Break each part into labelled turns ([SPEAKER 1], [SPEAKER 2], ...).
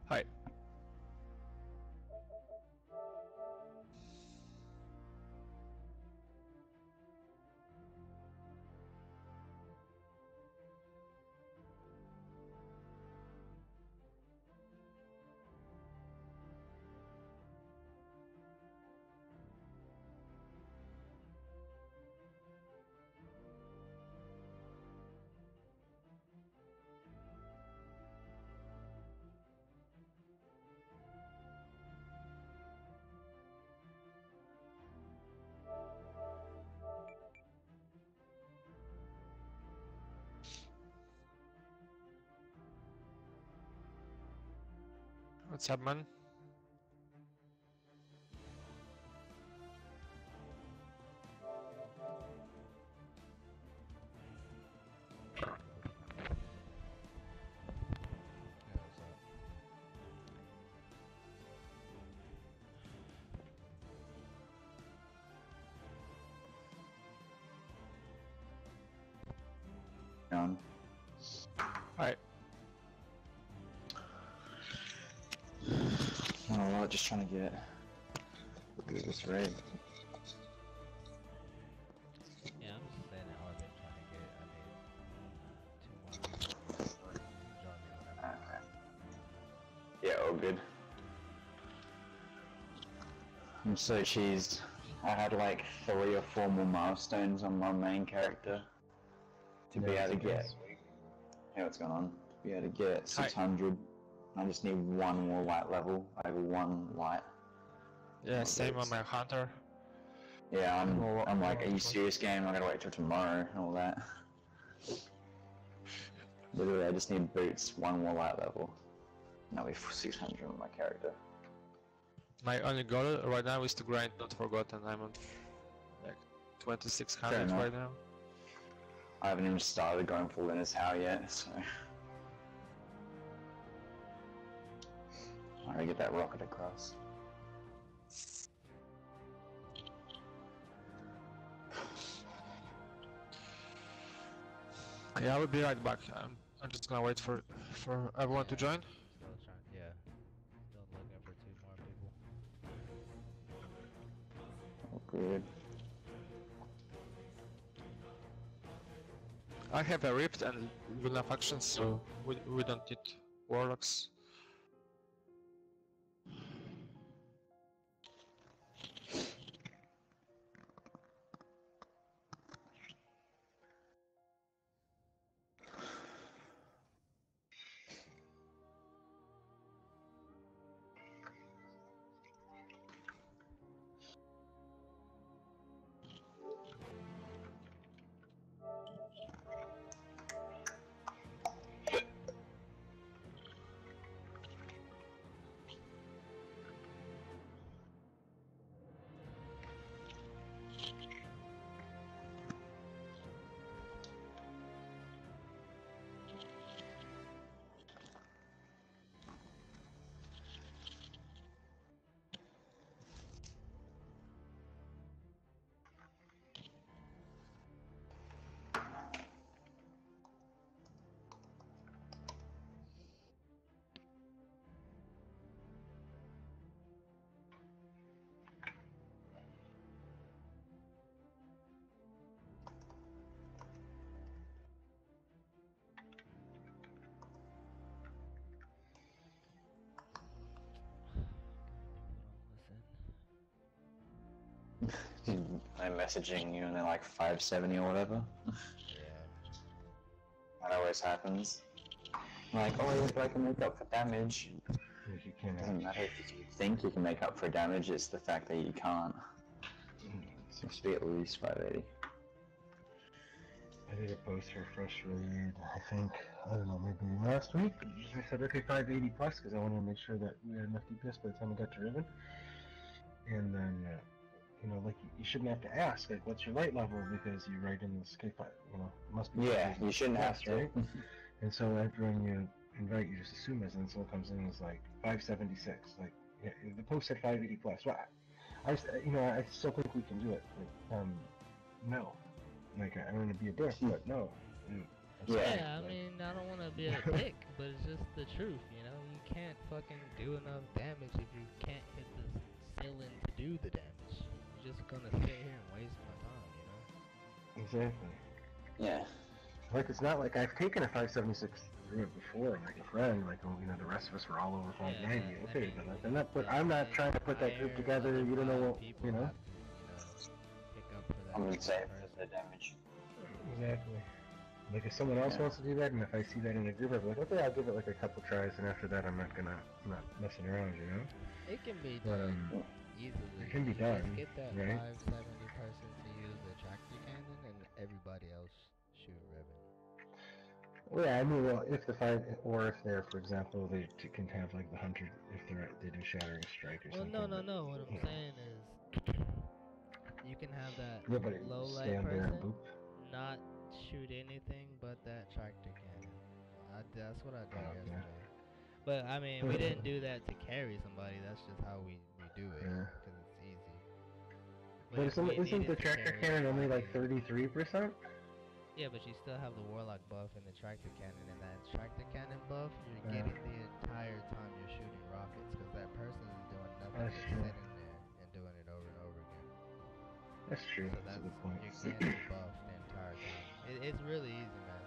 [SPEAKER 1] Hi. What's up, man? Hi.
[SPEAKER 2] Oh, just trying to get this raid.
[SPEAKER 3] Yeah, I'm just saying how I've been trying to get, I mean, 2 more people to join me whenever.
[SPEAKER 2] Yeah, all good. I'm so cheesed. I had like 3 or 4 more milestones on my main character to be able to get. Hey, what's going on? To be able to get 600. I just need 1 more light level. I have 1 light.
[SPEAKER 1] Yeah, same on my hunter.
[SPEAKER 2] Yeah, I'm like, are you serious, game? I gotta wait till tomorrow and all that. Literally, I just need boots, 1 more light level. And I'll be 600 on my character.
[SPEAKER 1] My only goal right now is to grind Not Forgotten. I'm on like 2600 right now.
[SPEAKER 2] I haven't even started going for Linus Howe yet, so I gotta get that rocket across.
[SPEAKER 1] Yeah, I will be right back. I'm just gonna wait for everyone to join.
[SPEAKER 3] Still trying, yeah. Still looking for 2 more people.
[SPEAKER 2] Oh, good.
[SPEAKER 1] I have a Rift and Luna faction, so we don't need Warlocks.
[SPEAKER 2] I'm messaging you and they're like 570 or whatever.
[SPEAKER 3] Yeah.
[SPEAKER 2] That always happens. I'm like, oh, I can make up for damage. It doesn't matter if you think you can make up for damage, it's the fact that you can't. Seems to be at least 580.
[SPEAKER 4] I did a post for Fresh Raid, I think, I don't know, maybe last week. I said, okay, 580 plus, because I wanted to make sure that we had enough DPS by the time we got to Riven. And then, you know, like, you shouldn't have to ask, like, what's your light level, because you write in the escape, you know, must be.
[SPEAKER 2] Yeah, you shouldn't have to.
[SPEAKER 4] Right? And so everyone you invite, you just assume as, and then someone comes in and is like, 576, like, yeah, the post said 580 plus. Well, I still think we can do it, but, no. Like, I don't want to be a dick, but no.
[SPEAKER 3] Yeah, I mean, I don't want to be a dick, but it's just the truth, you know? You can't fucking do enough damage if you can't hit the ceiling to do the damage. You're just gonna sit here and waste my time, you know?
[SPEAKER 4] Exactly.
[SPEAKER 2] Yeah.
[SPEAKER 4] Like, it's not like I've taken a 576 through it before, like a friend, like, you know, the rest of us were all over 590.
[SPEAKER 3] Yeah,
[SPEAKER 4] Okay, but like, I'm not trying to put that group together. You don't know what, you know?
[SPEAKER 3] Pick up for that
[SPEAKER 2] I'm gonna say
[SPEAKER 3] person.
[SPEAKER 2] for the damage.
[SPEAKER 4] Exactly. Like if someone else wants to do that, and if I see that in a group, I'll be like, okay, I'll give it like a couple tries, and after that, I'm not messing around, you know.
[SPEAKER 3] It can be
[SPEAKER 4] But
[SPEAKER 3] done easily.
[SPEAKER 4] it can be
[SPEAKER 3] You
[SPEAKER 4] done,
[SPEAKER 3] just get that
[SPEAKER 4] right?
[SPEAKER 3] 570 person to use the tractor cannon, and everybody else shoot ribbon.
[SPEAKER 4] Well, yeah, I mean, well, if the five, or if they're, for example, they can have like the 100 if they do shattering strike or something.
[SPEAKER 3] Well, no.
[SPEAKER 4] But,
[SPEAKER 3] What I'm
[SPEAKER 4] you know.
[SPEAKER 3] saying is, you can have that
[SPEAKER 4] Yeah, but
[SPEAKER 3] low light
[SPEAKER 4] stand there and
[SPEAKER 3] person
[SPEAKER 4] boop.
[SPEAKER 3] not shoot anything but that tractor cannon. That's what I did
[SPEAKER 4] Yeah.
[SPEAKER 3] yesterday. But I mean, we didn't do that to carry somebody. That's just how we do it
[SPEAKER 4] Yeah.
[SPEAKER 3] because it's easy.
[SPEAKER 4] But
[SPEAKER 3] if we
[SPEAKER 4] isn't the
[SPEAKER 3] needed to
[SPEAKER 4] tractor
[SPEAKER 3] carry
[SPEAKER 4] cannon only like
[SPEAKER 3] somebody-
[SPEAKER 4] 33%?
[SPEAKER 3] Yeah, but you still have the warlock buff and the tractor cannon, and that tractor cannon buff you're
[SPEAKER 4] Yeah.
[SPEAKER 3] getting the entire time you're shooting rockets because that person is doing nothing
[SPEAKER 4] That's
[SPEAKER 3] but
[SPEAKER 4] true.
[SPEAKER 3] sitting there and doing it over and over again.
[SPEAKER 4] That's true.
[SPEAKER 3] So
[SPEAKER 4] That's a
[SPEAKER 3] that's
[SPEAKER 4] good point.
[SPEAKER 3] you're getting the buff the entire time. It's really easy, man.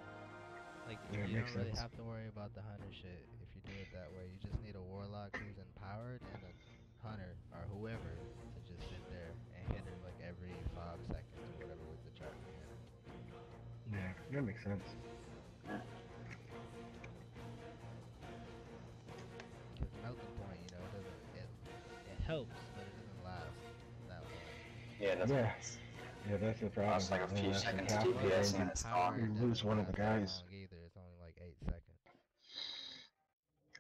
[SPEAKER 3] Like
[SPEAKER 4] Yeah, it
[SPEAKER 3] you
[SPEAKER 4] makes
[SPEAKER 3] don't really
[SPEAKER 4] sense.
[SPEAKER 3] have to worry about the hunter shit if you do it that way. You just need a warlock who's empowered and a hunter or whoever to just sit there and hit her like every 5 seconds or whatever with the tractor cannon.
[SPEAKER 4] Yeah, that makes sense.
[SPEAKER 3] Because melting point, you know, it helps, but it doesn't last that long.
[SPEAKER 2] Yeah, that's
[SPEAKER 4] Yeah, that's the problem.
[SPEAKER 2] Lasts like a few
[SPEAKER 4] That's the
[SPEAKER 2] seconds
[SPEAKER 4] half
[SPEAKER 2] to
[SPEAKER 4] of
[SPEAKER 2] DPS
[SPEAKER 4] it.
[SPEAKER 2] and it's
[SPEAKER 3] Power
[SPEAKER 2] gone.
[SPEAKER 4] You
[SPEAKER 3] doesn't
[SPEAKER 4] lose one of the
[SPEAKER 3] last that
[SPEAKER 4] guys.
[SPEAKER 3] long either. It's only like 8 seconds.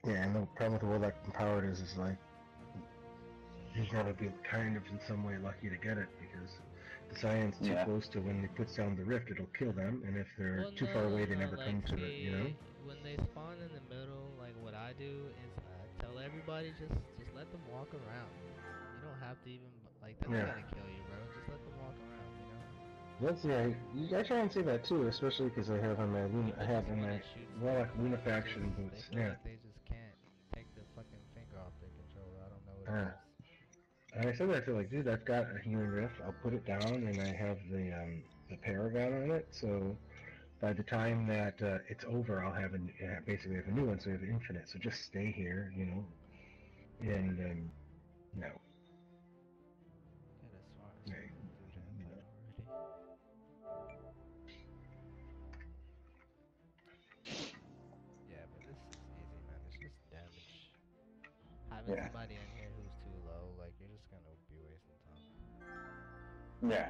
[SPEAKER 4] Yeah, and the problem with the Warlock Empowered is like, you gotta be kind of in some way lucky to get it, because the Scion's too close to when it puts down the rift, it'll kill them, and if they're too far away, they never come to it, you know?
[SPEAKER 3] When they spawn in the middle, like what I do is I tell everybody just let them walk around. You don't have to even, like, they're not gonna kill you, bro. Just let them walk around, you know?
[SPEAKER 4] That's I try and say that too, especially because I have on my Warlock Luna faction boots.
[SPEAKER 3] They feel like they just can't take the fucking finger off their controller. I don't know what it is.
[SPEAKER 4] And I said that to like, dude, I've got a healing rift. I'll put it down, and I have the Paragon on it. So by the time that it's over, I'll have basically have a new one. So we have infinite. So just stay here, you know. And no.
[SPEAKER 3] Get as far as
[SPEAKER 4] Yeah,
[SPEAKER 3] we can do that
[SPEAKER 4] you
[SPEAKER 3] fight
[SPEAKER 4] know.
[SPEAKER 3] already. Yeah, but this is easy, man. It's just damage. Having somebody in here who's too low, like, you're just gonna be wasting time.
[SPEAKER 2] Yeah.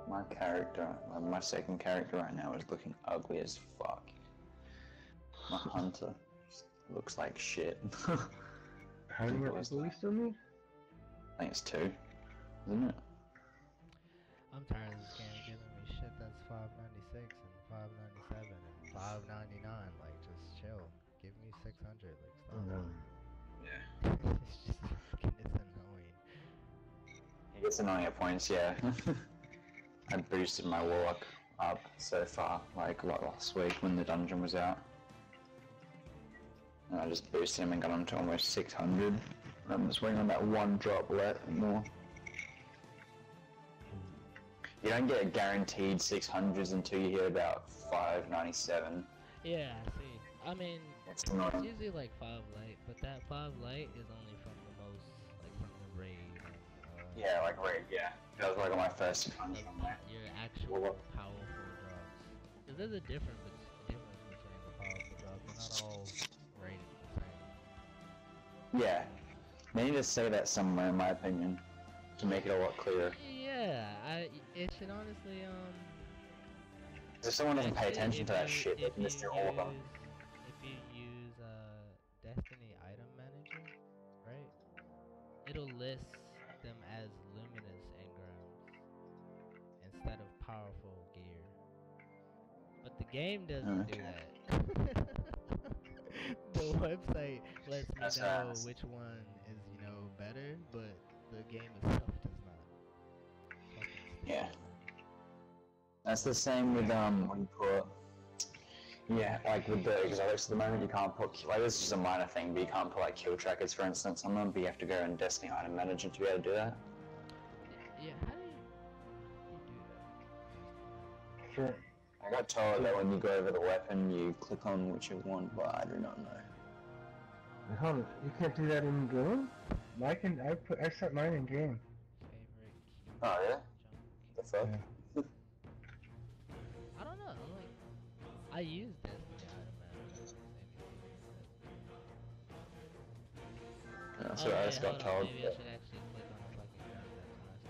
[SPEAKER 2] My character, my second character right now is looking ugly as fuck. My hunter looks like shit.
[SPEAKER 4] How many more people we still need?
[SPEAKER 2] I think it's 2, isn't it?
[SPEAKER 3] I'm tired of this game giving me shit that's 596 and 597 and 599. Like, just chill. Give me 600. Like, stop.
[SPEAKER 2] Yeah.
[SPEAKER 3] It's just fucking, it's annoying.
[SPEAKER 2] It gets annoying at points, yeah. I boosted my warlock up so far, like last week when the dungeon was out. And I just boosted him and got him to almost 600. I'm just waiting on that one drop left more. You don't get a guaranteed 600s until you hit about 597.
[SPEAKER 3] Yeah, see. I mean,
[SPEAKER 2] It's
[SPEAKER 3] it's
[SPEAKER 2] annoying.
[SPEAKER 3] usually like 5 light, but that 5 light is only from the most, like from the raid.
[SPEAKER 2] Yeah, like raid, yeah. That was like on my first 600 on there.
[SPEAKER 3] Your actual powerful drops. Because there's a difference between the powerful drops. They're not all rated the same.
[SPEAKER 2] Yeah. They need to say that somewhere, in my opinion, to make it a lot clearer.
[SPEAKER 3] Yeah, it should honestly,
[SPEAKER 2] If someone doesn't pay attention to that
[SPEAKER 3] if
[SPEAKER 2] shit, they can just do all of them.
[SPEAKER 3] If you use Destiny Item Manager, right? It'll list them as luminous engrams instead of powerful gear. But the game doesn't do that. The website lets me
[SPEAKER 2] That's
[SPEAKER 3] know
[SPEAKER 2] fast.
[SPEAKER 3] which one is, better, but the game itself does not. Fucking stupid.
[SPEAKER 2] Yeah. That's the same with when you put. Yeah, like with the exotics at the moment, you can't put, like this is just a minor thing, but you can't put like kill trackers for instance on them, but you have to go in Destiny Item Manager to be able to do that.
[SPEAKER 3] Yeah, how do you do
[SPEAKER 4] Sure.
[SPEAKER 2] I got told that when you go over the weapon, you click on which you want, but I do not know.
[SPEAKER 4] Hold on, you can't do that in game? I set mine in game.
[SPEAKER 3] Favorite key
[SPEAKER 2] Oh yeah?
[SPEAKER 3] jump
[SPEAKER 2] The fuck?
[SPEAKER 4] Yeah.
[SPEAKER 3] I don't know. I use Destiny Item Manager.
[SPEAKER 2] That's what I just got
[SPEAKER 3] hold on,
[SPEAKER 2] told.
[SPEAKER 3] maybe I should actually click on a fucking gun that has to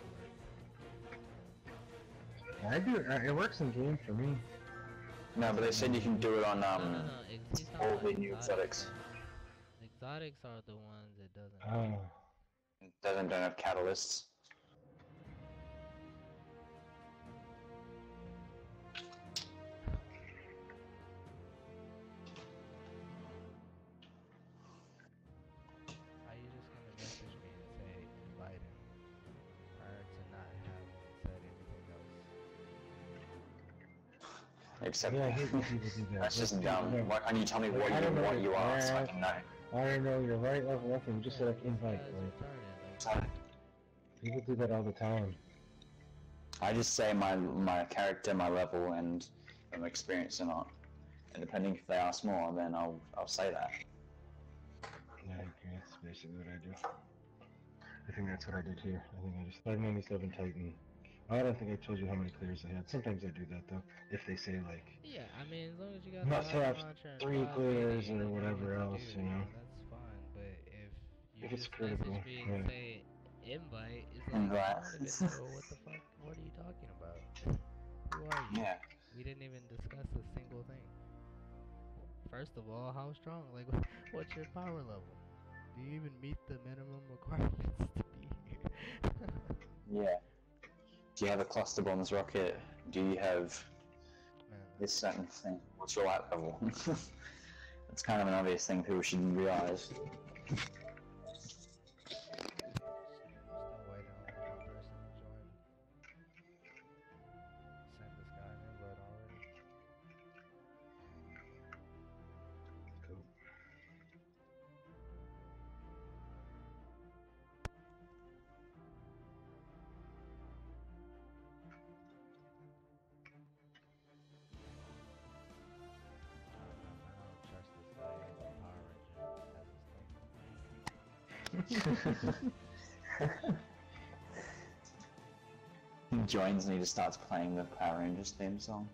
[SPEAKER 3] work.
[SPEAKER 4] I do. It works in game for me.
[SPEAKER 2] No, but they said you can do it on
[SPEAKER 3] No. He's talking
[SPEAKER 2] all
[SPEAKER 3] about
[SPEAKER 2] the new exotics.
[SPEAKER 3] Exotics are the ones it doesn't.
[SPEAKER 4] Oh.
[SPEAKER 2] Don't have catalysts.
[SPEAKER 3] Are you just gonna message me and say invite him prior to not having said anything else?
[SPEAKER 2] Except
[SPEAKER 4] Yeah, I hate when people do that.
[SPEAKER 2] that's just
[SPEAKER 4] Like,
[SPEAKER 2] dumb.
[SPEAKER 4] you know,
[SPEAKER 2] Why can't you tell me
[SPEAKER 4] like,
[SPEAKER 2] what
[SPEAKER 4] I don't know
[SPEAKER 2] you
[SPEAKER 4] your
[SPEAKER 2] are so I
[SPEAKER 4] class.
[SPEAKER 2] can know?
[SPEAKER 4] I don't know your right level up and just say like invite.
[SPEAKER 3] Guys
[SPEAKER 4] Like,
[SPEAKER 3] retarded,
[SPEAKER 4] people do that all the time.
[SPEAKER 2] I just say my character, my level, and experience or not. And depending if they ask more, then I'll say that.
[SPEAKER 4] Yeah, okay, that's basically what I do. I think that's what I did here. I think I just 597 Titan. I don't think I told you how many clears I had. Sometimes I do that though. If they say like
[SPEAKER 3] Yeah, I mean, as long as you got
[SPEAKER 4] must
[SPEAKER 3] the
[SPEAKER 4] have
[SPEAKER 3] launcher and
[SPEAKER 4] 3
[SPEAKER 3] 5
[SPEAKER 4] clears
[SPEAKER 3] minis,
[SPEAKER 4] or
[SPEAKER 3] then
[SPEAKER 4] whatever
[SPEAKER 3] you
[SPEAKER 4] else,
[SPEAKER 3] do,
[SPEAKER 4] you know.
[SPEAKER 3] that's fine. But if you
[SPEAKER 4] If it's
[SPEAKER 3] just
[SPEAKER 4] critical,
[SPEAKER 3] message me and say invite, it's like
[SPEAKER 2] Invite.
[SPEAKER 3] I don't even know what the fuck. What are you talking about? Who are you?
[SPEAKER 2] Yeah.
[SPEAKER 3] We didn't even discuss a single thing. First of all, how strong? Like, what's your power level? Do you even meet the minimum requirements to be here?
[SPEAKER 2] Yeah. Do you have a cluster bombs rocket? Do you have
[SPEAKER 3] Man,
[SPEAKER 2] this certain thing? What's your light level? It's kind of an obvious thing people should realize.
[SPEAKER 3] still waiting on one more person to join. Send this guy an invite already.
[SPEAKER 4] Cool.
[SPEAKER 3] I don't trust this guy. He's a Power Ranger.
[SPEAKER 2] He joins and he just starts playing the Power Rangers theme song.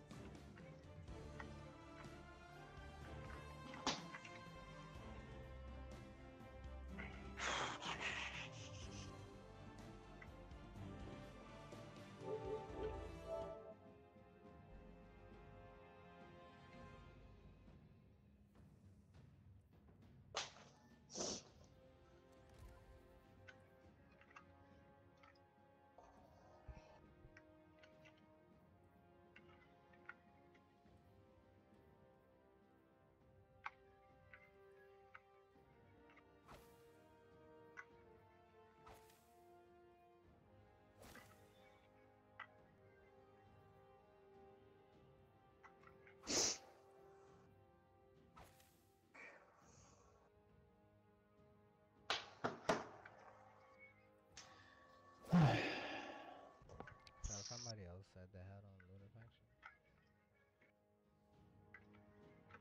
[SPEAKER 3] So somebody else said they had on Lunafaction.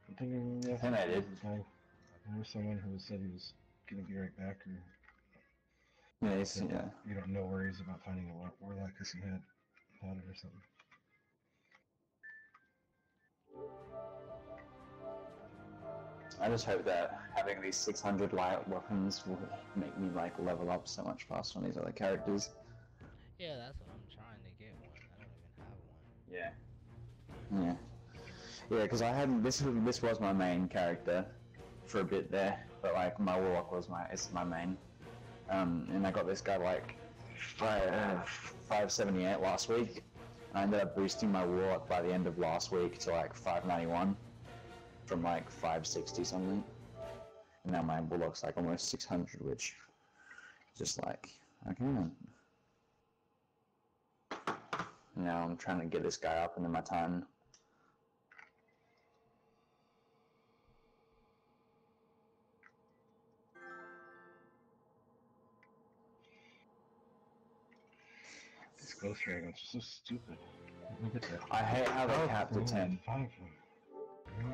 [SPEAKER 4] I'm thinking, yeah,
[SPEAKER 2] I think I did.
[SPEAKER 4] There was someone who said he was gonna be right back, and
[SPEAKER 2] Yeah,
[SPEAKER 4] said
[SPEAKER 2] yeah.
[SPEAKER 4] you don't know worries about finding a warlock because he had it or something.
[SPEAKER 2] I just hope that having these 600 light weapons will make me like level up so much faster on these other characters.
[SPEAKER 3] Yeah, that's what I'm trying to get one. I don't even have one.
[SPEAKER 2] Yeah. Yeah, because I had this was my main character for a bit there, but like my warlock was my main. And I got this guy like 578 last week. I ended up boosting my warlock by the end of last week to like 591 from like 560 something. Now my Warlock's like almost 600, which is just like, okay. Now I'm trying to get this guy up into my 10.
[SPEAKER 4] This Ghost Dragon's so stupid. Look at that.
[SPEAKER 2] I hate how they capped to 10.
[SPEAKER 4] 5 of them.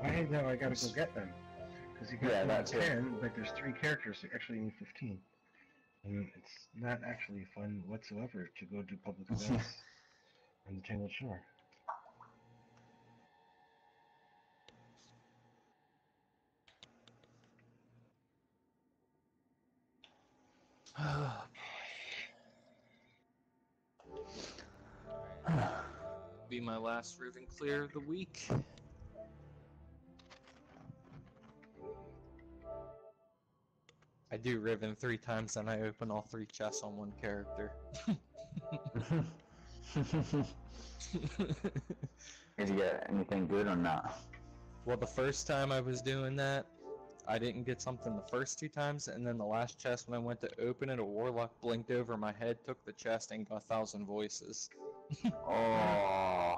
[SPEAKER 4] I hate how I gotta go get them. Because you got
[SPEAKER 2] that's
[SPEAKER 4] 10, but there's 3 characters, so actually you need 15. And it's not actually fun whatsoever to go do public events on the Tangled Shore.
[SPEAKER 1] Be my last Riven clear of the week. I do Riven 3 times and I open all 3 chests on one character.
[SPEAKER 2] Did you get anything good or not?
[SPEAKER 1] Well, the first time I was doing that, I didn't get something the first 2 times, and then the last chest when I went to open it, a Warlock blinked over my head, took the chest, and got 1,000 voices.
[SPEAKER 2] Oh.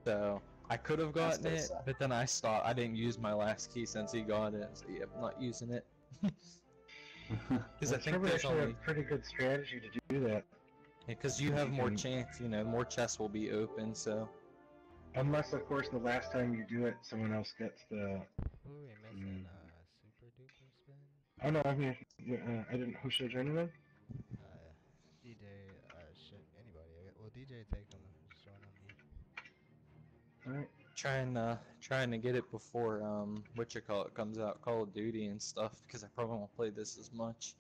[SPEAKER 1] So, I could have
[SPEAKER 2] That's
[SPEAKER 1] gotten it,
[SPEAKER 2] sad.
[SPEAKER 1] but then I stopped. I didn't use my last key since he got it, so yep, not using it. Because I
[SPEAKER 4] It's
[SPEAKER 1] think
[SPEAKER 4] probably
[SPEAKER 1] there's
[SPEAKER 4] actually
[SPEAKER 1] only...
[SPEAKER 4] a pretty good strategy to do that.
[SPEAKER 1] Because you have more
[SPEAKER 4] can-
[SPEAKER 1] chance, you know, more chests will be open, so...
[SPEAKER 4] Unless, of course, the last time you do it, someone else gets the...
[SPEAKER 3] Who are we missing? Super duper spin?
[SPEAKER 4] Oh no, I mean, I didn't... Who should join then?
[SPEAKER 3] DJ, shit, anybody. Well, DJ take him. Just join on me.
[SPEAKER 4] Alright.
[SPEAKER 1] Trying to get it before, comes out, Call of Duty and stuff, because I probably won't play this as much.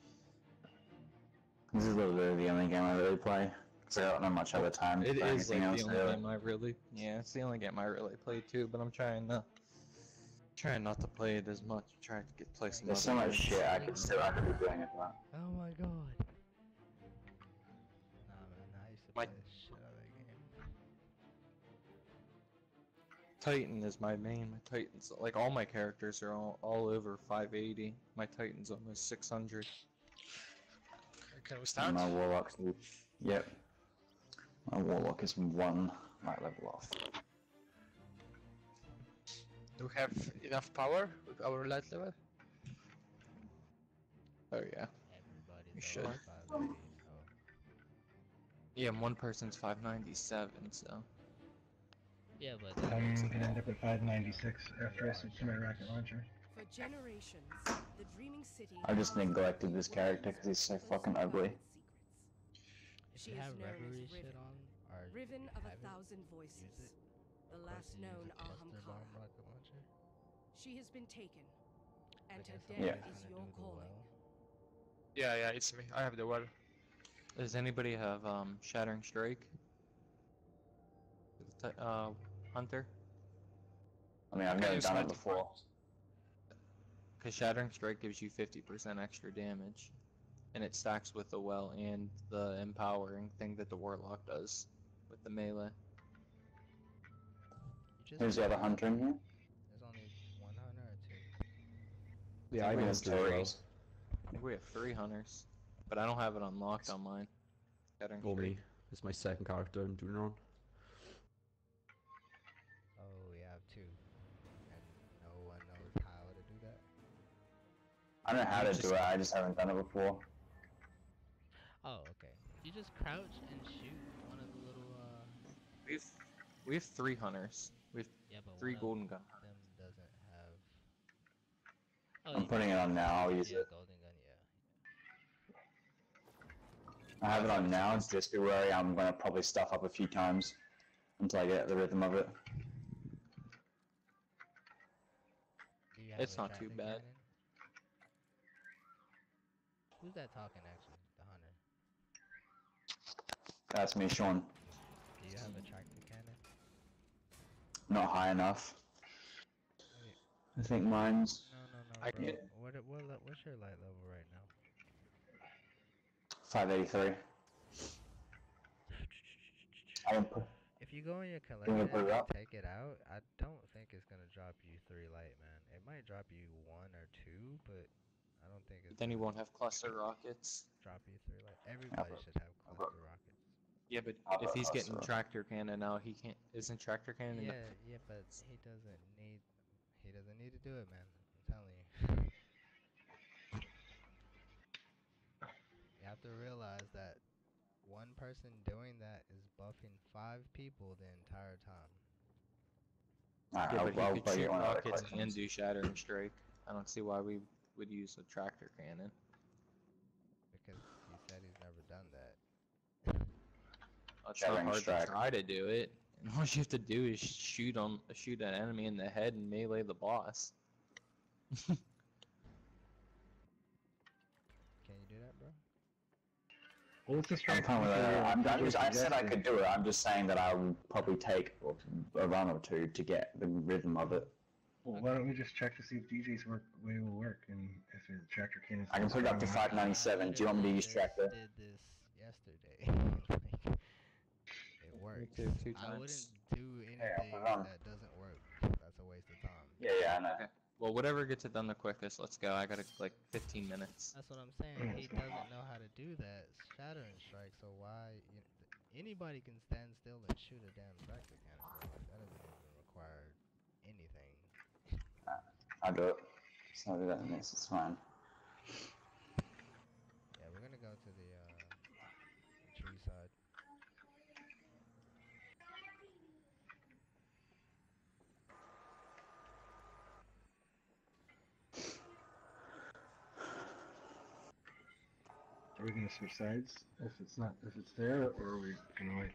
[SPEAKER 2] This is literally the only game I really play. Because I don't know much other time
[SPEAKER 1] It
[SPEAKER 2] for
[SPEAKER 1] is
[SPEAKER 2] anything
[SPEAKER 1] like
[SPEAKER 2] else.
[SPEAKER 1] the only game I really, it's the only game I really play too, but I'm trying not to play it as much, trying to play some
[SPEAKER 2] There's so
[SPEAKER 1] other
[SPEAKER 2] much
[SPEAKER 1] games.
[SPEAKER 2] shit I could be doing at that.
[SPEAKER 3] Oh my god. Nah, man, I used to
[SPEAKER 1] My-
[SPEAKER 3] play the shit out of that game.
[SPEAKER 1] Titan is my main. My Titan's, like, all my characters are all over 580. My Titan's almost 600. Can we start?
[SPEAKER 2] My Warlock's... Yep. My Warlock is 1 light level off.
[SPEAKER 1] Do we have enough power with our light level? Oh yeah.
[SPEAKER 3] Everybody's
[SPEAKER 1] We
[SPEAKER 3] over
[SPEAKER 1] should.
[SPEAKER 3] 580, so...
[SPEAKER 1] Yeah, and one person's 597, so...
[SPEAKER 3] Yeah, but...
[SPEAKER 4] I'm gonna end up at 596 after I switch to my rocket launcher.
[SPEAKER 5] For generations, the Dreaming City.
[SPEAKER 2] I just neglected this character because he's so fucking ugly.
[SPEAKER 3] If
[SPEAKER 5] She
[SPEAKER 3] you
[SPEAKER 5] is
[SPEAKER 3] have
[SPEAKER 5] known as
[SPEAKER 3] reverie
[SPEAKER 5] Riven.
[SPEAKER 3] shit on, or
[SPEAKER 5] Riven of
[SPEAKER 3] have it,
[SPEAKER 5] 1,000 voices.
[SPEAKER 3] use it.
[SPEAKER 5] The last
[SPEAKER 3] versus use
[SPEAKER 5] known
[SPEAKER 3] a cluster bomb
[SPEAKER 5] Ahamkara.
[SPEAKER 3] rocket launcher.
[SPEAKER 5] She has been taken, and
[SPEAKER 3] Like,
[SPEAKER 5] her
[SPEAKER 3] if
[SPEAKER 5] death
[SPEAKER 3] somebody's
[SPEAKER 5] is
[SPEAKER 3] gonna
[SPEAKER 5] your
[SPEAKER 3] do the
[SPEAKER 5] calling.
[SPEAKER 3] well.
[SPEAKER 1] Yeah, it's me. I have the well. Does anybody have Shattering Strike? Hunter?
[SPEAKER 2] I mean, I've
[SPEAKER 1] Okay,
[SPEAKER 2] never
[SPEAKER 1] so
[SPEAKER 2] done it
[SPEAKER 1] it's-
[SPEAKER 2] before.
[SPEAKER 1] Because Shattering Strike gives you 50% extra damage. And it stacks with the well and the empowering thing that the Warlock does with the melee.
[SPEAKER 3] You just
[SPEAKER 2] Who's the other hunter in here?
[SPEAKER 3] There's only 1 hunter or 2?
[SPEAKER 1] Yeah,
[SPEAKER 2] I think it's three.
[SPEAKER 1] I think we have 3 hunters. But I don't have it unlocked on mine. Shattering
[SPEAKER 6] Or
[SPEAKER 1] Strike.
[SPEAKER 6] me. It's my second character I'm doing it on.
[SPEAKER 3] Oh, we have 2. And no one knows how to do that.
[SPEAKER 2] I know how to do it, I just haven't done it before.
[SPEAKER 3] Oh, okay. You just crouch and shoot one of the little,
[SPEAKER 1] We have 3 hunters. We have
[SPEAKER 3] Yeah, but
[SPEAKER 1] 3
[SPEAKER 3] one
[SPEAKER 1] golden gun.
[SPEAKER 3] of them doesn't have... Oh,
[SPEAKER 2] I'm
[SPEAKER 3] you
[SPEAKER 2] putting
[SPEAKER 3] can-
[SPEAKER 2] it on now, I'll use
[SPEAKER 3] yeah,
[SPEAKER 2] it.
[SPEAKER 3] golden gun, yeah.
[SPEAKER 2] I have it on now, just be wary, I'm gonna probably stuff up a few times until I get the rhythm of it.
[SPEAKER 3] Do you have
[SPEAKER 1] It's
[SPEAKER 3] a
[SPEAKER 1] not too
[SPEAKER 3] tracking
[SPEAKER 1] bad.
[SPEAKER 3] cannon? Who's that talking, actually? The hunter.
[SPEAKER 2] That's me, Sean.
[SPEAKER 3] Do you have a tracking cannon?
[SPEAKER 2] Not high enough.
[SPEAKER 3] Wait,
[SPEAKER 2] I think mine's
[SPEAKER 3] no,
[SPEAKER 1] I
[SPEAKER 3] bro.
[SPEAKER 1] get-
[SPEAKER 3] What's your light level right now?
[SPEAKER 2] 583. I didn't put...
[SPEAKER 3] If you go in your
[SPEAKER 2] You wanna
[SPEAKER 3] collection
[SPEAKER 2] put it
[SPEAKER 3] and
[SPEAKER 2] up?
[SPEAKER 3] take it out, I don't think it's gonna drop you 3 light, man. It might drop you 1 or 2, but I don't think it's
[SPEAKER 1] Then he
[SPEAKER 3] gonna
[SPEAKER 1] won't have cluster rockets.
[SPEAKER 3] drop you 3 light. Everybody should have
[SPEAKER 2] I'll put-
[SPEAKER 3] cluster rockets.
[SPEAKER 1] Yeah, but
[SPEAKER 2] I'll
[SPEAKER 1] if
[SPEAKER 2] put
[SPEAKER 1] he's
[SPEAKER 2] cluster
[SPEAKER 1] getting
[SPEAKER 2] rocket.
[SPEAKER 1] tractor cannon now, he can't. Isn't tractor cannon?
[SPEAKER 3] Yeah, yeah, but he doesn't need to do it, man. I'm telling you. You have to realize that one person doing that is buffing 5 people the entire time.
[SPEAKER 2] Alright,
[SPEAKER 1] Yeah, but
[SPEAKER 2] I'll
[SPEAKER 1] he could
[SPEAKER 2] bug you
[SPEAKER 1] shoot
[SPEAKER 2] on other
[SPEAKER 1] rockets and
[SPEAKER 2] questions.
[SPEAKER 1] do shattering strike. I don't see why we would use a tractor cannon.
[SPEAKER 3] Because he said he's never done that.
[SPEAKER 1] It's
[SPEAKER 2] Shattering
[SPEAKER 1] not hard
[SPEAKER 2] strike.
[SPEAKER 1] to try to do it. And all you have to do is shoot an enemy in the head and melee the boss.
[SPEAKER 3] Can you do that, bro?
[SPEAKER 4] Well, what's the
[SPEAKER 2] I'm
[SPEAKER 4] strategy?
[SPEAKER 2] fine with that. I said I
[SPEAKER 4] suggested?
[SPEAKER 2] could do it. I'm just saying that I would probably take a run or two to get the rhythm of it.
[SPEAKER 4] Well, why don't we just check to see if DJ's way will work, and if the tractor cannon.
[SPEAKER 2] I can put it up to 597. Do you want me to use tractor?
[SPEAKER 3] I did this yesterday. Like, it works.
[SPEAKER 1] too, 2
[SPEAKER 3] I wouldn't
[SPEAKER 1] times.
[SPEAKER 3] do
[SPEAKER 2] I'll
[SPEAKER 3] anything
[SPEAKER 2] put it on.
[SPEAKER 3] that doesn't work. That's a waste of time.
[SPEAKER 2] Yeah, I know.
[SPEAKER 1] Okay. Well, whatever gets it done the quickest, let's go. I got like 15 minutes.
[SPEAKER 3] That's what I'm saying. He doesn't know how to do that shattering strike, so why anybody can stand still and shoot a damn tractor cannon, bro. Like, that doesn't even require anything.
[SPEAKER 2] I'll do it. So I'll do that next. It's fine.
[SPEAKER 3] Yeah, we're gonna go to the tree side.
[SPEAKER 4] Are we gonna switch sides if it's there, or are we gonna wait?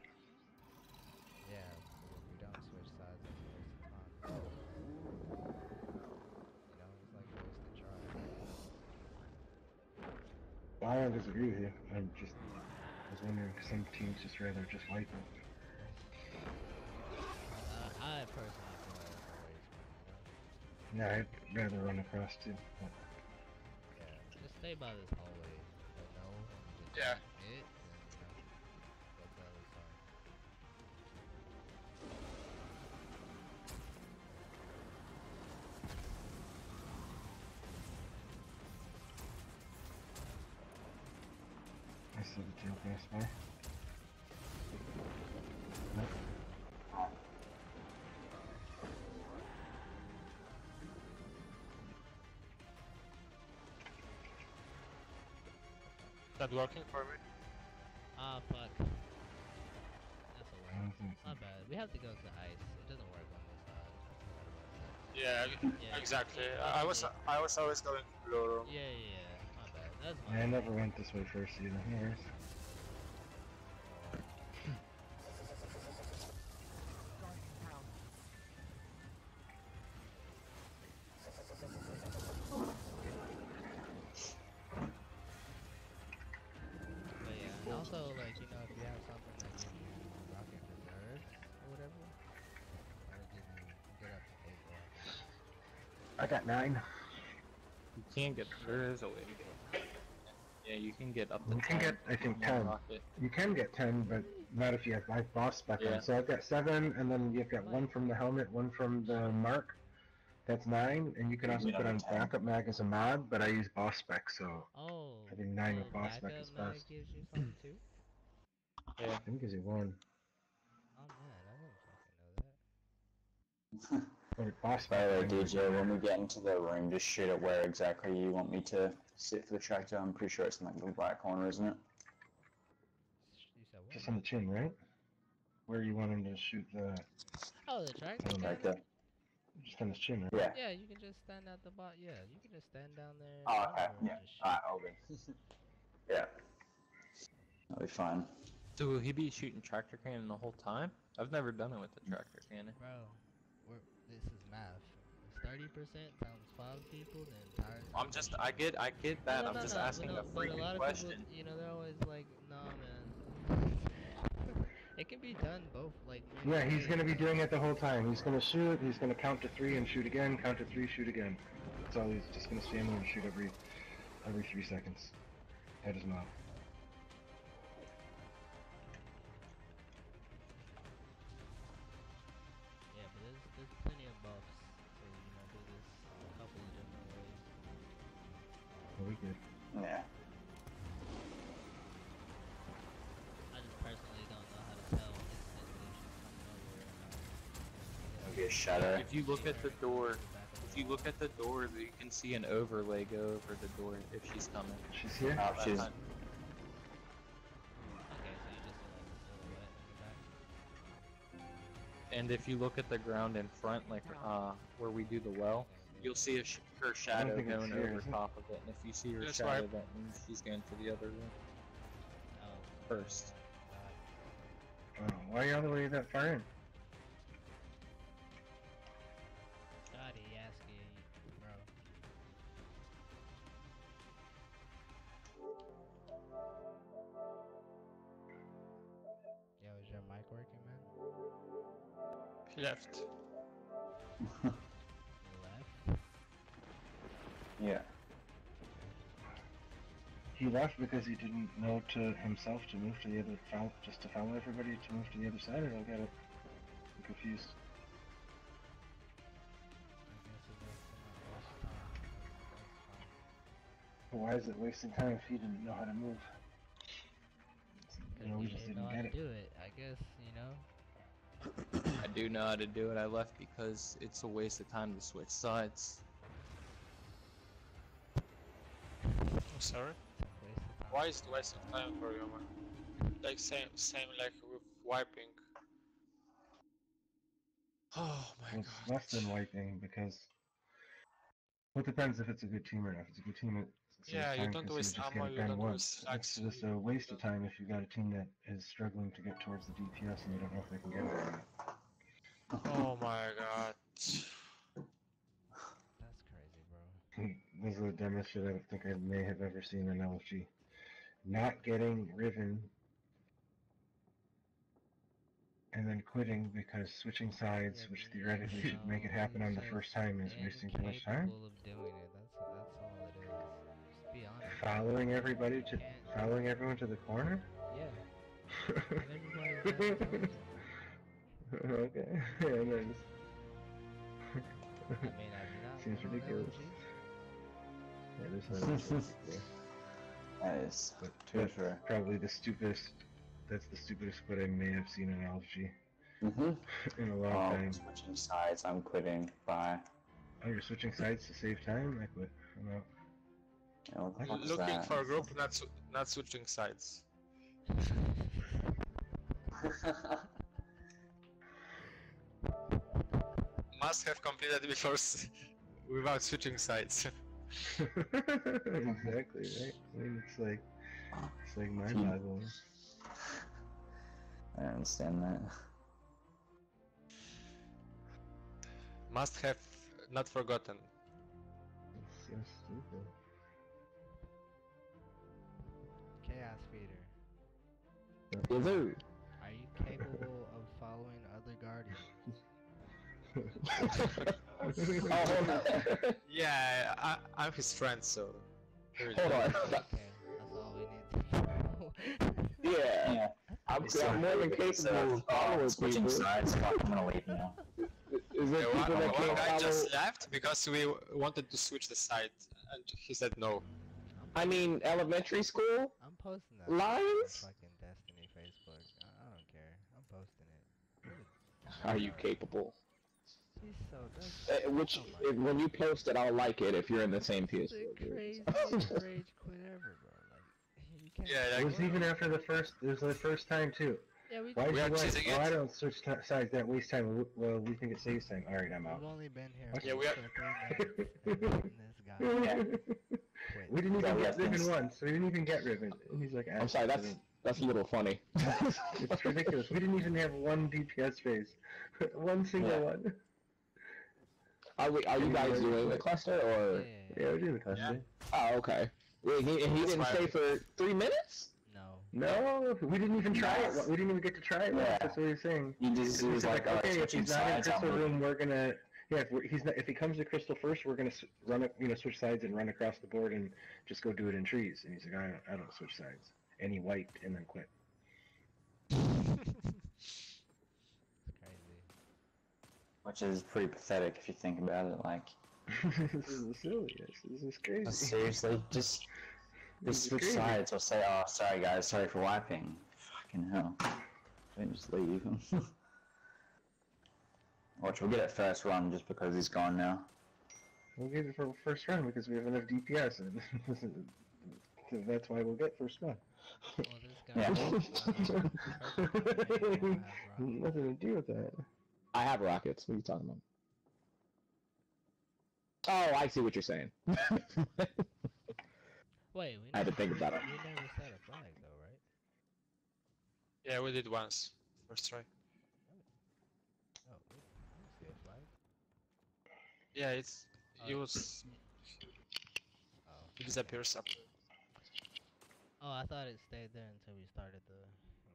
[SPEAKER 3] Yeah, if we don't switch sides, that's a waste of time. You know, it's like a wasted try.
[SPEAKER 4] Well, I don't disagree with you. I was wondering if some teams just rather just wipe it.
[SPEAKER 3] I personally feel like it's a waste, man, you know?
[SPEAKER 4] Yeah, I'd rather run across too. But
[SPEAKER 3] Yeah, just stay by this hallway. But no, just
[SPEAKER 1] Yeah.
[SPEAKER 3] hit, and you know, go to the other side.
[SPEAKER 4] I see the tail pass by. Nope.
[SPEAKER 7] That working for me?
[SPEAKER 3] Ah, fuck. That's a
[SPEAKER 4] I
[SPEAKER 3] way.
[SPEAKER 4] don't think so.
[SPEAKER 3] Not bad. We have to go to the ice. It doesn't work on this side. I forgot about that.
[SPEAKER 7] Yeah,
[SPEAKER 3] Yeah,
[SPEAKER 7] exactly.
[SPEAKER 3] yeah,
[SPEAKER 7] I was always going to blue room.
[SPEAKER 3] Yeah, yeah, yeah. My bad. That's my
[SPEAKER 4] I
[SPEAKER 3] bad.
[SPEAKER 4] never went this way first either. No worries.
[SPEAKER 3] But yeah, and also, like, you know, if you have something that gives you rocket reserve or whatever, that'll give you, get up to 8 rockets.
[SPEAKER 4] I got 9.
[SPEAKER 1] You can't get. There is a way to get. Yeah, you can get up to
[SPEAKER 4] You can
[SPEAKER 1] 10
[SPEAKER 4] get, I think,
[SPEAKER 1] with one
[SPEAKER 4] 10.
[SPEAKER 1] rocket.
[SPEAKER 4] You can get 10, but not if you have 5 boss spec
[SPEAKER 1] Yeah.
[SPEAKER 4] on. So I've got 7, and then you've got 1 from the helmet, 1 from the mark. That's 9, and you can also
[SPEAKER 2] Yeah,
[SPEAKER 4] put on
[SPEAKER 2] 10.
[SPEAKER 4] backup mag as a mod, but I use boss spec, so
[SPEAKER 3] Oh,
[SPEAKER 4] I think 9 with boss
[SPEAKER 3] backup
[SPEAKER 4] spec is
[SPEAKER 3] mag
[SPEAKER 4] best.
[SPEAKER 3] gives you something too?
[SPEAKER 1] Yeah.
[SPEAKER 4] I think gives you 1.
[SPEAKER 3] Oh man, I didn't fucking know that.
[SPEAKER 4] But boss
[SPEAKER 2] By
[SPEAKER 4] spec.
[SPEAKER 2] the way,
[SPEAKER 4] I think is
[SPEAKER 2] DJ, when
[SPEAKER 4] better.
[SPEAKER 2] we get into the room, just shoot it where exactly you want me to sit for the tractor. I'm pretty sure it's in like the right corner, isn't it?
[SPEAKER 3] You said what?
[SPEAKER 4] Just on the chin, right? Where you want him to shoot the.
[SPEAKER 3] Oh, the tractor
[SPEAKER 4] Right
[SPEAKER 3] cannon?
[SPEAKER 2] Right there.
[SPEAKER 4] Just on his chin, right?
[SPEAKER 2] Yeah.
[SPEAKER 3] Yeah, you can just stand at the bottom. Yeah, you can just stand down there.
[SPEAKER 2] Oh, okay.
[SPEAKER 3] wherever and
[SPEAKER 2] Yeah.
[SPEAKER 3] just shoot.
[SPEAKER 2] Alright, over. Yeah. That'll be fine.
[SPEAKER 1] So will he be shooting tractor cannon the whole time? I've never done it with the tractor cannon.
[SPEAKER 3] Bro, this is math. It's 30% times 5 people, the entire time.
[SPEAKER 1] I'm just. I get that.
[SPEAKER 3] No,
[SPEAKER 1] I'm
[SPEAKER 3] no,
[SPEAKER 1] just
[SPEAKER 3] no,
[SPEAKER 1] asking
[SPEAKER 3] no,
[SPEAKER 1] a
[SPEAKER 3] but a
[SPEAKER 1] freaking
[SPEAKER 3] lot of
[SPEAKER 1] question.
[SPEAKER 3] people, you know, they're always like, nah, man. It can be done both, like.
[SPEAKER 4] Yeah, he's gonna be doing it the whole time. He's gonna shoot, he's gonna count to 3 and shoot again, count to 3, shoot again. That's all he's just gonna stand there and shoot every 3 seconds. At his mouth.
[SPEAKER 2] a shadow.
[SPEAKER 1] If you look at the door, you can see an overlay go over the door if she's coming.
[SPEAKER 4] She's here?
[SPEAKER 2] Oh, she's...
[SPEAKER 3] Okay, so you just see like the silhouette in the back.
[SPEAKER 1] And if you look at the ground in front, like where we do the well, you'll see her shadow
[SPEAKER 4] think it's
[SPEAKER 1] going
[SPEAKER 4] here,
[SPEAKER 1] over
[SPEAKER 4] is it?
[SPEAKER 1] top of it. And if you see her
[SPEAKER 7] That's
[SPEAKER 1] shadow,
[SPEAKER 7] right.
[SPEAKER 1] that means she's going to the other room
[SPEAKER 3] Oh,
[SPEAKER 1] first.
[SPEAKER 3] God.
[SPEAKER 4] Oh, why are you all the way that far in?
[SPEAKER 3] God, he asked you, bro. Yo, is your mic working, man?
[SPEAKER 7] He left.
[SPEAKER 3] You left?
[SPEAKER 2] Yeah.
[SPEAKER 4] He left because he didn't know to himself to move to the other, just to follow everybody to move to the other side. I don't get it. I'm confused.
[SPEAKER 3] I guess it was not waste time. That's fine.
[SPEAKER 4] Why is it wasting time if he didn't know how to move? You know, we
[SPEAKER 3] You
[SPEAKER 4] just
[SPEAKER 3] didn't know
[SPEAKER 4] didn't
[SPEAKER 3] how
[SPEAKER 4] get
[SPEAKER 3] to
[SPEAKER 4] it.
[SPEAKER 3] do it. I guess, you know.
[SPEAKER 1] I do know how to do it. I left because it's a waste of time to switch sides.
[SPEAKER 7] I'm sorry.
[SPEAKER 3] It's a waste of time.
[SPEAKER 7] Why is it waste of time for you, man? Like same like with wiping. Oh my
[SPEAKER 4] It's
[SPEAKER 7] god.
[SPEAKER 4] less than wiping because... Well, it depends if it's a good team or not. If it's a good team, it saves
[SPEAKER 7] Yeah, you
[SPEAKER 4] time
[SPEAKER 7] don't
[SPEAKER 4] 'cause
[SPEAKER 7] waste
[SPEAKER 4] just
[SPEAKER 7] ammo,
[SPEAKER 4] get it
[SPEAKER 7] you
[SPEAKER 4] done
[SPEAKER 7] don't
[SPEAKER 4] once.
[SPEAKER 7] waste lags.
[SPEAKER 4] It's just a waste of time if you got a team that is struggling to get towards the DPS and you don't know if they can get it or not.
[SPEAKER 7] Oh my god.
[SPEAKER 3] That's crazy, bro.
[SPEAKER 4] This is the dumbest shit I think I may have ever seen in LFG. Not getting Riven and then quitting because switching sides,
[SPEAKER 3] Yeah,
[SPEAKER 4] which
[SPEAKER 3] but
[SPEAKER 4] theoretically should make it
[SPEAKER 3] no,
[SPEAKER 4] happen on
[SPEAKER 3] he's
[SPEAKER 4] the
[SPEAKER 3] just
[SPEAKER 4] first time, is wasting too much time.
[SPEAKER 3] incapable of doing it. That's all it is. Just be honest.
[SPEAKER 4] Following everybody
[SPEAKER 3] You
[SPEAKER 4] to
[SPEAKER 3] can't-
[SPEAKER 4] following everyone to the corner.
[SPEAKER 3] Yeah. Not everybody has intelligence.
[SPEAKER 4] Okay, and then
[SPEAKER 3] I mean, have you not
[SPEAKER 4] seems
[SPEAKER 3] been on
[SPEAKER 4] ridiculous.
[SPEAKER 3] LFG?
[SPEAKER 4] Yeah, there's no ridiculous.
[SPEAKER 2] That is
[SPEAKER 4] But
[SPEAKER 2] too
[SPEAKER 4] that's
[SPEAKER 2] true.
[SPEAKER 4] probably the stupidest. That's the stupidest quit I may have seen in LFG in a long
[SPEAKER 2] Oh,
[SPEAKER 4] time.
[SPEAKER 2] switching sides, I'm quitting. Bye.
[SPEAKER 4] Oh, you're switching sides to save time? I quit. I'm out.
[SPEAKER 2] Yeah, what the fuck is
[SPEAKER 7] Looking
[SPEAKER 2] that?
[SPEAKER 7] for a group, not switching sides. Must have completed before without switching sides.
[SPEAKER 4] Exactly, right? I mean, it's like mind-boggling.
[SPEAKER 2] I don't understand that.
[SPEAKER 7] Must have not forgotten.
[SPEAKER 4] It's so stupid.
[SPEAKER 3] Chaos Feeder.
[SPEAKER 6] Yes, sir.
[SPEAKER 3] Are you capable of following other guardians?
[SPEAKER 6] Oh, hold on.
[SPEAKER 7] Yeah, I'm his friend, so. There you
[SPEAKER 6] Hold
[SPEAKER 7] go.
[SPEAKER 6] on.
[SPEAKER 3] Okay, that's all we need to know.
[SPEAKER 6] Yeah. I'm more than capable of following
[SPEAKER 2] switching
[SPEAKER 6] people.
[SPEAKER 2] sides. Fuck, I'm gonna leave now.
[SPEAKER 6] Is there
[SPEAKER 7] Yeah,
[SPEAKER 6] people that
[SPEAKER 7] one
[SPEAKER 6] can't
[SPEAKER 7] guy
[SPEAKER 6] follow?
[SPEAKER 7] just left because we wanted to switch the side, and he said no.
[SPEAKER 6] I mean, elementary school?
[SPEAKER 3] I'm posting that on
[SPEAKER 6] Lions?
[SPEAKER 3] fucking Destiny Facebook. I don't care. I'm posting it.
[SPEAKER 6] Are you capable?
[SPEAKER 3] He's so that's
[SPEAKER 6] Which,
[SPEAKER 3] oh my
[SPEAKER 6] when you post it, I'll like it if you're in the same
[SPEAKER 3] God.
[SPEAKER 6] PS.
[SPEAKER 3] The craziest rage quit ever, bro. Like you can't.
[SPEAKER 7] Yeah,
[SPEAKER 4] It was even after the first. It was the first time too.
[SPEAKER 3] Yeah,
[SPEAKER 4] Why did
[SPEAKER 7] We
[SPEAKER 4] you
[SPEAKER 7] are
[SPEAKER 4] wait?
[SPEAKER 7] cheating
[SPEAKER 4] Oh,
[SPEAKER 7] it.
[SPEAKER 4] I don't switch sides. That wastes time. Well, we think it saves time. All right, I'm out.
[SPEAKER 3] We've only been here
[SPEAKER 4] Okay.
[SPEAKER 7] Yeah, we are-
[SPEAKER 3] for 3 minutes, and this guy quit.
[SPEAKER 4] We didn't
[SPEAKER 2] Yeah,
[SPEAKER 4] even
[SPEAKER 2] we
[SPEAKER 4] get
[SPEAKER 2] have
[SPEAKER 4] Riven
[SPEAKER 2] things-
[SPEAKER 4] once. We didn't even get Riven. And he's like,
[SPEAKER 6] I'm sorry, that's a little funny.
[SPEAKER 4] It's ridiculous. We didn't even have one DPS phase. One single
[SPEAKER 2] Yeah.
[SPEAKER 4] one.
[SPEAKER 6] Are you guys doing the cluster or?
[SPEAKER 4] Yeah, we did the cluster.
[SPEAKER 6] Oh, okay. Wait, he didn't
[SPEAKER 7] fine.
[SPEAKER 6] stay for 3 minutes?
[SPEAKER 3] No.
[SPEAKER 4] No, we didn't even try it.
[SPEAKER 2] Nice.
[SPEAKER 4] We didn't even get to try it.
[SPEAKER 2] Yeah.
[SPEAKER 4] That's what he was saying.
[SPEAKER 2] He just
[SPEAKER 4] He
[SPEAKER 2] was
[SPEAKER 4] said,
[SPEAKER 2] like, oh,
[SPEAKER 4] okay, if
[SPEAKER 2] switching
[SPEAKER 4] he's not in
[SPEAKER 2] sides, I'm
[SPEAKER 4] Crystal
[SPEAKER 2] leaving.
[SPEAKER 4] Room, we're gonna. Yeah, if he comes to Crystal first, we're gonna switch sides and run across the board and just go do it in trees. And he's like, I don't switch sides. And he wiped and then quit.
[SPEAKER 3] It's crazy.
[SPEAKER 2] Which is pretty pathetic if you think about it. Like,
[SPEAKER 4] This is silly. This is crazy.
[SPEAKER 2] seriously, just
[SPEAKER 4] This is
[SPEAKER 2] switch
[SPEAKER 4] crazy.
[SPEAKER 2] sides or say, oh, sorry guys, sorry for wiping. Fucking hell. Then just leave. Watch, we'll get it first run just because he's gone now.
[SPEAKER 4] We'll get it for first run because we have enough DPS, and that's why we'll get first run.
[SPEAKER 3] Well, this guy.
[SPEAKER 2] Yeah.
[SPEAKER 4] Nothing to do with that.
[SPEAKER 6] I have rockets. What are you talking about? Oh, I see what you're saying.
[SPEAKER 3] Wait,
[SPEAKER 6] I had to think about it.
[SPEAKER 3] We never set a flag though, right?
[SPEAKER 7] Yeah, we did once. First try.
[SPEAKER 3] Oh, we see a flag.
[SPEAKER 7] Yeah, it's it
[SPEAKER 3] Oh.
[SPEAKER 7] was
[SPEAKER 3] Oh.
[SPEAKER 7] it disappears up.
[SPEAKER 3] Oh, I thought it stayed there until we started the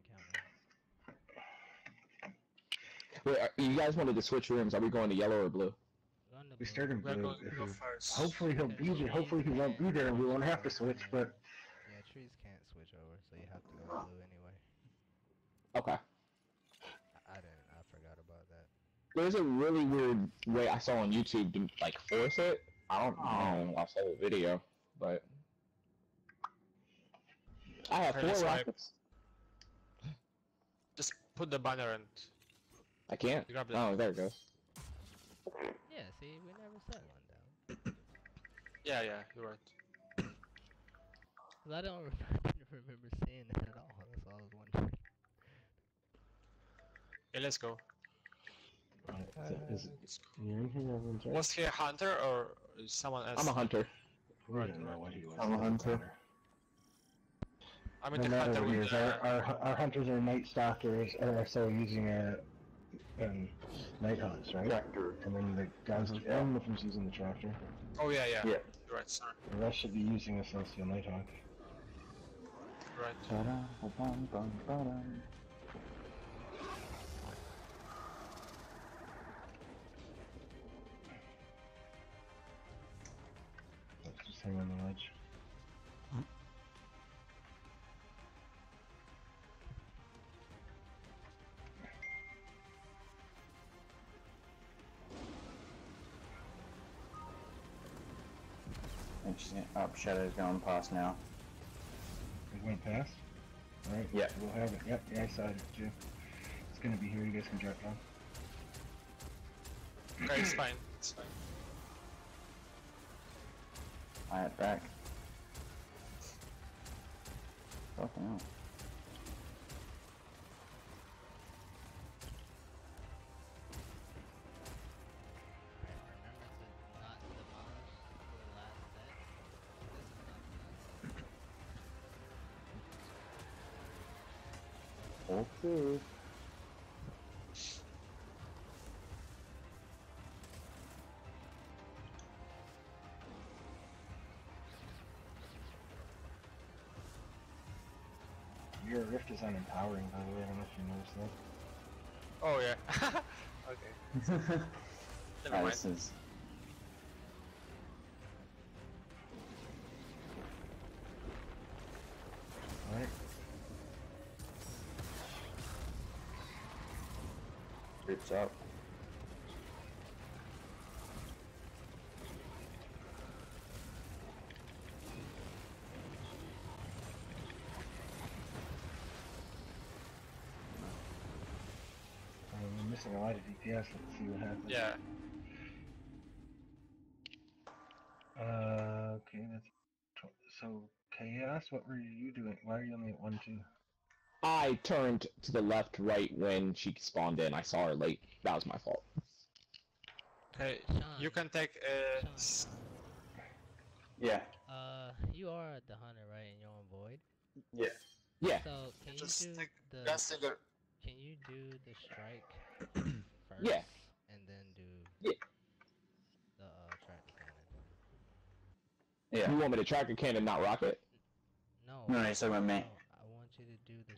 [SPEAKER 3] encounter.
[SPEAKER 6] Wait, you guys wanted to switch rooms. Are we going to yellow or blue?
[SPEAKER 3] Going to
[SPEAKER 4] We
[SPEAKER 3] blue.
[SPEAKER 4] start in
[SPEAKER 7] We're
[SPEAKER 4] blue.
[SPEAKER 7] going to go first.
[SPEAKER 4] Hopefully he'll be there. Hopefully he won't be there, and we won't have to switch. But
[SPEAKER 3] Yeah, trees can't switch over, so you have to go blue anyway.
[SPEAKER 6] Okay.
[SPEAKER 3] I didn't. I forgot about that.
[SPEAKER 6] There's a really weird way I saw on YouTube to like force it. I don't know. I saw the video, but I have
[SPEAKER 7] Okay,
[SPEAKER 6] 4
[SPEAKER 7] that's why-
[SPEAKER 6] rockets.
[SPEAKER 7] Just put the banner and
[SPEAKER 6] I can't.
[SPEAKER 7] grab it.
[SPEAKER 6] Oh, there it goes.
[SPEAKER 3] Yeah, see, we never set one down.
[SPEAKER 7] Yeah, you're right.
[SPEAKER 3] 'Cause I don't didn't remember seeing that at all. That's all I was wondering.
[SPEAKER 7] Okay, let's go.
[SPEAKER 4] is you're in here, everyone's right.
[SPEAKER 7] Was he a hunter or someone else?
[SPEAKER 6] I'm a hunter.
[SPEAKER 4] We don't know what he was.
[SPEAKER 2] I'm a hunter.
[SPEAKER 7] I mean
[SPEAKER 4] No
[SPEAKER 7] the
[SPEAKER 4] matter
[SPEAKER 7] hunter
[SPEAKER 4] what he
[SPEAKER 7] with
[SPEAKER 4] is,
[SPEAKER 7] the...
[SPEAKER 4] our hunters are night stalkers, are so using night hawks, right?
[SPEAKER 2] Tractor.
[SPEAKER 4] And then the guys with one of them's using the tractor.
[SPEAKER 7] Oh yeah.
[SPEAKER 2] Yeah.
[SPEAKER 7] You're right, sorry.
[SPEAKER 4] The rest should be using a celestial night hawk.
[SPEAKER 7] You're right.
[SPEAKER 2] Ta-da-ba-bum-bum-ba-dum.
[SPEAKER 4] Let's just hang on the ledge.
[SPEAKER 2] Interesting. Up, Shadow's going past now.
[SPEAKER 4] It went past? Alright,
[SPEAKER 2] Yeah.
[SPEAKER 4] we'll have it. Yep, yeah, I saw it too. It's gonna be here, you guys can drop down.
[SPEAKER 7] Okay, it's fine. It's fine.
[SPEAKER 2] Alright, back. Fucking hell.
[SPEAKER 3] Remember to not demolish the last set. This is not
[SPEAKER 2] Okay.
[SPEAKER 4] Your rift is unempowering, by the way, I don't know if you noticed that.
[SPEAKER 7] Oh yeah. Okay. Never mind.
[SPEAKER 2] This is...
[SPEAKER 4] Alright.
[SPEAKER 2] Rips up.
[SPEAKER 4] We're missing a lot of DPS, let's see what happens.
[SPEAKER 7] Yeah.
[SPEAKER 4] Okay, that's... So, Chaos, what were you doing? Why are you only at 1-2?
[SPEAKER 6] I turned to the left right when she spawned in. I saw her late. That was my fault.
[SPEAKER 7] Okay,
[SPEAKER 3] Sean,
[SPEAKER 7] you can take
[SPEAKER 3] Sean,
[SPEAKER 2] Yeah.
[SPEAKER 3] you are the hunter, right? And you're on void.
[SPEAKER 2] Yeah.
[SPEAKER 6] Yeah.
[SPEAKER 3] So can
[SPEAKER 7] just
[SPEAKER 3] you do
[SPEAKER 7] take
[SPEAKER 3] the?
[SPEAKER 7] Gunstinger.
[SPEAKER 3] Can you do the strike first?
[SPEAKER 6] Yeah.
[SPEAKER 3] And then do
[SPEAKER 6] Yeah.
[SPEAKER 3] the tractor cannon.
[SPEAKER 2] Yeah.
[SPEAKER 6] You want me to track a cannon, not rocket?
[SPEAKER 3] No.
[SPEAKER 2] No, he's talking about me.
[SPEAKER 3] No, I want you to do the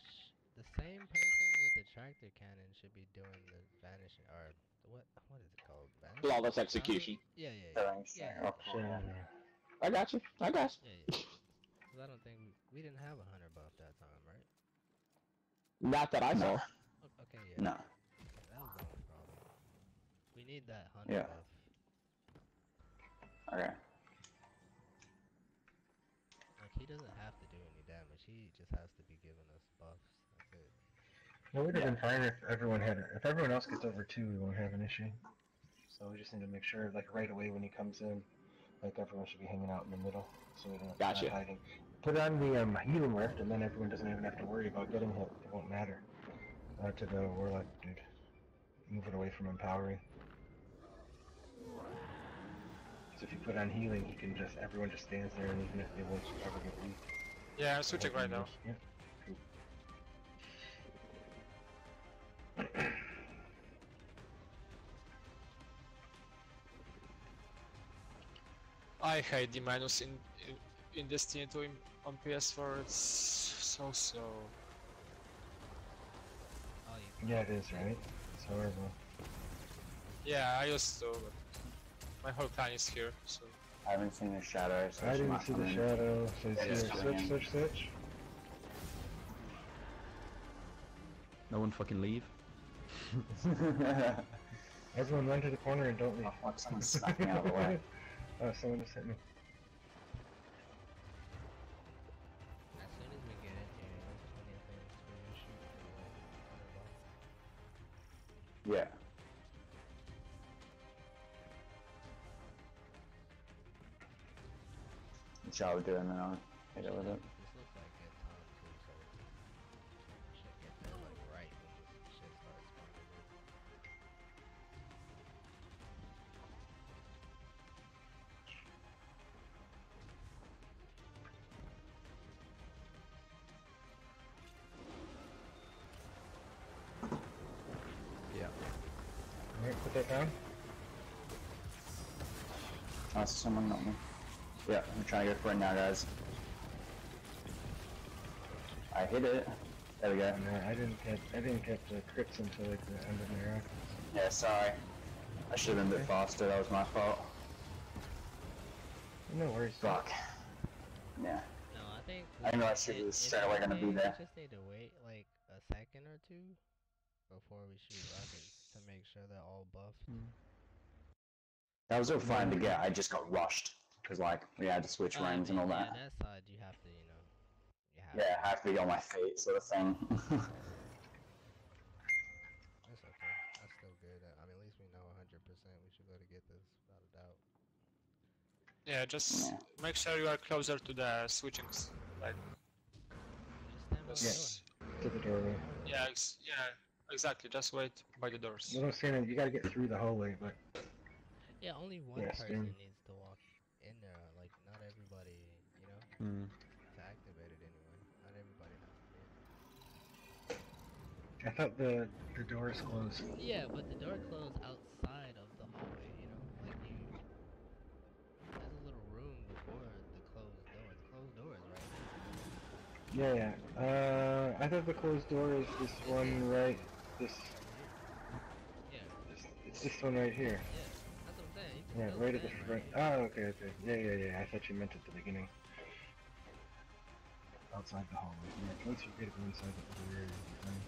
[SPEAKER 3] same person with the tractor cannon should be doing the vanishing or what is it called? Vanishing?
[SPEAKER 6] Flawless execution.
[SPEAKER 3] Yeah.
[SPEAKER 2] Thanks.
[SPEAKER 3] Yeah.
[SPEAKER 2] Okay.
[SPEAKER 6] I got you. I got you.
[SPEAKER 3] Yeah. 'Cause I don't think we didn't have a hunter buff that time, right?
[SPEAKER 6] Not that I saw.
[SPEAKER 3] Okay, yeah.
[SPEAKER 2] No.
[SPEAKER 3] That was the only problem. We need that hunter
[SPEAKER 2] Yeah.
[SPEAKER 3] buff.
[SPEAKER 2] Okay.
[SPEAKER 3] Like he doesn't have to do any damage. He just has to be giving us buffs. That's it.
[SPEAKER 4] It would have been fine if everyone else gets over 2, we won't have an issue. So we just need to make sure, like, right away when he comes in, like, everyone should be hanging out in the middle, so we don't
[SPEAKER 6] Gotcha.
[SPEAKER 4] not hiding. Put on the healing rift, and then everyone doesn't even have to worry about getting hit. It won't matter. To the warlock dude. Move it away from empowering. So if you put on healing, he can everyone just stands there, and even if they won't ever get weak.
[SPEAKER 7] Yeah, I'm switching right now.
[SPEAKER 4] Yeah. Cool.
[SPEAKER 7] I hate the minus in Destiny 2 on PS4. It's so slow.
[SPEAKER 3] Oh,
[SPEAKER 4] Yeah, it is, right? It's horrible.
[SPEAKER 7] Yeah, I used to, but my whole clan is here, so.
[SPEAKER 2] I haven't seen the shadow, so
[SPEAKER 4] I
[SPEAKER 2] she
[SPEAKER 4] didn't
[SPEAKER 2] might
[SPEAKER 4] see
[SPEAKER 2] come
[SPEAKER 4] the
[SPEAKER 2] in.
[SPEAKER 4] shadow, so it's
[SPEAKER 2] It's
[SPEAKER 4] here.
[SPEAKER 2] coming in.
[SPEAKER 4] Switch.
[SPEAKER 8] No one fucking leave.
[SPEAKER 4] Everyone run to the corner and don't leave.
[SPEAKER 2] Oh fuck, someone's smacking out of the way.
[SPEAKER 4] Oh, someone just hit me.
[SPEAKER 3] As soon as we get in here, there's plenty of things for you to shoot for like 100 bucks.
[SPEAKER 2] Yeah. Which I would do, and then I'll hit it with it.
[SPEAKER 3] This looks like good time too, so we should get there like right when this shit starts spawning in.
[SPEAKER 8] Yeah.
[SPEAKER 4] Alright, put that down.
[SPEAKER 2] Oh, someone knocked me. Yeah, I'm trying to go for it now, guys. I hit it. There we go.
[SPEAKER 4] No, I didn't get the crits until like the end of my round.
[SPEAKER 2] Yeah, sorry. I should have been a bit faster, that was my fault.
[SPEAKER 4] No worries.
[SPEAKER 2] Fuck. Yeah.
[SPEAKER 3] No, I think
[SPEAKER 2] I didn't realize she was straight away gonna be there.
[SPEAKER 3] We just need to wait like a second or two before we shoot rockets to make sure they're all buffed.
[SPEAKER 2] That was all fine to get, I just got rushed. Because, like, we had to switch rings and all that.
[SPEAKER 3] Yeah, that side you have to, you know.
[SPEAKER 2] Yeah, I have to be on my feet, sort of thing.
[SPEAKER 3] That's okay. That's still good. I mean, at least we know 100% we should go to get this, without a doubt.
[SPEAKER 7] Yeah, just make sure you are closer to the switchings. Like,
[SPEAKER 3] Just stand by the door.
[SPEAKER 4] To the doorway.
[SPEAKER 7] yeah, exactly. Just wait by the doors.
[SPEAKER 4] No, I'm saying you gotta get through the hallway, but
[SPEAKER 3] Yeah, only one
[SPEAKER 4] Yeah,
[SPEAKER 3] person
[SPEAKER 4] stand.
[SPEAKER 3] needs to walk in there. Like, not everybody, you know, to activate it anyway. Not everybody has to be in there.
[SPEAKER 4] I thought the doors closed.
[SPEAKER 3] Yeah, but the door closed outside of the hallway, you know? Like, there's a little room before the closed door. The closed door is right there.
[SPEAKER 4] Yeah. I thought the closed door is this one right.
[SPEAKER 3] Yeah,
[SPEAKER 4] It's this one right here.
[SPEAKER 3] yeah. That's what I'm saying. You can
[SPEAKER 4] Yeah,
[SPEAKER 3] still
[SPEAKER 4] right at the
[SPEAKER 3] stand
[SPEAKER 4] front.
[SPEAKER 3] here.
[SPEAKER 4] Oh, okay. Yeah. I thought you meant at the beginning. Outside the hallway. Yeah, once you get inside the other area, you're fine.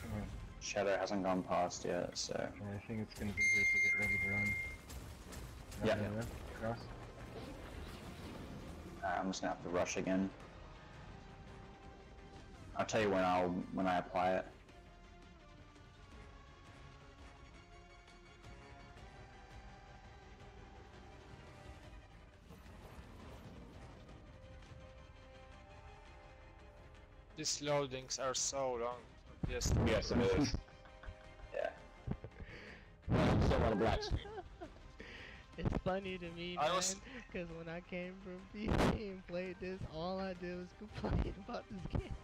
[SPEAKER 4] Come on.
[SPEAKER 2] Shadow hasn't gone past yet, so...
[SPEAKER 4] I think it's gonna be here to get ready to run.
[SPEAKER 2] Yeah.
[SPEAKER 4] Cross.
[SPEAKER 2] I'm just gonna have to rush again. I'll tell you when I apply it.
[SPEAKER 7] These loadings are so long. Yes.
[SPEAKER 6] Yes, it is.
[SPEAKER 2] Yeah.
[SPEAKER 6] Still on a black screen.
[SPEAKER 3] It's funny to me,
[SPEAKER 7] I
[SPEAKER 3] man,
[SPEAKER 7] was-
[SPEAKER 3] because when I came from PC and played this, all I did was complain about this game.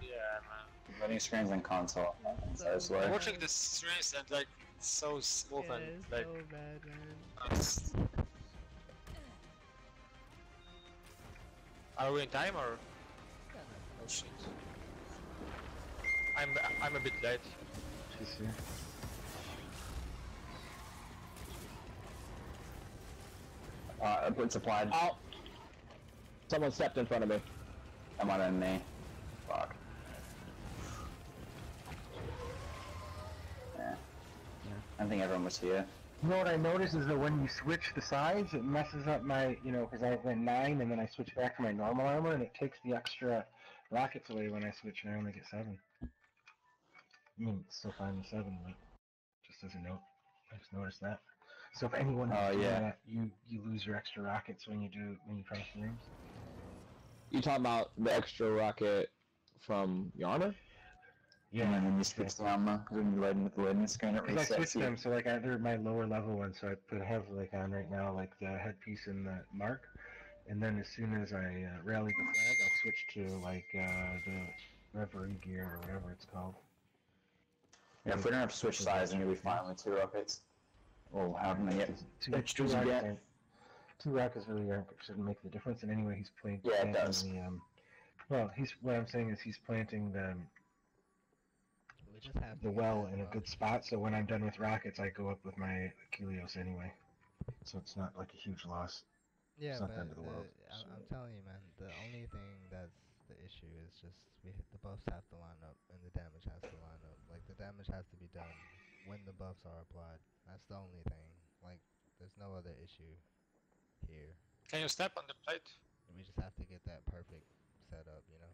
[SPEAKER 7] Yeah, man.
[SPEAKER 2] Loading screens and console. So
[SPEAKER 3] So
[SPEAKER 2] slow.
[SPEAKER 7] I'm watching the streams and like it's so smooth
[SPEAKER 3] Yeah,
[SPEAKER 7] and
[SPEAKER 3] it's
[SPEAKER 7] like
[SPEAKER 3] so bad, man.
[SPEAKER 7] it's- Are we in time or? Oh shit. I'm a bit late.
[SPEAKER 4] She's here.
[SPEAKER 2] It's applied.
[SPEAKER 6] Oh! Someone stepped in front of me.
[SPEAKER 2] I'm on a knee. Fuck. Yeah. I think everyone was here.
[SPEAKER 4] You know what I noticed is that when you switch the sides, it messes up my, because I went 9 and then I switch back to my normal armor, and it takes the extra rockets away when I switch and I only get 7. I mean, it's still fine with 7, but just as a note, I just noticed that. So if anyone doing that, you lose your extra rockets when you cross the rooms.
[SPEAKER 6] You talking about the extra rocket from your armor?
[SPEAKER 2] Yeah, and then you switch the armor when you load with the loading screen. It
[SPEAKER 4] Because I
[SPEAKER 2] resets
[SPEAKER 4] switched
[SPEAKER 2] you.
[SPEAKER 4] them, so like they're my lower level ones, so I have like on right now like the headpiece and the mark, and then as soon as I rally the flag, I'll switch to like the reverie gear or whatever it's called.
[SPEAKER 2] Yeah, if we don't have to switch sides, then you'll be fine with 2 rockets. Or how many extras you get.
[SPEAKER 4] 2 rockets really shouldn't make the difference, and anyway, he's planting
[SPEAKER 2] it does.
[SPEAKER 4] what I'm saying is he's planting
[SPEAKER 3] We just have
[SPEAKER 4] the well in a good spot, so when I'm done with rockets, I go up with my Helios anyway. So it's not like a huge loss.
[SPEAKER 3] Yeah,
[SPEAKER 4] it's not
[SPEAKER 3] but
[SPEAKER 4] the end of the world.
[SPEAKER 3] I'm telling you, man, the only thing that's the issue is just the buffs have to line up and the damage has to line up. Like, the damage has to be done when the buffs are applied. That's the only thing. Like, there's no other issue here.
[SPEAKER 7] Can you step on the plate?
[SPEAKER 3] We just have to get that perfect setup, you know?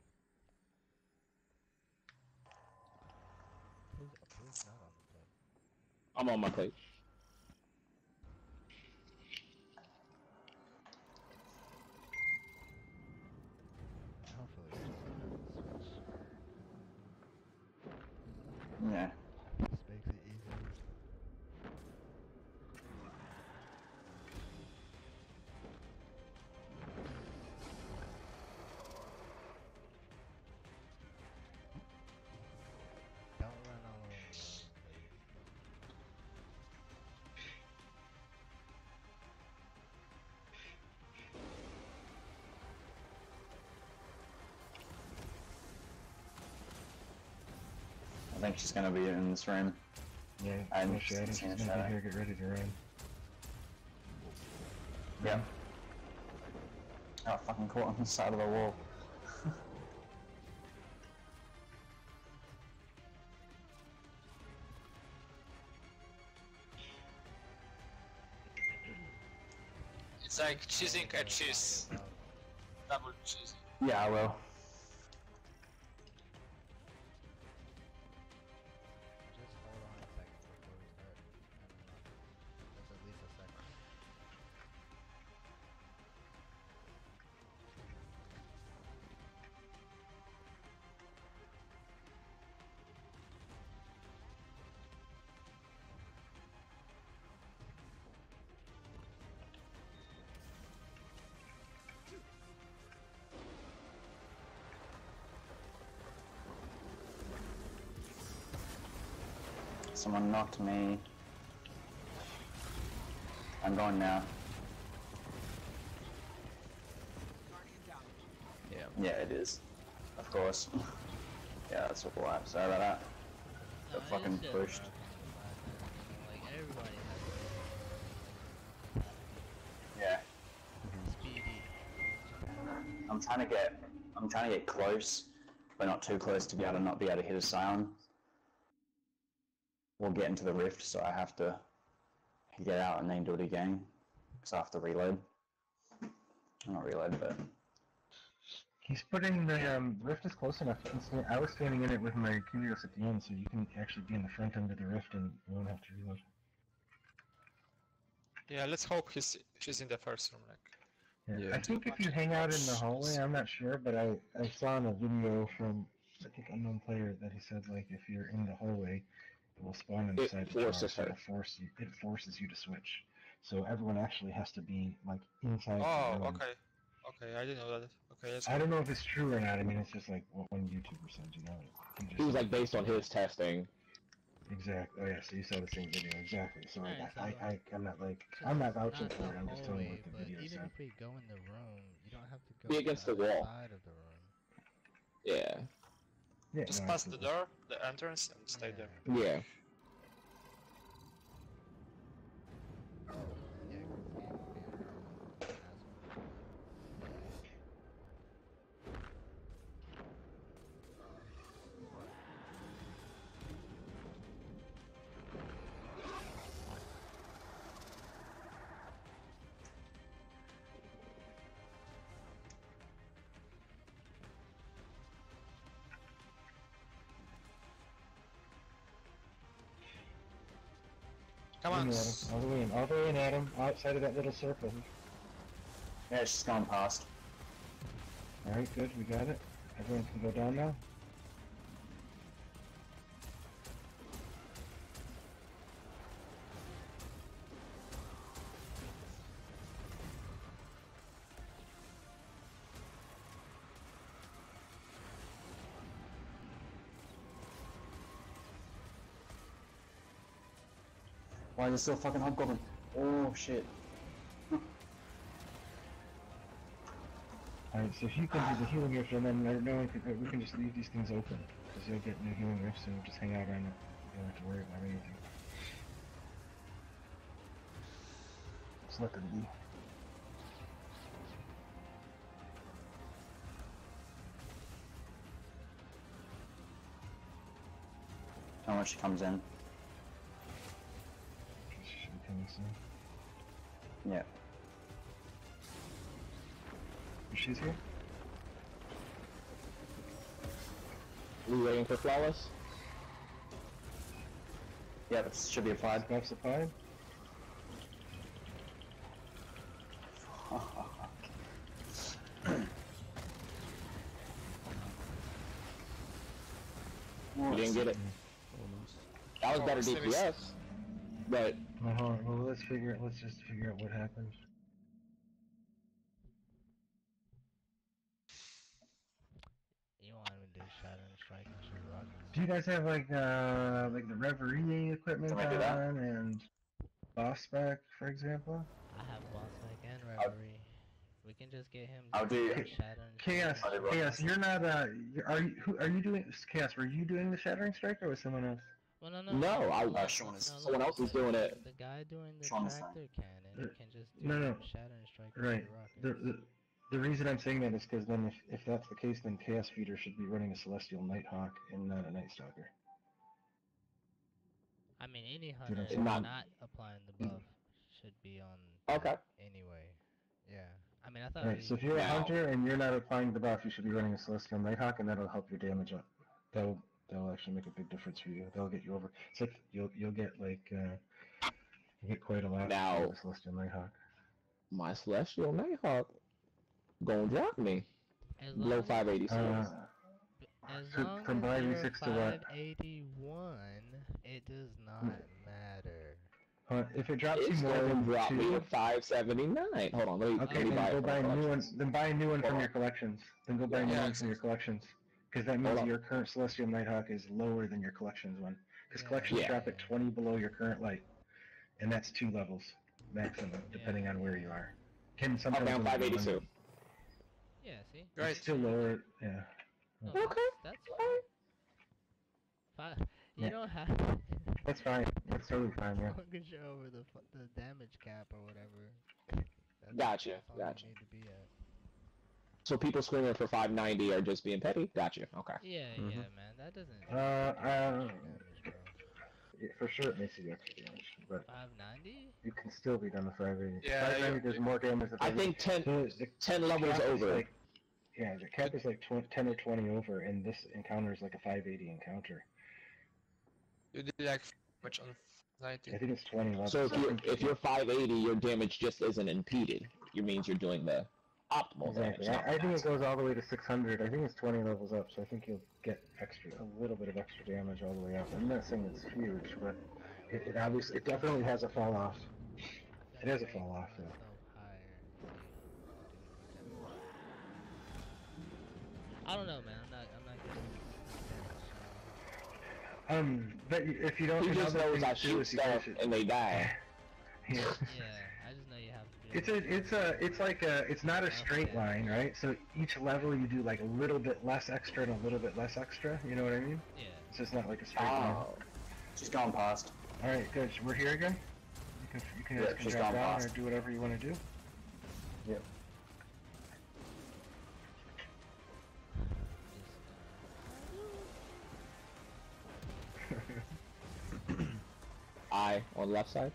[SPEAKER 3] Who's not on the plate?
[SPEAKER 6] I'm on my plate.
[SPEAKER 3] Hopefully we just don't have to switch.
[SPEAKER 2] Yeah.
[SPEAKER 3] This makes it easier. Don't run all alone, please.
[SPEAKER 2] I think she's gonna be in this room.
[SPEAKER 4] Yeah,
[SPEAKER 2] And
[SPEAKER 4] she's gonna be here, get ready to run.
[SPEAKER 2] Yeah. Oh, fucking caught on the side of the wall.
[SPEAKER 7] It's like choosing a cheese. Double cheese.
[SPEAKER 2] Yeah, I will.
[SPEAKER 3] Just hold on a second before we start. Just at least a second.
[SPEAKER 2] Someone knocked me. I'm going now.
[SPEAKER 8] Yeah.
[SPEAKER 2] Yeah, it is. Of course. Yeah, that's what we'll have. Sorry about that. Got fucking pushed.
[SPEAKER 3] Like, everybody has
[SPEAKER 2] Yeah.
[SPEAKER 3] speedy.
[SPEAKER 2] I'm trying to get close, but not too close to be able to not be able to hit a Scion. We'll get into the rift, so I have to get out and then do it again, because I have to reload. Not reload, but...
[SPEAKER 4] He's putting the rift is close enough. I was standing in it with my Helios at the end, so you can actually be in the front end of the rift and you won't have to reload.
[SPEAKER 7] Yeah, let's hope she's in the first room. Like,
[SPEAKER 4] Yeah. I think if you hang out in the hallway, I'm not sure, but I saw in a video from, I think, Unknown Player that he said, like, if you're in the hallway, it will spawn on the side of the jar, so it forces you to switch. So everyone actually has to be, like, inside the room.
[SPEAKER 7] okay. Okay, I didn't know that. Okay, let's
[SPEAKER 4] I don't know if it's true or not. I mean, it's just like what one YouTuber said, you know.
[SPEAKER 6] It was like based on his testing.
[SPEAKER 4] Exactly. Oh yeah, so you saw the same video. Exactly. So like, I'm not vouching for it. I'm just telling you what the video
[SPEAKER 3] even
[SPEAKER 4] said.
[SPEAKER 3] if we go in the room, you don't have to go
[SPEAKER 6] Be against the wall.
[SPEAKER 3] side of the room.
[SPEAKER 6] Yeah.
[SPEAKER 4] Yeah.
[SPEAKER 7] just
[SPEAKER 4] no,
[SPEAKER 7] pass
[SPEAKER 4] absolutely.
[SPEAKER 7] the door, the entrance, and stay there.
[SPEAKER 6] Yeah.
[SPEAKER 7] Come on.
[SPEAKER 4] All the way in, all the way in, Adam. Outside of that little circle.
[SPEAKER 2] Yeah, she's gone past.
[SPEAKER 4] Alright, good, we got it. Everyone can go down now.
[SPEAKER 2] Why is it still fucking hobgoblin? Oh shit.
[SPEAKER 4] Alright, so if you can do the healing rift, and then no one can, we can just leave these things open. Because you'll get new healing rifts and just hang out on it. You don't have to worry about anything. Just let them be.
[SPEAKER 2] How much she comes in?
[SPEAKER 4] She should be coming soon.
[SPEAKER 2] Yeah.
[SPEAKER 4] She's here?
[SPEAKER 6] We waiting for flawless?
[SPEAKER 2] Yeah, that should be applied.
[SPEAKER 4] Buffs applied?
[SPEAKER 6] We didn't get it. That was better DPS, but
[SPEAKER 4] Well, let's just figure out what happened.
[SPEAKER 3] You want him to do Shatter and Strike and shoot rockets?
[SPEAKER 4] Do you guys have like the Reverie equipment
[SPEAKER 2] Can I do that?
[SPEAKER 4] on and boss spec, for example?
[SPEAKER 3] I have Boss Egg and Reverie. We can just get him
[SPEAKER 2] I'll
[SPEAKER 3] to
[SPEAKER 2] do-
[SPEAKER 3] Shatter and
[SPEAKER 4] Chaos,
[SPEAKER 3] Strike.
[SPEAKER 4] Chaos, you're not are you doing Chaos? Were you doing the Shattering Strike or was someone else?
[SPEAKER 3] Well, no,
[SPEAKER 2] Sean is-
[SPEAKER 6] someone else is doing it.
[SPEAKER 3] The guy doing the
[SPEAKER 2] Sean is
[SPEAKER 3] tractor cannon can just do
[SPEAKER 4] No.
[SPEAKER 3] Shatter and Strike and
[SPEAKER 4] Right.
[SPEAKER 3] shoot rockets.
[SPEAKER 4] The reason I'm saying that is because then if that's the case, then Chaos Feeder should be running a Celestial Nighthawk and not a Night Stalker.
[SPEAKER 3] I mean, any
[SPEAKER 4] Dude,
[SPEAKER 3] hunter
[SPEAKER 4] I'm
[SPEAKER 3] not,
[SPEAKER 6] not-
[SPEAKER 3] applying the buff should be on
[SPEAKER 6] Okay.
[SPEAKER 3] that anyway. Yeah. I mean, I thought
[SPEAKER 4] Right. So if you're a hunter and you're not applying the buff, you should be running a Celestial Nighthawk, and that'll help your damage up. That'll actually make a big difference for you. That'll get you over. It's like you'll get like you get quite a lot
[SPEAKER 6] Now-
[SPEAKER 4] with the Celestial Nighthawk.
[SPEAKER 6] My Celestial Nighthawk gonna drop me
[SPEAKER 3] as
[SPEAKER 6] below
[SPEAKER 3] long
[SPEAKER 6] 586.
[SPEAKER 3] as
[SPEAKER 4] so
[SPEAKER 3] long
[SPEAKER 4] from
[SPEAKER 3] as you're
[SPEAKER 4] 586 to what?
[SPEAKER 3] 581, it does not matter.
[SPEAKER 4] If it drops
[SPEAKER 6] It's
[SPEAKER 4] you more
[SPEAKER 6] gonna
[SPEAKER 4] than
[SPEAKER 6] drop me
[SPEAKER 4] 2,
[SPEAKER 6] to 579. Hold on, let me
[SPEAKER 4] okay,
[SPEAKER 6] buy
[SPEAKER 4] then
[SPEAKER 6] it
[SPEAKER 4] go
[SPEAKER 6] from
[SPEAKER 4] buy a
[SPEAKER 6] the
[SPEAKER 4] new one.
[SPEAKER 6] collections.
[SPEAKER 4] Then buy a new one
[SPEAKER 6] Hold
[SPEAKER 4] from
[SPEAKER 6] on.
[SPEAKER 4] your collections. Then go buy a new
[SPEAKER 7] Yeah,
[SPEAKER 4] one from your collections. Because that means
[SPEAKER 6] Hold on.
[SPEAKER 4] your current Celestial Nighthawk is lower than your collections one. Because
[SPEAKER 3] Yeah.
[SPEAKER 4] collections
[SPEAKER 6] Yeah.
[SPEAKER 4] drop at 20 below your current light, and that's 2 levels maximum, depending on where you are. Can sometimes
[SPEAKER 6] Okay, I'm
[SPEAKER 4] only be
[SPEAKER 6] 582.
[SPEAKER 4] 100.
[SPEAKER 3] Yeah, see?
[SPEAKER 7] Right.
[SPEAKER 4] It's still lower, yeah.
[SPEAKER 3] No,
[SPEAKER 6] Okay.
[SPEAKER 3] That's fine. You
[SPEAKER 4] Yeah.
[SPEAKER 3] don't have to.
[SPEAKER 4] That's fine. That's totally fine, yeah.
[SPEAKER 3] As long as you're over the damage cap or whatever.
[SPEAKER 6] Gotcha,
[SPEAKER 3] That's all
[SPEAKER 6] gotcha.
[SPEAKER 3] you need to be at.
[SPEAKER 6] So people screaming for 590 are just being petty? Gotcha, okay.
[SPEAKER 3] Yeah,
[SPEAKER 8] Mhm.
[SPEAKER 3] yeah, man. That doesn't do
[SPEAKER 4] Uh,
[SPEAKER 3] damage, bro.
[SPEAKER 4] Yeah, for sure it makes you extra damage, but
[SPEAKER 3] 590?
[SPEAKER 4] you can still be done with 580.
[SPEAKER 7] Yeah,
[SPEAKER 4] 590 does more damage than
[SPEAKER 6] I think
[SPEAKER 4] 580. The
[SPEAKER 6] 10 levels
[SPEAKER 4] cap is
[SPEAKER 6] over.
[SPEAKER 4] like- yeah, the cap is like 10 or 20 over, and this encounter is like a 580 encounter.
[SPEAKER 7] You did like much on 90.
[SPEAKER 4] I think it's 20 levels.
[SPEAKER 6] So if you're 580, your damage just isn't impeded. It means you're doing the optimal
[SPEAKER 4] Exactly.
[SPEAKER 6] damage.
[SPEAKER 4] I think it goes all the way to 600. I think it's 20 levels up, so I think you'll get a little bit of extra damage all the way up. I'm not saying it's huge, but it obviously, it definitely has a fall off. It has a fall off, though.
[SPEAKER 3] I don't know, man. I'm not
[SPEAKER 4] But if you don't,
[SPEAKER 6] He just
[SPEAKER 4] another
[SPEAKER 6] knows
[SPEAKER 4] thing
[SPEAKER 6] I
[SPEAKER 4] too
[SPEAKER 6] shoot
[SPEAKER 4] is you guys
[SPEAKER 6] stuff
[SPEAKER 4] should-
[SPEAKER 6] and they die.
[SPEAKER 4] Yeah.
[SPEAKER 3] Yeah, I just know you have to be.
[SPEAKER 4] It's not a straight line, right? So each level you do like a little bit less extra and a little bit less extra. You know what I mean?
[SPEAKER 3] Yeah.
[SPEAKER 4] It's just not like a straight line.
[SPEAKER 6] Oh.
[SPEAKER 2] She's gone past.
[SPEAKER 4] All right, good. We're here again. You can
[SPEAKER 2] Yeah,
[SPEAKER 4] guys can
[SPEAKER 2] she's
[SPEAKER 4] drop
[SPEAKER 2] gone
[SPEAKER 4] down or
[SPEAKER 2] past.
[SPEAKER 4] do whatever you want to do.
[SPEAKER 2] Yep.
[SPEAKER 6] I on the left side.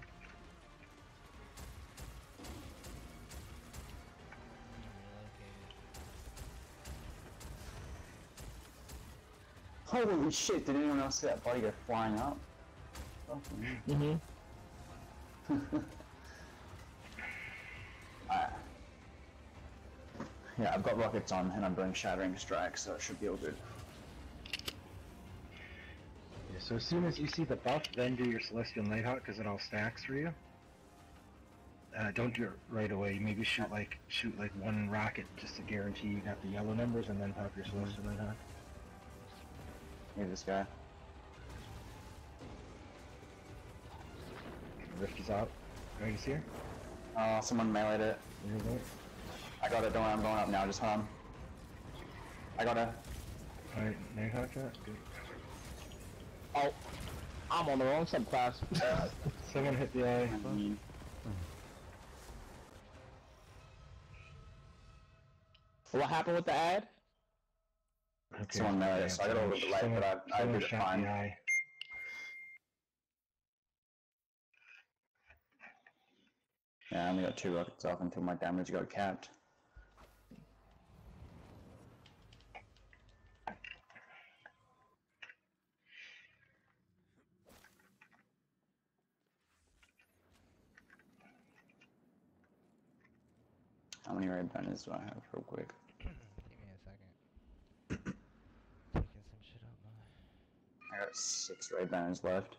[SPEAKER 2] Holy shit, did anyone else see that body go flying up? Fucking hell.
[SPEAKER 6] Mm-hmm.
[SPEAKER 2] Alright. Yeah, I've got rockets on and I'm doing shattering strikes, so it should be all good.
[SPEAKER 4] Yeah, so as soon as you see the buff, then do your Celestial Nighthawk because it all stacks for you. Don't do it right away. Maybe shoot like one rocket just to guarantee you got the yellow numbers, and then pop your Celestial Nighthawk.
[SPEAKER 2] Here's this guy.
[SPEAKER 4] Rift is out. Are you see her?
[SPEAKER 2] Oh, someone meleeed it. I got it, don't worry, I'm going up now, just hold on. I got it.
[SPEAKER 4] Alright, Nighthawk shot? Good.
[SPEAKER 6] Oh, I'm on the wrong subclass.
[SPEAKER 4] Someone hit the eye.
[SPEAKER 6] What happened with the ad?
[SPEAKER 4] Okay.
[SPEAKER 2] Someone meleeed it, so I got a little bit late, but I did it fine.
[SPEAKER 4] The eye.
[SPEAKER 2] Yeah, I only got 2 rockets off until my damage got capped. How many red banners do I have, real quick?
[SPEAKER 3] Give me a second. Taking some shit out my...
[SPEAKER 2] I got 6 red banners left.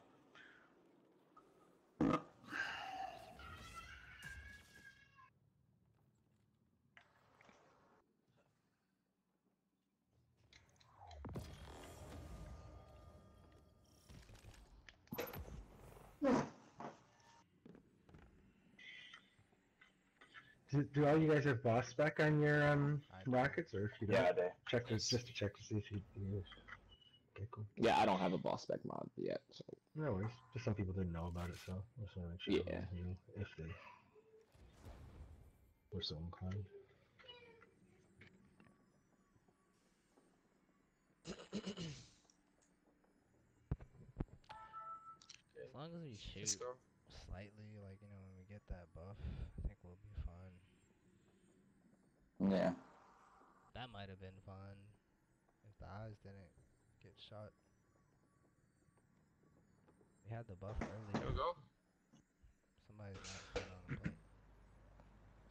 [SPEAKER 4] Do all you guys have boss spec on your rockets, or if you don't?
[SPEAKER 2] Yeah, I do.
[SPEAKER 4] Check this just to check to see if you do. Okay, cool.
[SPEAKER 6] Yeah, I don't have a boss spec mod yet, so.
[SPEAKER 4] No worries. Just some people didn't know about it, so I just want to make sure
[SPEAKER 6] Yeah.
[SPEAKER 4] everyone knew if they were so inclined.
[SPEAKER 3] As long as we shoot
[SPEAKER 7] Let's go.
[SPEAKER 3] slightly, like, you know, when we get that buff, I think we'll be fine.
[SPEAKER 2] Yeah.
[SPEAKER 3] That might have been fun if the eyes didn't get shot. We had the buff earlier.
[SPEAKER 7] Here we go.
[SPEAKER 3] Somebody's not staying on the plate.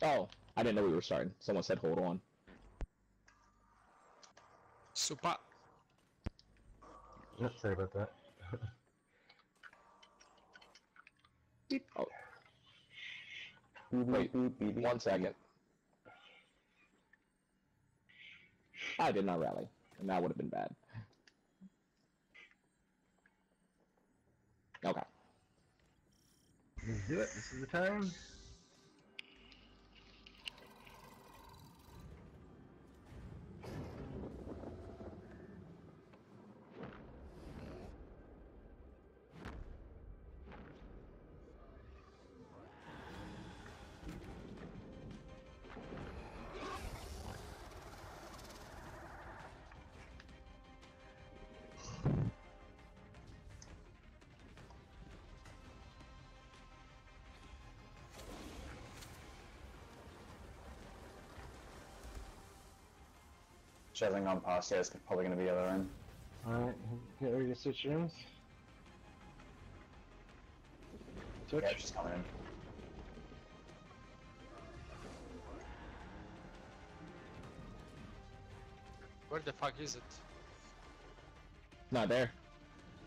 [SPEAKER 6] Oh, I didn't know we were starting. Someone said hold on.
[SPEAKER 7] Super.
[SPEAKER 4] Yep, sorry about that.
[SPEAKER 6] Oh. Wait, 1 second. I did not rally, and that would have been bad. Okay.
[SPEAKER 4] Let's do it. This is the time.
[SPEAKER 2] She hasn't gone past yet, it's probably going to be the other end.
[SPEAKER 4] Alright, get ready to switch rooms. Switch.
[SPEAKER 2] Yeah, she's coming in.
[SPEAKER 7] Where the fuck is it?
[SPEAKER 6] Not there.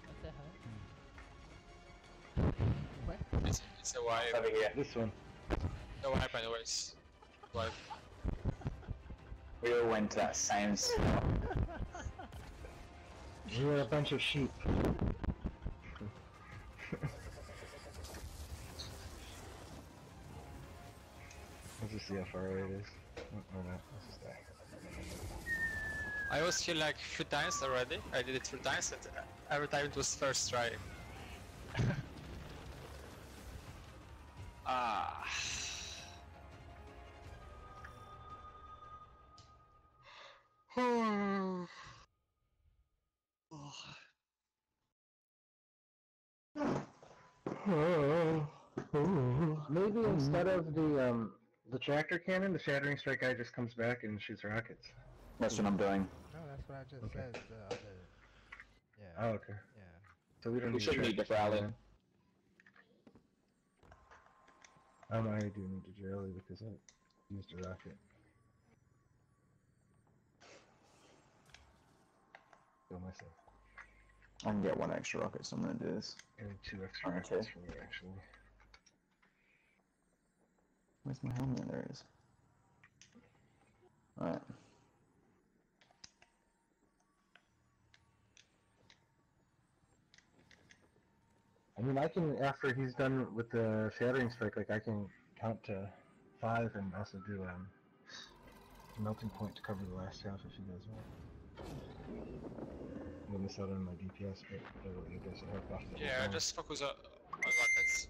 [SPEAKER 3] What the hell? What?
[SPEAKER 7] It's a wipe.
[SPEAKER 2] Over here.
[SPEAKER 4] This one.
[SPEAKER 7] No wipe anyways. Wipe.
[SPEAKER 2] We all went to that same spot.
[SPEAKER 4] We were a bunch of sheep. Let's just see how far away it is. Oh no, let's just die.
[SPEAKER 7] I was here like 3 times already. I did it 3 times and every time it was first try. Ah.
[SPEAKER 4] Maybe instead of the tractor cannon, the shattering strike guy just comes back and shoots rockets.
[SPEAKER 2] That's what I'm doing.
[SPEAKER 3] No, that's what I just
[SPEAKER 4] Okay.
[SPEAKER 3] said. The other... Yeah.
[SPEAKER 4] Oh, okay.
[SPEAKER 3] Yeah.
[SPEAKER 4] So we don't
[SPEAKER 6] We
[SPEAKER 4] need
[SPEAKER 6] shouldn't need
[SPEAKER 4] tractor
[SPEAKER 6] to rally.
[SPEAKER 4] cannon. I do need to jelly because I used a rocket. Kill myself.
[SPEAKER 2] I can get one extra rocket, so I'm gonna do this.
[SPEAKER 4] And 2 extra
[SPEAKER 2] Okay.
[SPEAKER 4] rockets for me, actually.
[SPEAKER 2] Where's my helmet? There it is. Alright.
[SPEAKER 4] I mean, I can, after he's done with the Shattering Strike, like, I can count to 5 and also do melting point to cover the last half if you guys want. I'm gonna miss out on my DPS, but you guys will have buff the whole
[SPEAKER 7] Yeah,
[SPEAKER 4] time.
[SPEAKER 7] just focus on rockets.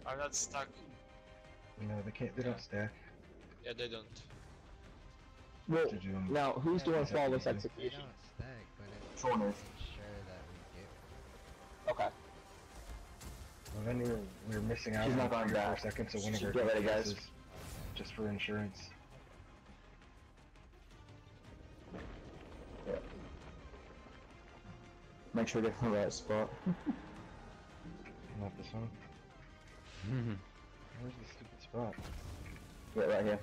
[SPEAKER 7] I'm not stuck.
[SPEAKER 4] No, they don't stack.
[SPEAKER 7] Yeah, they don't.
[SPEAKER 6] Well,
[SPEAKER 4] To do 'em.
[SPEAKER 6] now who's doing
[SPEAKER 4] Exactly.
[SPEAKER 6] flawless
[SPEAKER 3] They
[SPEAKER 6] execution?
[SPEAKER 3] don't stack, but it's
[SPEAKER 2] Sean is.
[SPEAKER 3] sure that we get.
[SPEAKER 6] Okay.
[SPEAKER 4] Well, then we're missing out
[SPEAKER 2] She's
[SPEAKER 4] on
[SPEAKER 2] not going
[SPEAKER 4] 3 or 4
[SPEAKER 2] back.
[SPEAKER 4] seconds of one of
[SPEAKER 2] She's
[SPEAKER 4] our
[SPEAKER 2] get ready, guys.
[SPEAKER 4] DPSs just for insurance.
[SPEAKER 2] Yeah. Make sure we get in the right spot.
[SPEAKER 4] Not this one. Where's the stupid spot?
[SPEAKER 2] Yeah, right here.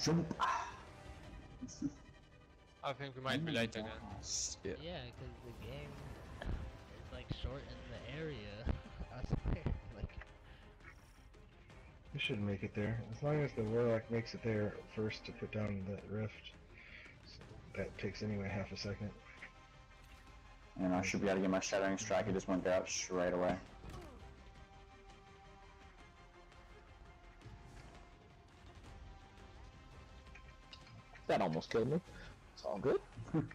[SPEAKER 2] Jump.
[SPEAKER 7] I think we might be late again.
[SPEAKER 8] Yeah.
[SPEAKER 3] Yeah, because the game is like short in the area. I swear, like.
[SPEAKER 4] We should make it there. As long as the Warlock makes it there first to put down that rift. That takes anyway half a second.
[SPEAKER 2] And I should be able to get my Shattering Strike, it just went out straight away.
[SPEAKER 6] That almost killed me. It's all good.
[SPEAKER 4] Alright.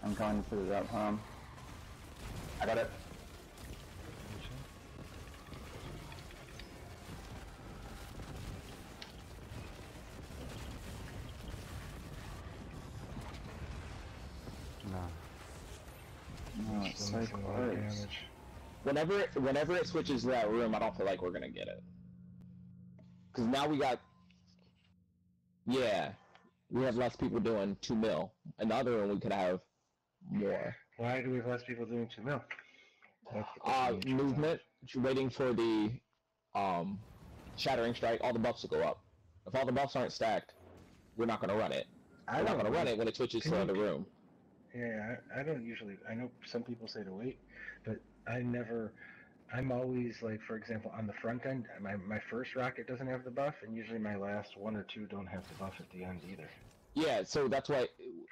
[SPEAKER 2] I'm going to put it up, I got it. Oh, it's so
[SPEAKER 4] Missing a lot of
[SPEAKER 2] close.
[SPEAKER 4] damage.
[SPEAKER 6] Whenever it switches to that room, I don't feel like we're gonna get it. Cause now we got, yeah, we have less people doing 2 mil. In the other room, we could have more.
[SPEAKER 4] Why do we have less people doing 2 mil? That's the question.
[SPEAKER 6] Movement. Waiting for the, Shattering Strike. All the buffs will go up. If all the buffs aren't stacked, we're not gonna run it. We're not gonna run it when it switches to the other room.
[SPEAKER 4] Yeah, I don't usually. I know some people say to wait, but I'm always like, for example, on the front end, my first rocket doesn't have the buff, and usually my last 1 or 2 don't have the buff at the end either.
[SPEAKER 6] Yeah, so that's why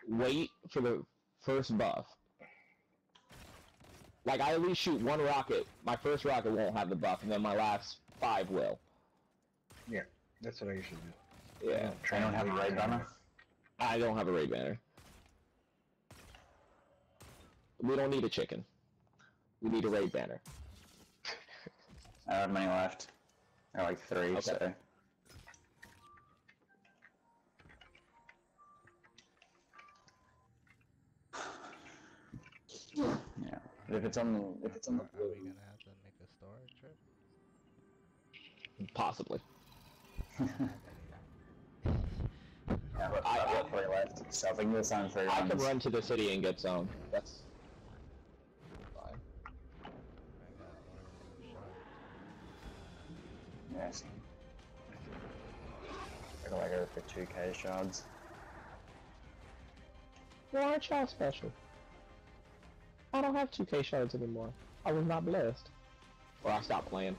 [SPEAKER 6] wait for the first buff. Like, I at least shoot 1 rocket. My first rocket won't have the buff, and then my last 5 will.
[SPEAKER 4] Yeah, that's what I usually do.
[SPEAKER 6] Yeah.
[SPEAKER 2] I don't have a raid banner.
[SPEAKER 6] I don't have a raid banner. We don't need a chicken. We need a raid banner.
[SPEAKER 2] I don't have many left. I have like 3,
[SPEAKER 6] Okay.
[SPEAKER 2] so... Yeah. But if it's on the
[SPEAKER 3] Are we gonna have to make a storage trip?
[SPEAKER 6] Possibly.
[SPEAKER 2] Yeah, but I've got 3 left, so I think this time 3
[SPEAKER 6] I can
[SPEAKER 2] runs.
[SPEAKER 6] run to the city and get some. That's fine.
[SPEAKER 2] Yes. I gotta go for 2k shards.
[SPEAKER 6] Well, aren't y'all special? I don't have 2k shards anymore. I was not blessed. Or I stopped playing.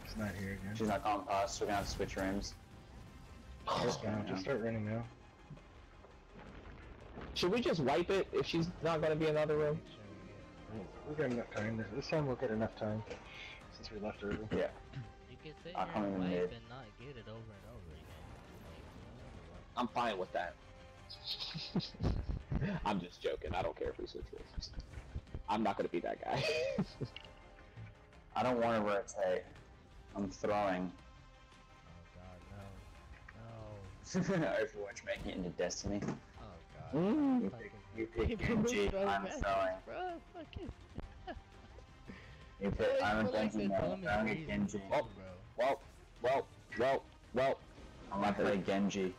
[SPEAKER 4] It's not here again.
[SPEAKER 2] She's not going past, so we're gonna have to switch rooms.
[SPEAKER 4] Just start running now.
[SPEAKER 6] Should we just wipe it if she's not going to be in another room?
[SPEAKER 4] We've got enough time. This time we'll get enough time since we left early.
[SPEAKER 2] Yeah.
[SPEAKER 3] You can sit
[SPEAKER 2] I'll
[SPEAKER 3] here
[SPEAKER 2] come
[SPEAKER 3] and
[SPEAKER 2] in
[SPEAKER 3] wipe
[SPEAKER 2] mid.
[SPEAKER 3] and not get it over and over again.
[SPEAKER 6] I'm fine with that. I'm just joking. I don't care if we switch rooms. I'm not going to be that guy.
[SPEAKER 2] I don't want to rotate. I'm throwing.
[SPEAKER 3] Oh god, no. No.
[SPEAKER 2] Overwatch making it into Destiny.
[SPEAKER 3] Oh god.
[SPEAKER 6] Mm.
[SPEAKER 2] You pick
[SPEAKER 3] People
[SPEAKER 2] Genji,
[SPEAKER 3] throw
[SPEAKER 2] I'm
[SPEAKER 3] matches,
[SPEAKER 2] throwing.
[SPEAKER 3] bro, fucking.
[SPEAKER 2] You pick, I'm a Genji,
[SPEAKER 3] the
[SPEAKER 2] no, I'm
[SPEAKER 3] dumbest
[SPEAKER 2] throwing a
[SPEAKER 3] reason,
[SPEAKER 2] Genji.
[SPEAKER 3] bro.
[SPEAKER 6] Well.
[SPEAKER 2] I'm not play Genji.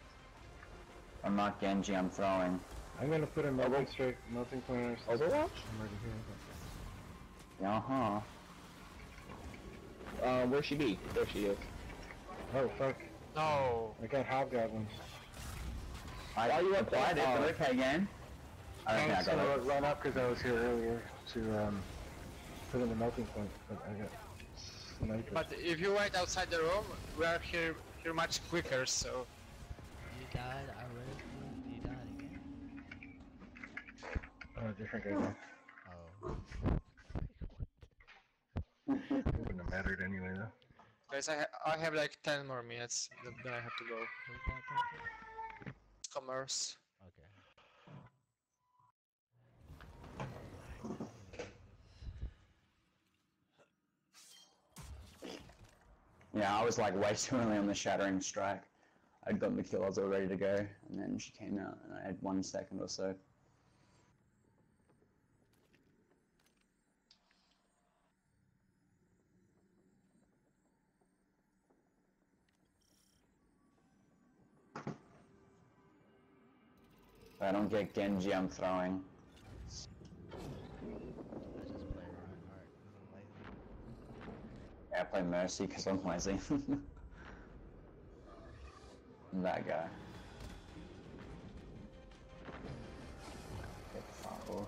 [SPEAKER 2] I'm not Genji, I'm throwing.
[SPEAKER 4] I'm gonna put a melting strike, melting point.
[SPEAKER 6] Overwatch?
[SPEAKER 4] I'm already here.
[SPEAKER 2] Uh-huh.
[SPEAKER 6] Where'd she be? There she is.
[SPEAKER 4] Oh fuck!
[SPEAKER 7] No.
[SPEAKER 4] I got hobgoblins.
[SPEAKER 2] Why you applied it, but okay again. I don't think I
[SPEAKER 4] was
[SPEAKER 2] got
[SPEAKER 4] gonna
[SPEAKER 2] it.
[SPEAKER 4] run up because I was here earlier to put in the melting point, but I got sniped.
[SPEAKER 7] But if you wait outside the room, we are here much quicker. So.
[SPEAKER 3] You died, I read you died again.
[SPEAKER 4] Oh, different guy now.
[SPEAKER 3] Oh.
[SPEAKER 4] It wouldn't have mattered anyway though.
[SPEAKER 7] Guys, I have like 10 more minutes. Then I have to go.
[SPEAKER 3] Who's that person?
[SPEAKER 7] Commerce.
[SPEAKER 2] Yeah, I was like way too early on the Shattering Strike. I'd gotten the kill, I was all ready to go, and then she came out, and I had 1 second or so. If I don't get Genji, I'm throwing.
[SPEAKER 3] I just play Reinhardt because I'm lazy.
[SPEAKER 2] Yeah, I play Mercy because I'm lazy. That guy. Get fuck off.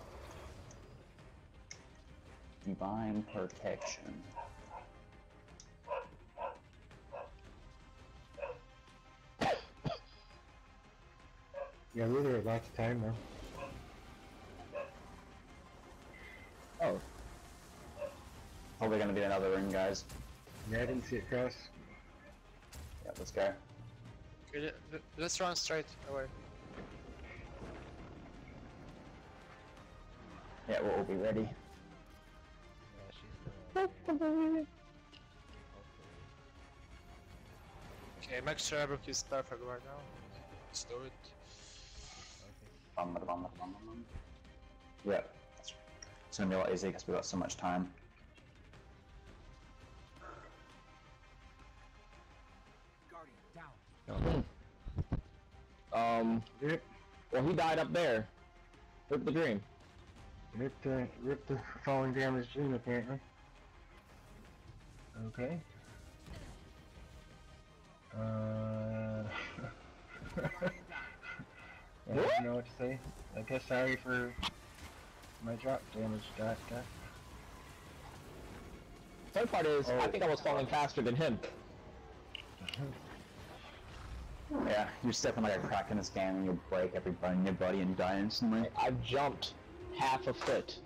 [SPEAKER 2] Divine Protection.
[SPEAKER 4] Yeah, we were at lots of time though.
[SPEAKER 2] Oh. Probably gonna be another ring, guys.
[SPEAKER 4] Yeah, I didn't see it cross.
[SPEAKER 2] Yeah, let's go.
[SPEAKER 7] Okay, let's run straight away.
[SPEAKER 2] Yeah, we'll all be ready.
[SPEAKER 3] Yeah, she's still over here.
[SPEAKER 7] Okay, make sure everything is perfect right now. Let's do it.
[SPEAKER 2] Yeah, it's gonna be a lot easier because we've got so much time.
[SPEAKER 4] Yep.
[SPEAKER 6] Well, he died up there. Rip the dream.
[SPEAKER 4] Rip the falling damage dream apparently. Okay. I don't know what to say. I guess sorry for my drop damage, guy.
[SPEAKER 6] Third part is, I think I was falling faster than him.
[SPEAKER 2] Yeah, you're stepping like a crack in this game and you'll break every bone in your body and die instantly.
[SPEAKER 6] I jumped half a foot.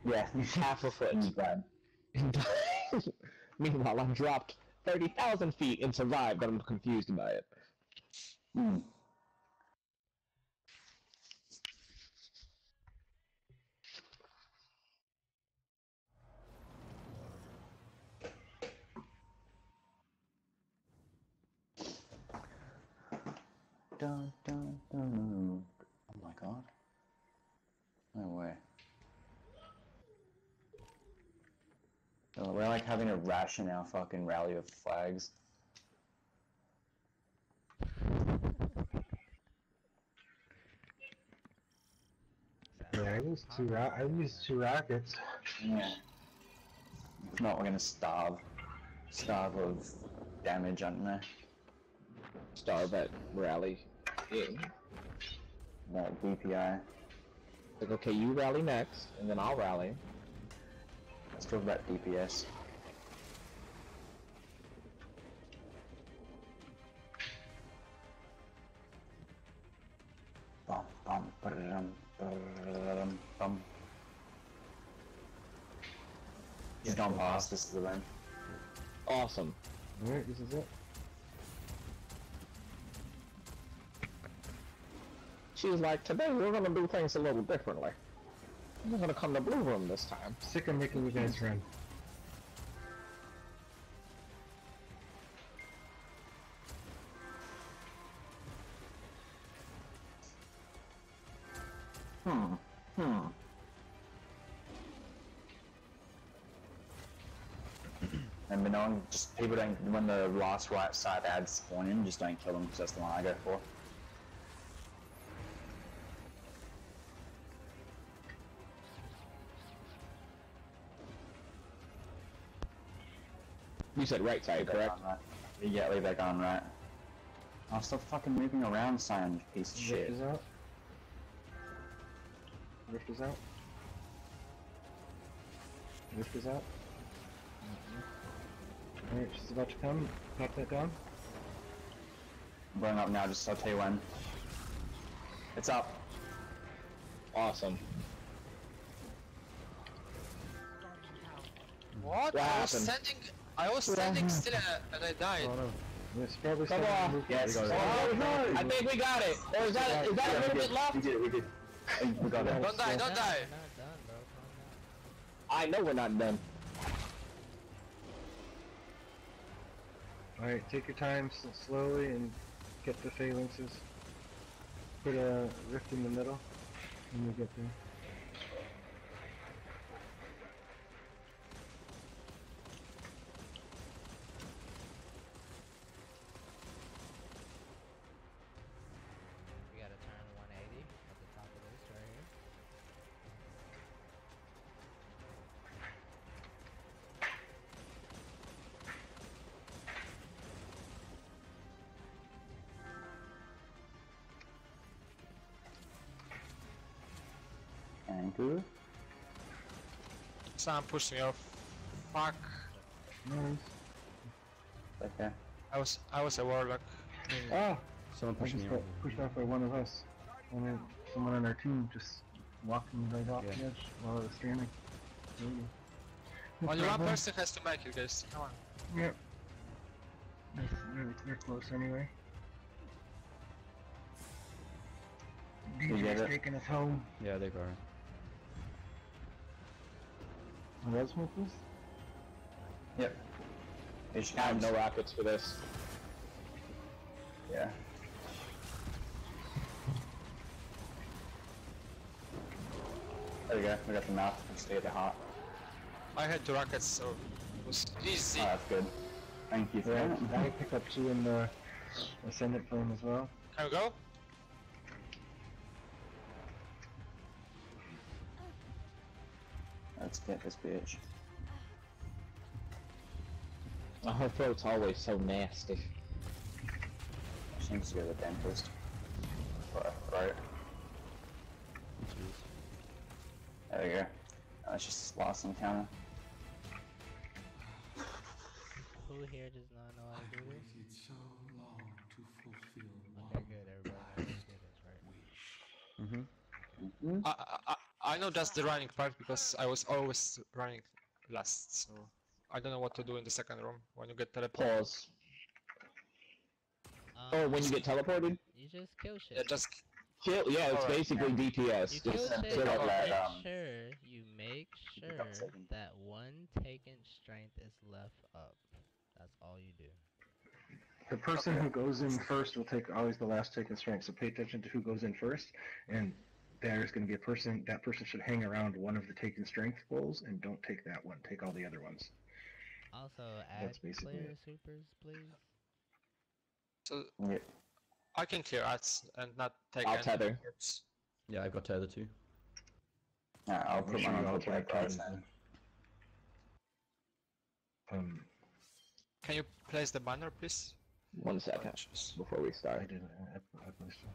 [SPEAKER 2] Yeah,
[SPEAKER 6] Half a foot.
[SPEAKER 2] and you died.
[SPEAKER 6] Meanwhile, I dropped 30,000 feet and survived, but I'm confused by it.
[SPEAKER 2] Hmm. Dun, dun, dun. Oh my god. No way. Oh, we're like having a ration our fucking rally of flags.
[SPEAKER 4] Yeah, I used two rockets.
[SPEAKER 2] Yeah. If not, we're gonna starve. Starve of damage, aren't we?
[SPEAKER 6] Starve at rally. Yeah.
[SPEAKER 2] That DPI.
[SPEAKER 6] Like, okay, you rally next, and then I'll rally.
[SPEAKER 2] Let's talk about DPS. Bum, bum, ba-da-dum, ba-da-dum, bum. Just don't pass, this is the win.
[SPEAKER 6] Awesome.
[SPEAKER 4] Alright, this is it.
[SPEAKER 6] She was like, today we're gonna do things a little differently. We're gonna come to Blue Room this time.
[SPEAKER 4] Sick of making you guys run.
[SPEAKER 2] And no one, just people don't, when the last right side ads spawn in, just don't kill them because that's the one I go for.
[SPEAKER 6] You said right side, correct?
[SPEAKER 2] Right. Yeah, leave that gun right. I'm still fucking moving around, Simon, you piece of shit.
[SPEAKER 4] Rift is out. Rift is out. Rift is out. Alright, she's about to come. Pop that down.
[SPEAKER 2] I'm going up now, just I'll tell you when. It's up.
[SPEAKER 6] Awesome.
[SPEAKER 7] What? I was standing still and I died.
[SPEAKER 4] Oh no. It's probably
[SPEAKER 6] Come
[SPEAKER 4] still
[SPEAKER 6] on.
[SPEAKER 4] moved.
[SPEAKER 2] Yes.
[SPEAKER 6] Oh, no. I think we got it. Or is that a little bit left?
[SPEAKER 2] We did. We got it.
[SPEAKER 7] Don't die, don't die.
[SPEAKER 3] Not done, bro.
[SPEAKER 6] I know we're not done.
[SPEAKER 4] Alright, take your time slowly and get the phalanxes. Put a rift in the middle when you get there.
[SPEAKER 3] We gotta turn 180 at the top of this right here.
[SPEAKER 2] Anchor.
[SPEAKER 7] Someone pushed me off. Fuck.
[SPEAKER 4] Nice.
[SPEAKER 2] Okay.
[SPEAKER 7] I was a warlock.
[SPEAKER 4] Ah!
[SPEAKER 8] Someone
[SPEAKER 4] I
[SPEAKER 8] pushing
[SPEAKER 4] just
[SPEAKER 8] me.
[SPEAKER 4] got pushed off by one of us. And then someone on our team just walked me right off the edge while I was standing.
[SPEAKER 7] Only one person has to make it, guys. Come on.
[SPEAKER 4] Yep. They're close anyway.
[SPEAKER 2] We get
[SPEAKER 4] DJ's
[SPEAKER 2] it.
[SPEAKER 4] taking us home.
[SPEAKER 8] Yeah, they got it.
[SPEAKER 4] Resmith is?
[SPEAKER 2] Yep.
[SPEAKER 6] I have no rockets for this.
[SPEAKER 2] Yeah. There we go. We got the map. Let's stay at the heart.
[SPEAKER 7] I had 2 rockets, so it was easy.
[SPEAKER 2] Oh, that's good. Thank you for
[SPEAKER 4] Yeah,
[SPEAKER 2] that.
[SPEAKER 4] I pick up 2 in the Ascendant Flame as well.
[SPEAKER 7] Can we go?
[SPEAKER 2] Let's get this bitch.
[SPEAKER 6] Oh, her throat's always so nasty.
[SPEAKER 2] She needs to go to the dentist. Right. There we go. That's just lost encounter.
[SPEAKER 3] Who here does not know how to do this? Okay, good. Everybody knows how to do this, right?
[SPEAKER 8] Mm-hmm.
[SPEAKER 7] I know just the running part because I was always running last, so I don't know what to do in the second room when you get teleported.
[SPEAKER 6] Pause. Oh, when you get teleported?
[SPEAKER 3] You just kill shit.
[SPEAKER 7] Yeah, just
[SPEAKER 6] Kill, yeah, it's
[SPEAKER 7] Alright.
[SPEAKER 6] basically DPS.
[SPEAKER 3] You kill
[SPEAKER 6] Just
[SPEAKER 3] shit,
[SPEAKER 6] kill
[SPEAKER 3] but
[SPEAKER 6] it.
[SPEAKER 3] make sure that 1 taken strength is left up. That's all you do.
[SPEAKER 4] The person who goes in first will take always the last taken strength, so pay attention to who goes in first, and there's going to be a person, that person should hang around one of the taken strength bowls, and don't take that one, take all the other ones.
[SPEAKER 3] Also, add
[SPEAKER 4] That's basically
[SPEAKER 3] player
[SPEAKER 4] it.
[SPEAKER 3] supers, please.
[SPEAKER 7] so
[SPEAKER 2] Yep.
[SPEAKER 7] I can clear ads and not take
[SPEAKER 6] I'll
[SPEAKER 7] any
[SPEAKER 6] tether.
[SPEAKER 7] hits.
[SPEAKER 8] Yeah, I've got tether too.
[SPEAKER 2] Alright, I'll put
[SPEAKER 4] Make sure
[SPEAKER 2] mine
[SPEAKER 4] you
[SPEAKER 2] on
[SPEAKER 4] all
[SPEAKER 2] the black
[SPEAKER 4] take
[SPEAKER 2] cards
[SPEAKER 4] turns.
[SPEAKER 2] then.
[SPEAKER 7] Can you place the banner, please?
[SPEAKER 6] 1 second before we
[SPEAKER 4] I
[SPEAKER 6] start.
[SPEAKER 4] didn't, I placed it.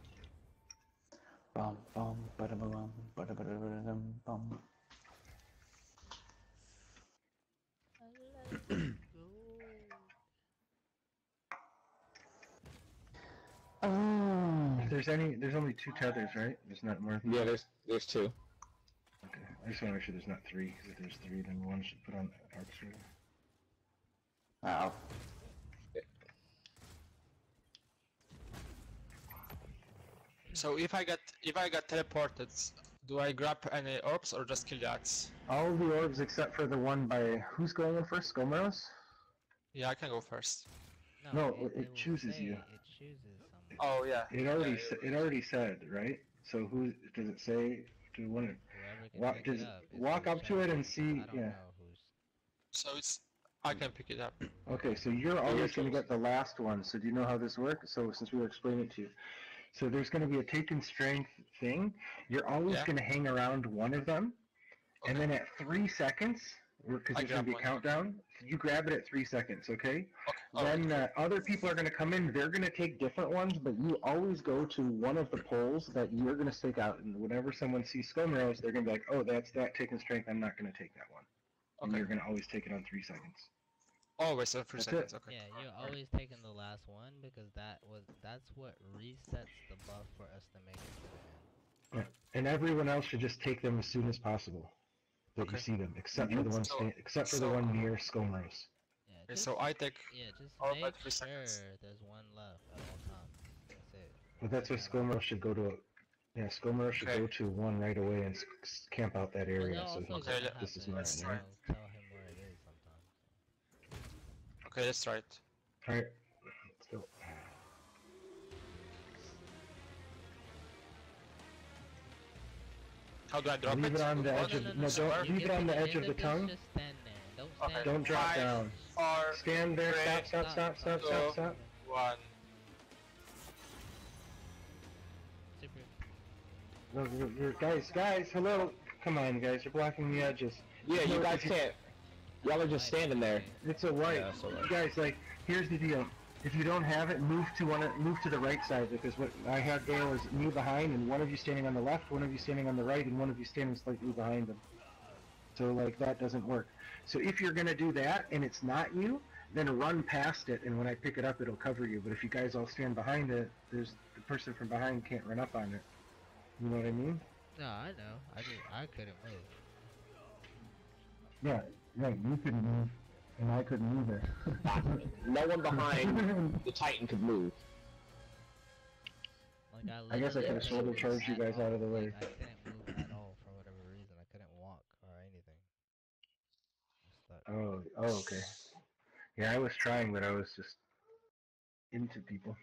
[SPEAKER 2] Bum bum ba-da-ba-bum, ba-da-ba-da-ba-dum, bum.
[SPEAKER 4] If there's only 2 tethers, right? There's not more than
[SPEAKER 6] Yeah, there's 2.
[SPEAKER 4] Okay, I just want to make sure there's not 3, because if there's 3, then 1 should put on archery.
[SPEAKER 2] Ow.
[SPEAKER 7] So if I get teleported, do I grab any orbs or just kill the ads?
[SPEAKER 4] All the orbs except for the one by... Who's going in first? Gomeros?
[SPEAKER 7] Yeah, I can go first.
[SPEAKER 4] No,
[SPEAKER 3] it
[SPEAKER 4] it
[SPEAKER 3] will
[SPEAKER 4] chooses
[SPEAKER 3] say
[SPEAKER 4] you.
[SPEAKER 3] It chooses someone.
[SPEAKER 7] Oh yeah.
[SPEAKER 4] It already said, right? So who... Does it say to one.
[SPEAKER 3] Whoever can
[SPEAKER 4] Walk,
[SPEAKER 3] pick
[SPEAKER 4] just
[SPEAKER 3] it up. It's
[SPEAKER 4] walk
[SPEAKER 3] who's
[SPEAKER 4] up to it
[SPEAKER 3] chasing
[SPEAKER 4] and see.
[SPEAKER 3] I don't
[SPEAKER 4] Yeah.
[SPEAKER 3] know who's.
[SPEAKER 7] So it's I can pick it up.
[SPEAKER 4] Okay, so you're always going to get the last one. So do you know how this works? So since we were explaining it to you, so there's going to be a taken strength thing. You're always
[SPEAKER 7] Yeah.
[SPEAKER 4] going to hang around one of them, and then at 3 seconds, because
[SPEAKER 7] I
[SPEAKER 4] there's going to be a
[SPEAKER 7] grab one.
[SPEAKER 4] countdown, you grab it at 3 seconds, okay?
[SPEAKER 7] Okay.
[SPEAKER 4] Then other people are going to come in. They're going to take different ones, but you always go to one of the poles that you're going to stick out. And whenever someone sees Scomerose, they're going to be like, oh, that's that taken strength. I'm not going to take that one. And you're going to always take it on 3 seconds.
[SPEAKER 7] Always on 3
[SPEAKER 4] That's
[SPEAKER 7] seconds.
[SPEAKER 4] it.
[SPEAKER 7] Okay.
[SPEAKER 3] Yeah, you're always taking the last one because that's what resets the buff for us to make it to the end.
[SPEAKER 4] Yeah. And everyone else should just take them as soon as possible that you
[SPEAKER 7] Okay.
[SPEAKER 4] see them, except for the one except for the one near Scomerose.
[SPEAKER 3] Yeah,
[SPEAKER 7] Okay, so I take.
[SPEAKER 3] yeah, just
[SPEAKER 7] all
[SPEAKER 3] make
[SPEAKER 7] but 3
[SPEAKER 3] sure
[SPEAKER 7] seconds.
[SPEAKER 3] there's one left at all times. That's it.
[SPEAKER 4] But that's what Scomerose should go to. Yeah, Scomerose should
[SPEAKER 7] Okay.
[SPEAKER 4] go to one right away and camp out that
[SPEAKER 3] But
[SPEAKER 4] area.
[SPEAKER 3] they're
[SPEAKER 4] So
[SPEAKER 3] also
[SPEAKER 4] he's
[SPEAKER 7] Okay,
[SPEAKER 3] gonna
[SPEAKER 7] let-
[SPEAKER 3] have
[SPEAKER 4] this is
[SPEAKER 3] to,
[SPEAKER 4] mine.
[SPEAKER 7] let's
[SPEAKER 3] you
[SPEAKER 7] try.
[SPEAKER 3] know, tell him where it is sometimes.
[SPEAKER 7] Okay, let's try it.
[SPEAKER 4] All right, let's go.
[SPEAKER 7] How do I drop
[SPEAKER 4] Leave it on the
[SPEAKER 7] One?
[SPEAKER 4] edge of
[SPEAKER 3] no,
[SPEAKER 4] no, don't
[SPEAKER 3] You
[SPEAKER 4] leave it
[SPEAKER 3] get
[SPEAKER 4] on
[SPEAKER 3] to
[SPEAKER 4] the
[SPEAKER 3] the
[SPEAKER 4] edge
[SPEAKER 3] end
[SPEAKER 4] of the
[SPEAKER 3] this,
[SPEAKER 4] tongue.
[SPEAKER 3] Just stand there. Don't
[SPEAKER 7] Okay.
[SPEAKER 3] stand
[SPEAKER 4] Don't drop
[SPEAKER 7] 5,
[SPEAKER 4] down.
[SPEAKER 7] 4,
[SPEAKER 4] Stand there.
[SPEAKER 7] 3,
[SPEAKER 4] Stop.
[SPEAKER 7] 1.
[SPEAKER 3] Super.
[SPEAKER 4] No, guys, hello. Come on, guys, you're blocking the edges.
[SPEAKER 6] Yeah, you
[SPEAKER 4] No,
[SPEAKER 6] guys
[SPEAKER 4] if you-
[SPEAKER 6] can't. Y'all are just standing there.
[SPEAKER 4] It's a white.
[SPEAKER 8] Yeah, it's a white.
[SPEAKER 4] Guys, like, here's the deal. If you don't have it, move to the right side, because what I had there was me behind, and one of you standing on the left, one of you standing on the right, and one of you standing slightly behind them. So like that doesn't work. So if you're gonna do that and it's not you, then run past it, and when I pick it up, it'll cover you. But if you guys all stand behind it, there's the person from behind can't run up on it. You know what I mean?
[SPEAKER 3] No, I know. I couldn't move.
[SPEAKER 4] Yeah, right. You couldn't move, and I couldn't either.
[SPEAKER 6] No one behind the Titan could move.
[SPEAKER 3] Like
[SPEAKER 4] I guess I
[SPEAKER 3] literally
[SPEAKER 4] could've
[SPEAKER 3] couldn't
[SPEAKER 4] shoulder
[SPEAKER 3] move
[SPEAKER 4] charged you
[SPEAKER 3] at
[SPEAKER 4] guys out of the
[SPEAKER 3] all.
[SPEAKER 4] way.
[SPEAKER 3] Like, I couldn't move at all for whatever reason. I couldn't walk or anything. Just stuck.
[SPEAKER 4] Oh, okay. Yeah, I was trying, but I was just into people.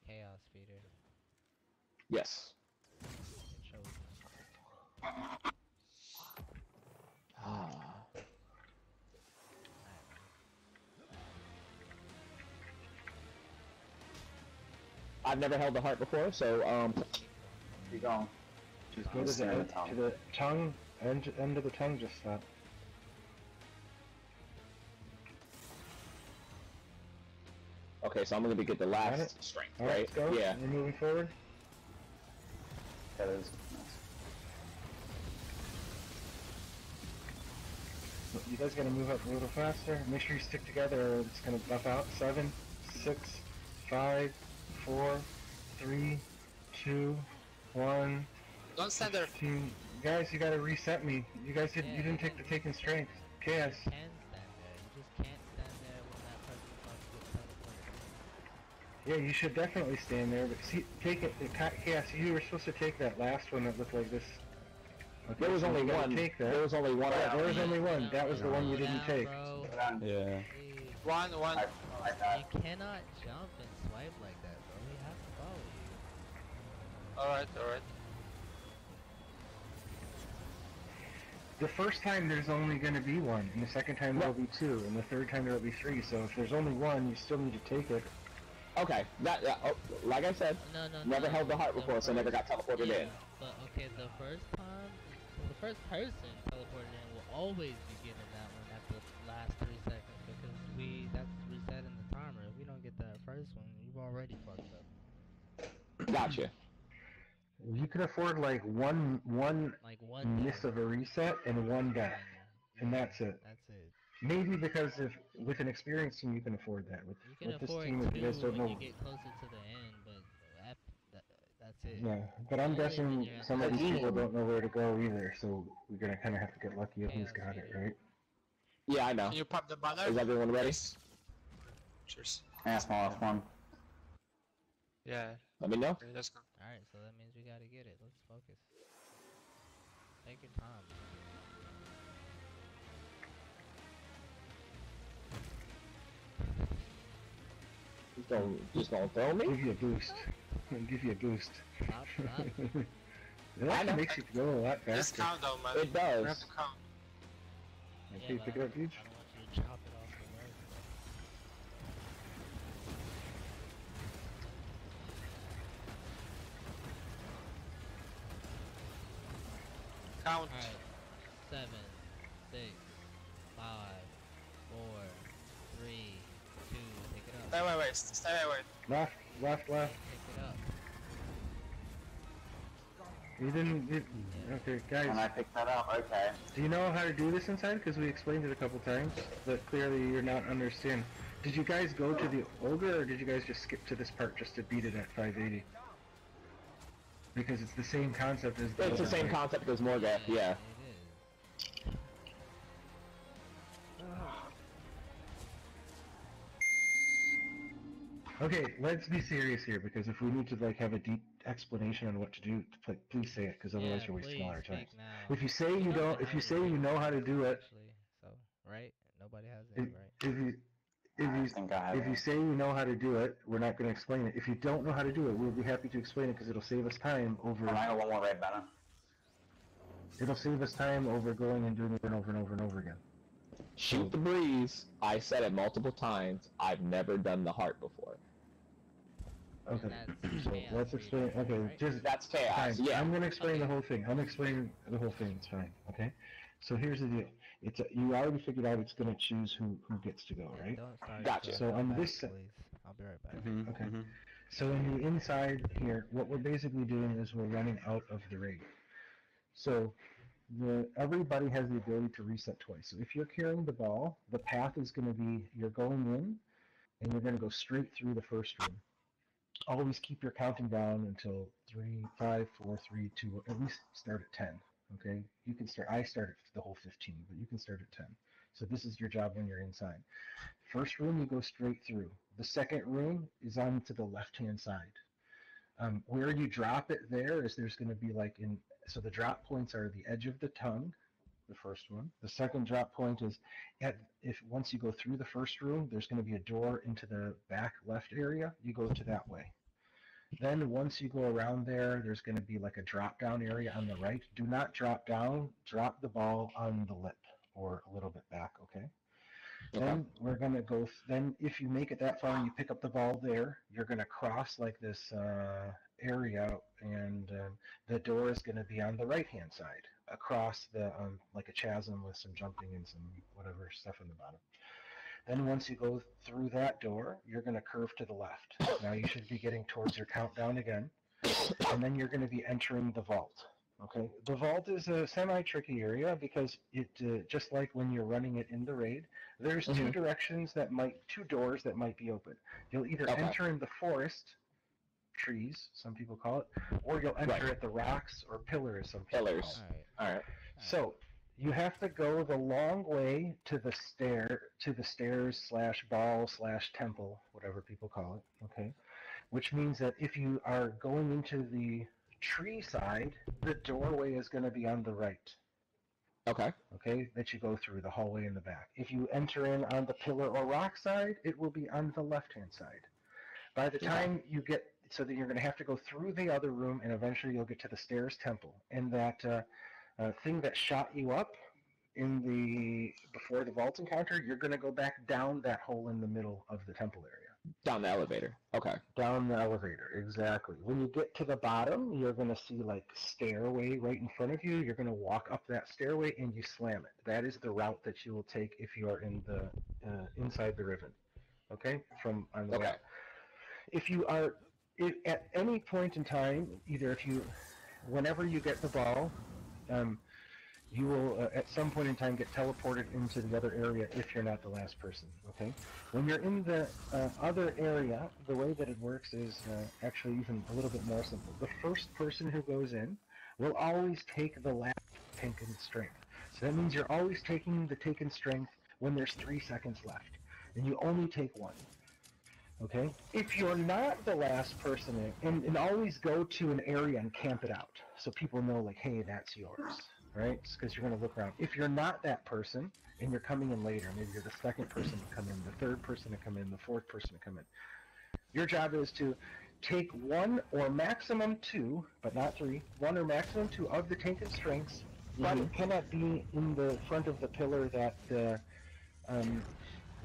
[SPEAKER 3] Chaos feeder.
[SPEAKER 6] Yes.
[SPEAKER 3] It shows.
[SPEAKER 6] I've never held the heart before, so
[SPEAKER 2] You go.
[SPEAKER 4] Just go to the tongue, end of the tongue, just stop.
[SPEAKER 6] okay, so I'm gonna get the
[SPEAKER 4] Got it?
[SPEAKER 6] last strength,
[SPEAKER 4] Alright,
[SPEAKER 6] right?
[SPEAKER 4] let's go.
[SPEAKER 6] Yeah.
[SPEAKER 4] We're moving forward.
[SPEAKER 2] That is.
[SPEAKER 4] You guys gotta move up a little faster. Make sure you stick together or it's gonna buff out. 7, 6, 5, 4, 3, 2, 1,
[SPEAKER 7] Don't stand there.
[SPEAKER 4] 15. Guys, you gotta reset me. You guys didn't. You didn't take the taken strength. Chaos.
[SPEAKER 3] You can stand there. You just can't stand there when that person's about to get teleported.
[SPEAKER 4] Yeah, you should definitely stand there. But see, take it. Chaos. You were supposed to take that last one that looked like this. Okay,
[SPEAKER 6] There was
[SPEAKER 4] so
[SPEAKER 6] only
[SPEAKER 4] you gotta
[SPEAKER 6] one.
[SPEAKER 4] Take that.
[SPEAKER 6] There was only one.
[SPEAKER 4] Yeah, there was only one.
[SPEAKER 3] No,
[SPEAKER 4] That was the one you
[SPEAKER 3] slow
[SPEAKER 4] didn't
[SPEAKER 3] down,
[SPEAKER 4] take.
[SPEAKER 3] Bro.
[SPEAKER 8] Yeah.
[SPEAKER 3] Please.
[SPEAKER 7] 1.
[SPEAKER 3] You cannot jump and swipe like that, bro. We have to follow you.
[SPEAKER 7] Alright.
[SPEAKER 4] The first time there's only going to be one, and the second time there'll be 2, and the third time there'll be 3. So if there's only one, you still need to take it.
[SPEAKER 6] Okay, like I said,
[SPEAKER 3] No.
[SPEAKER 6] never held the heart before, so never got teleported in.
[SPEAKER 3] But okay, the first person teleported in will always be getting that one at the last 3 seconds because that's resetting the timer. If we don't get that first one, you've already fucked up.
[SPEAKER 6] Gotcha.
[SPEAKER 4] You can afford like one
[SPEAKER 3] Like one
[SPEAKER 4] miss of a reset and one death, and that's it.
[SPEAKER 3] That's it.
[SPEAKER 4] Maybe because with an experienced team you can afford that. With
[SPEAKER 3] You can
[SPEAKER 4] this
[SPEAKER 3] afford
[SPEAKER 4] team, if you guys
[SPEAKER 3] 2
[SPEAKER 4] don't
[SPEAKER 3] when
[SPEAKER 4] know.
[SPEAKER 3] you get closer to the end, but that's it.
[SPEAKER 4] Yeah, but I'm
[SPEAKER 3] Only when
[SPEAKER 4] guessing
[SPEAKER 3] you're at
[SPEAKER 4] some
[SPEAKER 3] the
[SPEAKER 4] of these
[SPEAKER 3] end.
[SPEAKER 4] people don't know where to go either, so we're gonna kind of have to get lucky of who's got it, right?
[SPEAKER 6] Yeah, I know.
[SPEAKER 7] Can you pop the banner?
[SPEAKER 6] Is everyone ready?
[SPEAKER 7] Yes. Cheers.
[SPEAKER 2] That's my last one.
[SPEAKER 7] Yeah.
[SPEAKER 6] Let me know.
[SPEAKER 7] Okay, let's go.
[SPEAKER 3] Alright, so that means we gotta get it. Let's focus. Take your time.
[SPEAKER 6] Just gonna throw me?
[SPEAKER 4] Give you a boost. Give you a boost.
[SPEAKER 3] Stop.
[SPEAKER 4] That makes you go a lot
[SPEAKER 7] Just
[SPEAKER 4] faster.
[SPEAKER 7] count down, man.
[SPEAKER 6] It does.
[SPEAKER 7] You have to count.
[SPEAKER 4] Okay, you pick it up, Peach.
[SPEAKER 3] I don't want you to chop it off the leg.
[SPEAKER 7] Count.
[SPEAKER 3] Alright. 7, 6, 5, 4, 3, 2, pick it up.
[SPEAKER 7] Stay away.
[SPEAKER 4] Left.
[SPEAKER 3] Pick it up.
[SPEAKER 4] You didn't. Okay, guys.
[SPEAKER 2] And I picked that up, okay.
[SPEAKER 4] Do you know how to do this inside? Because we explained it a couple times, but clearly you're not understanding. Did you guys go to the ogre, or did you guys just skip to this part just to beat it at 580? Because it's the same concept as the
[SPEAKER 6] It's the
[SPEAKER 4] ogre,
[SPEAKER 6] same
[SPEAKER 4] right?
[SPEAKER 6] concept as Morgath, yeah.
[SPEAKER 3] It is.
[SPEAKER 4] Okay, let's be serious here, because if we need to like have a deep explanation on what to do, please say it, because otherwise
[SPEAKER 3] Yeah,
[SPEAKER 4] you're wasting all our
[SPEAKER 3] please
[SPEAKER 4] time.
[SPEAKER 3] speak now.
[SPEAKER 4] If you say you
[SPEAKER 3] don't
[SPEAKER 4] don't,
[SPEAKER 3] even
[SPEAKER 4] if you
[SPEAKER 3] have
[SPEAKER 4] say
[SPEAKER 3] it
[SPEAKER 4] you know how to do it,
[SPEAKER 3] actually, so right? Nobody has
[SPEAKER 4] if,
[SPEAKER 3] it, right?
[SPEAKER 4] if you
[SPEAKER 2] I think I have
[SPEAKER 4] if you
[SPEAKER 2] it.
[SPEAKER 4] say you know how to do it, we're not going to explain it. If you don't know how to do it, we'll be happy to explain it because it'll save us time over.
[SPEAKER 2] And I got one more red banner.
[SPEAKER 4] It'll save us time over going and doing it over and over and over again.
[SPEAKER 6] Shoot the breeze. I said it multiple times. I've never done the heart before.
[SPEAKER 4] Okay,
[SPEAKER 3] That's
[SPEAKER 4] so
[SPEAKER 3] chaos
[SPEAKER 4] let's explain.
[SPEAKER 3] reading,
[SPEAKER 4] Okay,
[SPEAKER 3] right?
[SPEAKER 4] just
[SPEAKER 6] That's chaos.
[SPEAKER 4] fine.
[SPEAKER 6] Yeah.
[SPEAKER 4] I'm going to explain the
[SPEAKER 3] Okay.
[SPEAKER 4] whole thing. I'm explaining the whole thing. It's fine. Okay. So here's the deal. You already figured out it's going to choose who gets to go, right?
[SPEAKER 3] Don't start.
[SPEAKER 6] Gotcha.
[SPEAKER 3] Joe.
[SPEAKER 4] So
[SPEAKER 3] Come
[SPEAKER 4] on
[SPEAKER 3] back,
[SPEAKER 4] this-
[SPEAKER 3] please. I'll be right back.
[SPEAKER 8] Mm-hmm.
[SPEAKER 4] Okay. So in the inside here, what we're basically doing is we're running out of the raid. So everybody has the ability to reset twice. So if you're carrying the ball, the path is going to be you're going in, and you're going to go straight through the first room. Always keep your counting down until 3, 5, 4, 3, 2. At least start at 10. Okay. You can start. I start at the whole 15, but you can start at 10. So this is your job when you're inside. First room, you go straight through. The second room is on to the left-hand side. Where you drop it there is there's going to be like so the drop points are the edge of the tongue, the first one. The second drop point is once you go through the first room, there's going to be a door into the back left area. You go to that way. Then once you go around there, there's going to be like a drop down area on the right. Do not drop down. Drop the ball on the lip or a little bit back, okay? Then we're going to go, then if you make it that far and you pick up the ball there, you're going to cross like this area, and the door is going to be on the right-hand side, across the, like a chasm with some jumping and some whatever stuff in the bottom. Then once you go through that door, you're going to curve to the left. Now you should be getting towards your countdown again, and then you're going to be entering the vault. Okay, the vault is a semi-tricky area because it, just like when you're running it in the raid, there's two directions two doors that might be open. You'll either enter in the forest, trees, some people call it, or you'll enter at the rocks or pillars, some people call it.
[SPEAKER 6] All right.
[SPEAKER 4] So you have to go the long way to the stairs/ball/temple, whatever people call it. Okay, which means that if you are going into the tree side, the doorway is going to be on the right.
[SPEAKER 6] Okay.
[SPEAKER 4] Okay, that you go through the hallway in the back. If you enter in on the pillar or rock side, it will be on the left-hand side. By the time you get, so then you're going to have to go through the other room, and eventually you'll get to the stairs temple. And that thing that shot you up before the vault encounter, you're going to go back down that hole in the middle of the temple area.
[SPEAKER 6] Down the elevator. Okay.
[SPEAKER 4] Down the elevator, exactly. When you get to the bottom, you're going to see like stairway right in front of you. You're going to walk up that stairway and you slam it. That is the route that you will take if you are in the inside the ribbon. Okay, from on the left. If you are at any point in time, whenever you get the ball, you will at some point in time get teleported into the other area if you're not the last person, okay? When you're in the other area, the way that it works is actually even a little bit more simple. The first person who goes in will always take the last taken strength. So that means you're always taking the taken strength when there's 3 seconds left, and you only take one. Okay? If you're not the last person in, and always go to an area and camp it out, so people know, like, hey, that's yours, right? Because you're going to look around. If you're not that person, and you're coming in later, maybe you're the second person to come in, the third person to come in, the fourth person to come in, Your job is to take one or maximum two, but not three, one or maximum two of the tainted strengths, but it cannot be in the front of the pillar that the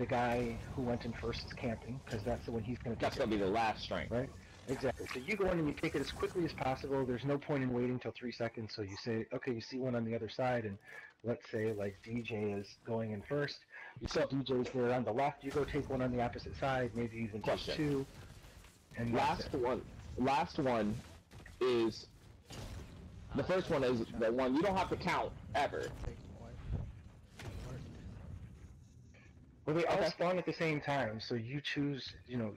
[SPEAKER 4] guy who went in first is camping, because that's the one he's going to take.
[SPEAKER 6] That's going to be the last strength.
[SPEAKER 4] Right? Exactly. So you go in and you take it as quickly as possible. There's no point in waiting till 3 seconds. So you say, okay, you see one on the other side, and let's say like DJ is going in first. You see DJ's there on the left. You go take one on the opposite side. Maybe even take two. And
[SPEAKER 6] last one is the first one is the one you don't have to count ever.
[SPEAKER 4] Well, they all spawn at the same time, so you choose,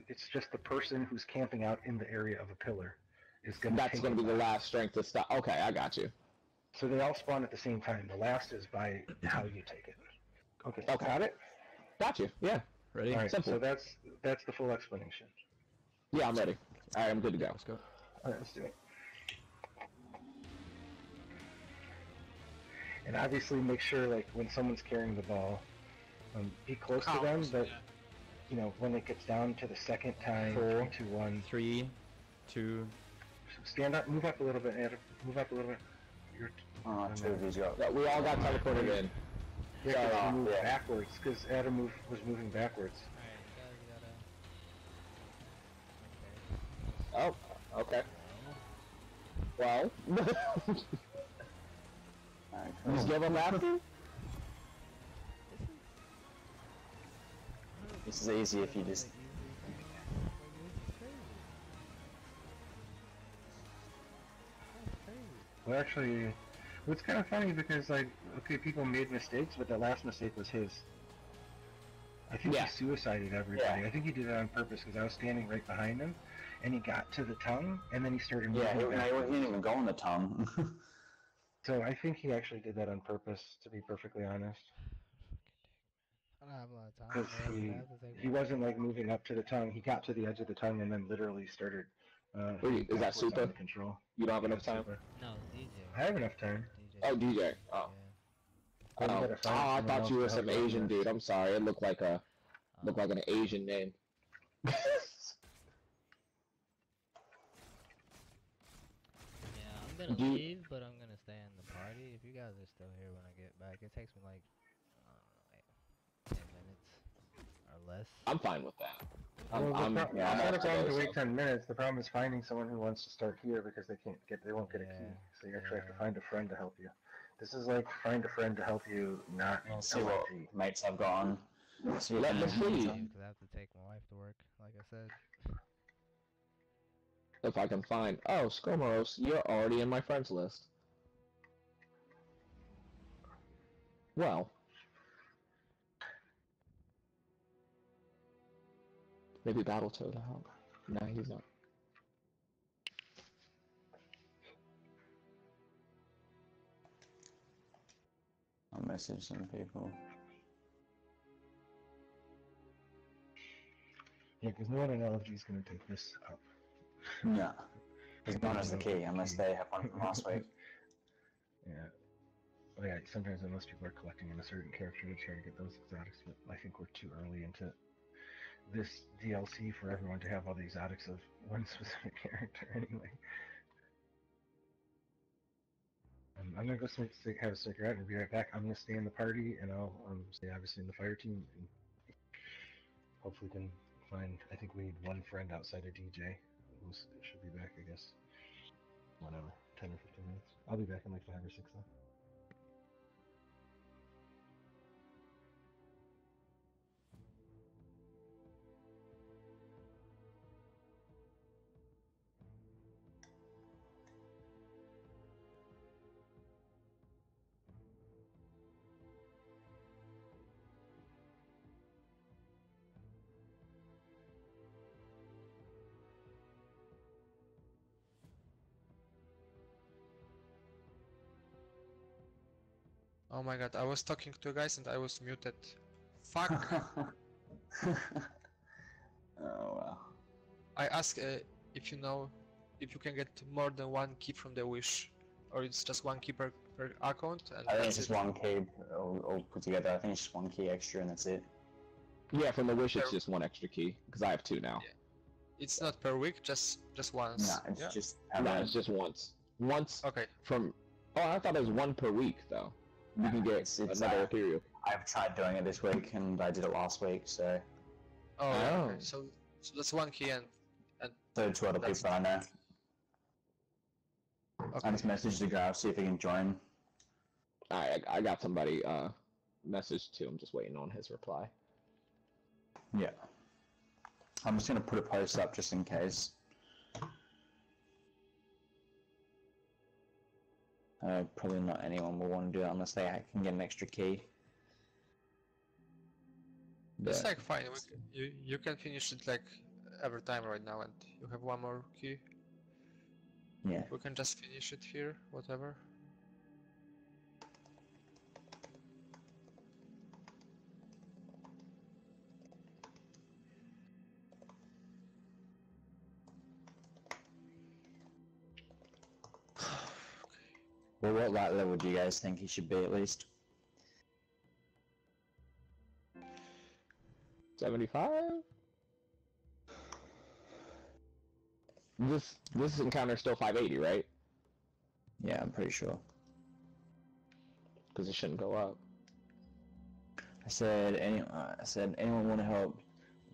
[SPEAKER 4] it's just the person who's camping out in the area of a pillar is going to
[SPEAKER 6] That's going to be the last strength to stop. Okay, I got you.
[SPEAKER 4] So they all spawn at the same time. The last is by how you take it. Okay. Got it?
[SPEAKER 6] Got you, yeah.
[SPEAKER 8] Ready?
[SPEAKER 4] All right,
[SPEAKER 6] Simple.
[SPEAKER 4] so that's the full explanation.
[SPEAKER 6] Yeah, I'm ready. All right, I'm good to go.
[SPEAKER 8] Let's go.
[SPEAKER 4] All right, let's do it. And obviously make sure, like, when someone's carrying the ball, be close to them, but, when it gets down to the second time, 3, 2, 1.
[SPEAKER 8] 3, 2.
[SPEAKER 4] Stand up, move up a little bit, Adam. Move up a little bit.
[SPEAKER 2] Two of these go.
[SPEAKER 6] Yeah, we all got teleported in.
[SPEAKER 4] Yeah, move backwards, because Adam was moving backwards.
[SPEAKER 6] Oh, okay. Well, just give him that.
[SPEAKER 2] This is easy if you just...
[SPEAKER 4] Well, actually, it's kind of funny because, like, okay, people made mistakes, but the last mistake was his. I think he suicided everybody.
[SPEAKER 2] Yeah.
[SPEAKER 4] I think he did it on purpose because I was standing right behind him, and he got to the tongue, and then he started moving.
[SPEAKER 2] Yeah, he didn't even go on the tongue.
[SPEAKER 4] So I think he actually did that on purpose, to be perfectly honest.
[SPEAKER 3] I don't have a lot of time.
[SPEAKER 4] Because he wasn't, like, moving up to the tongue. He got to the edge of the tongue and then literally started...
[SPEAKER 6] Wait, is that super?
[SPEAKER 4] Control.
[SPEAKER 6] You don't have enough time?
[SPEAKER 4] Super.
[SPEAKER 3] No, DJ.
[SPEAKER 4] I have enough time.
[SPEAKER 6] Oh, DJ. Oh.
[SPEAKER 3] Yeah.
[SPEAKER 6] I thought you were some Asian dude. I'm sorry. It looked like an Asian name.
[SPEAKER 3] Yeah, I'm gonna leave, but I'm gonna stay in the party. If you guys are still here when I get back, it takes me like, I don't know, like 10 minutes or less.
[SPEAKER 6] I'm fine with that.
[SPEAKER 4] It's not a problem to wait 10 minutes. The problem is finding someone who wants to start here because they won't get a key. So you actually have to find a friend to help you. This is like find a friend to help you, not
[SPEAKER 2] see what mates have gone. So
[SPEAKER 6] let me see.
[SPEAKER 3] Because I have to take my wife to work, like I said.
[SPEAKER 6] If I can find... Oh, Skomoros, you're already in my friends list. Well. Maybe Battletoad will help. No, he's not.
[SPEAKER 2] I'll message some people.
[SPEAKER 4] Yeah, because no one in LFG is going to take this up.
[SPEAKER 2] Yeah. He's gone as the key, unless they have one from last week.
[SPEAKER 4] Yeah. Well, yeah, sometimes unless people are collecting in a certain character to try to get those exotics, but I think we're too early into this DLC for everyone to have all the exotics of one specific character anyway. I'm gonna go have a cigarette and be right back. I'm gonna stay in the party and I'll stay obviously in the fire team and hopefully can find, I think we need one friend outside of DJ who should be back, I guess, whatever, 10 or 15 minutes. I'll be back in like 5 or 6 though.
[SPEAKER 7] Oh my god, I was talking to guys and I was muted. Fuck!
[SPEAKER 2] Oh well.
[SPEAKER 7] I asked if you know if you can get more than one key from the wish, or it's just one key per account. And
[SPEAKER 2] I think it's just one key all put together. I think it's just one key extra and that's it.
[SPEAKER 6] Yeah, from the wish it's just one extra key, because I have 2 now.
[SPEAKER 7] It's not per week, just once.
[SPEAKER 2] No, it's
[SPEAKER 7] Yeah.
[SPEAKER 2] just.
[SPEAKER 6] No, it's just once. Once
[SPEAKER 7] Okay.
[SPEAKER 6] from. Oh, I thought it was one per week though. You can get
[SPEAKER 2] It's,
[SPEAKER 6] another ethereal.
[SPEAKER 2] I've tried doing it this week, and I did it last week, so.
[SPEAKER 7] Oh, yeah,
[SPEAKER 6] Oh.
[SPEAKER 7] okay. So that's one key and
[SPEAKER 2] So to other
[SPEAKER 7] That's-
[SPEAKER 2] people I know.
[SPEAKER 7] okay.
[SPEAKER 2] I just messaged the guy, see if he can join.
[SPEAKER 6] I got somebody message to him, just waiting on his reply.
[SPEAKER 2] Yeah. I'm just gonna put a post up just in case. Probably not anyone will want to do that unless they can get an extra key.
[SPEAKER 7] It's
[SPEAKER 2] But-
[SPEAKER 7] like fine. You can finish it like every time right now, and you have one more key.
[SPEAKER 2] yeah.
[SPEAKER 7] We can just finish it here, whatever.
[SPEAKER 2] Well, what light level do you guys think he should be at least?
[SPEAKER 6] 75. This encounter still 580, right?
[SPEAKER 2] Yeah, I'm pretty sure.
[SPEAKER 6] Because it shouldn't go up.
[SPEAKER 2] I said anyone want to help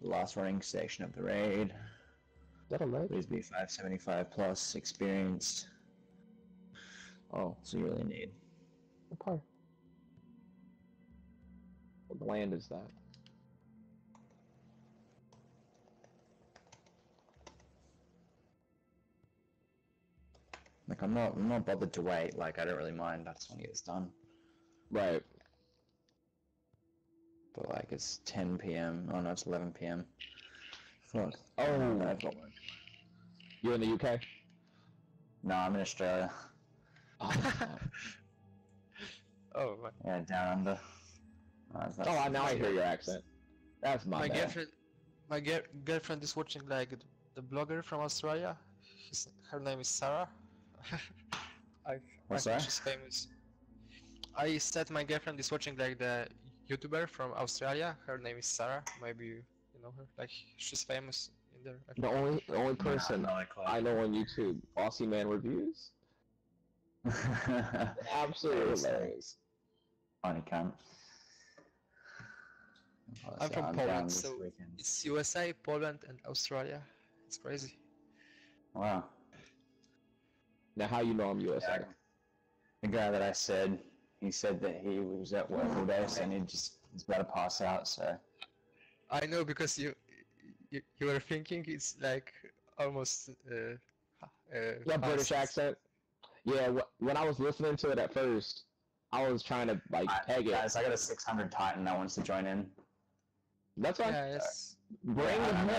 [SPEAKER 2] the last running section of the raid?
[SPEAKER 6] Is that a ledge?
[SPEAKER 2] Please be 575 plus experienced.
[SPEAKER 6] Oh,
[SPEAKER 2] So you really need.
[SPEAKER 6] what part? What land is that?
[SPEAKER 2] Like I'm not bothered to wait. Like I don't really mind. I just want to get this done.
[SPEAKER 6] Right.
[SPEAKER 2] But like it's 10 p.m. Oh no, it's 11 p.m. Fuck.
[SPEAKER 6] Oh.
[SPEAKER 2] I've got work.
[SPEAKER 6] You're in the UK?
[SPEAKER 2] No, I'm in Australia.
[SPEAKER 6] Oh,
[SPEAKER 7] Oh, my,
[SPEAKER 2] Yeah, down under.
[SPEAKER 6] now I hear your accent. That's my bad.
[SPEAKER 7] girlfriend. My girlfriend is watching like the blogger from Australia. Her name is Sarah. I
[SPEAKER 2] What's
[SPEAKER 7] think
[SPEAKER 2] that?
[SPEAKER 7] she's famous. I said my girlfriend is watching like the YouTuber from Australia. Her name is Sarah. Maybe you know her. Like she's famous in there. I think.
[SPEAKER 6] The only person I know on YouTube, Aussie Man Reviews. Absolutely hilarious.
[SPEAKER 2] Funny cunt.
[SPEAKER 7] I'm from
[SPEAKER 2] down
[SPEAKER 7] Poland,
[SPEAKER 2] this
[SPEAKER 7] so
[SPEAKER 2] weekend.
[SPEAKER 7] it's USA, Poland, and Australia. It's crazy.
[SPEAKER 2] Wow.
[SPEAKER 6] Now, how you know I'm USA?
[SPEAKER 2] The guy that I said, he said that he was at work all day, so he's about to pass out. So
[SPEAKER 7] I know because you were thinking it's like almost
[SPEAKER 6] Yeah, British
[SPEAKER 7] past-
[SPEAKER 6] accent. Yeah, when I was listening to it at first, I was trying to like peg it.
[SPEAKER 2] guys, I got a 600 Titan that wants to join in.
[SPEAKER 6] That's fine.
[SPEAKER 7] Yeah, yes.
[SPEAKER 6] Bring him.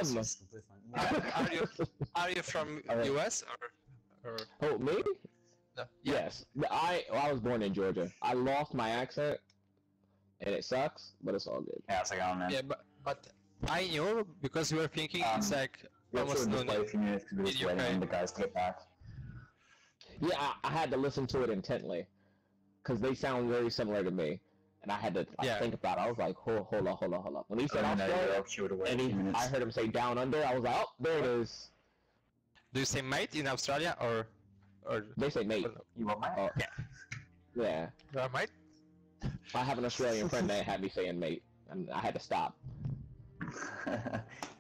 [SPEAKER 7] Are you from
[SPEAKER 2] Alright.
[SPEAKER 7] US or
[SPEAKER 6] Oh, me?
[SPEAKER 7] no?
[SPEAKER 6] Yes. I was born in Georgia. I lost my accent, and it sucks, but it's all good.
[SPEAKER 2] Yeah, it's like, oh man.
[SPEAKER 7] Yeah, but I knew because you were thinking it's like almost no
[SPEAKER 2] just wait a
[SPEAKER 7] need.
[SPEAKER 2] few minutes because we're just
[SPEAKER 7] in
[SPEAKER 2] waiting
[SPEAKER 7] UK.
[SPEAKER 2] on the guys to get back.
[SPEAKER 6] Yeah, I had to listen to it intently, because they sound very similar to me, and I had to
[SPEAKER 7] Yeah.
[SPEAKER 6] think about it. I was like, hold up. When he said
[SPEAKER 2] Oh, no,
[SPEAKER 6] Australia,
[SPEAKER 2] she would have waited
[SPEAKER 6] and
[SPEAKER 2] a few minutes.
[SPEAKER 6] I heard him say down under, I was like, oh, there it is.
[SPEAKER 7] Do you say mate in Australia or
[SPEAKER 6] They say mate.
[SPEAKER 2] You want mine?
[SPEAKER 6] Oh, yeah.
[SPEAKER 7] you are mate?
[SPEAKER 6] I have an Australian friend that had me saying mate, and I had to stop.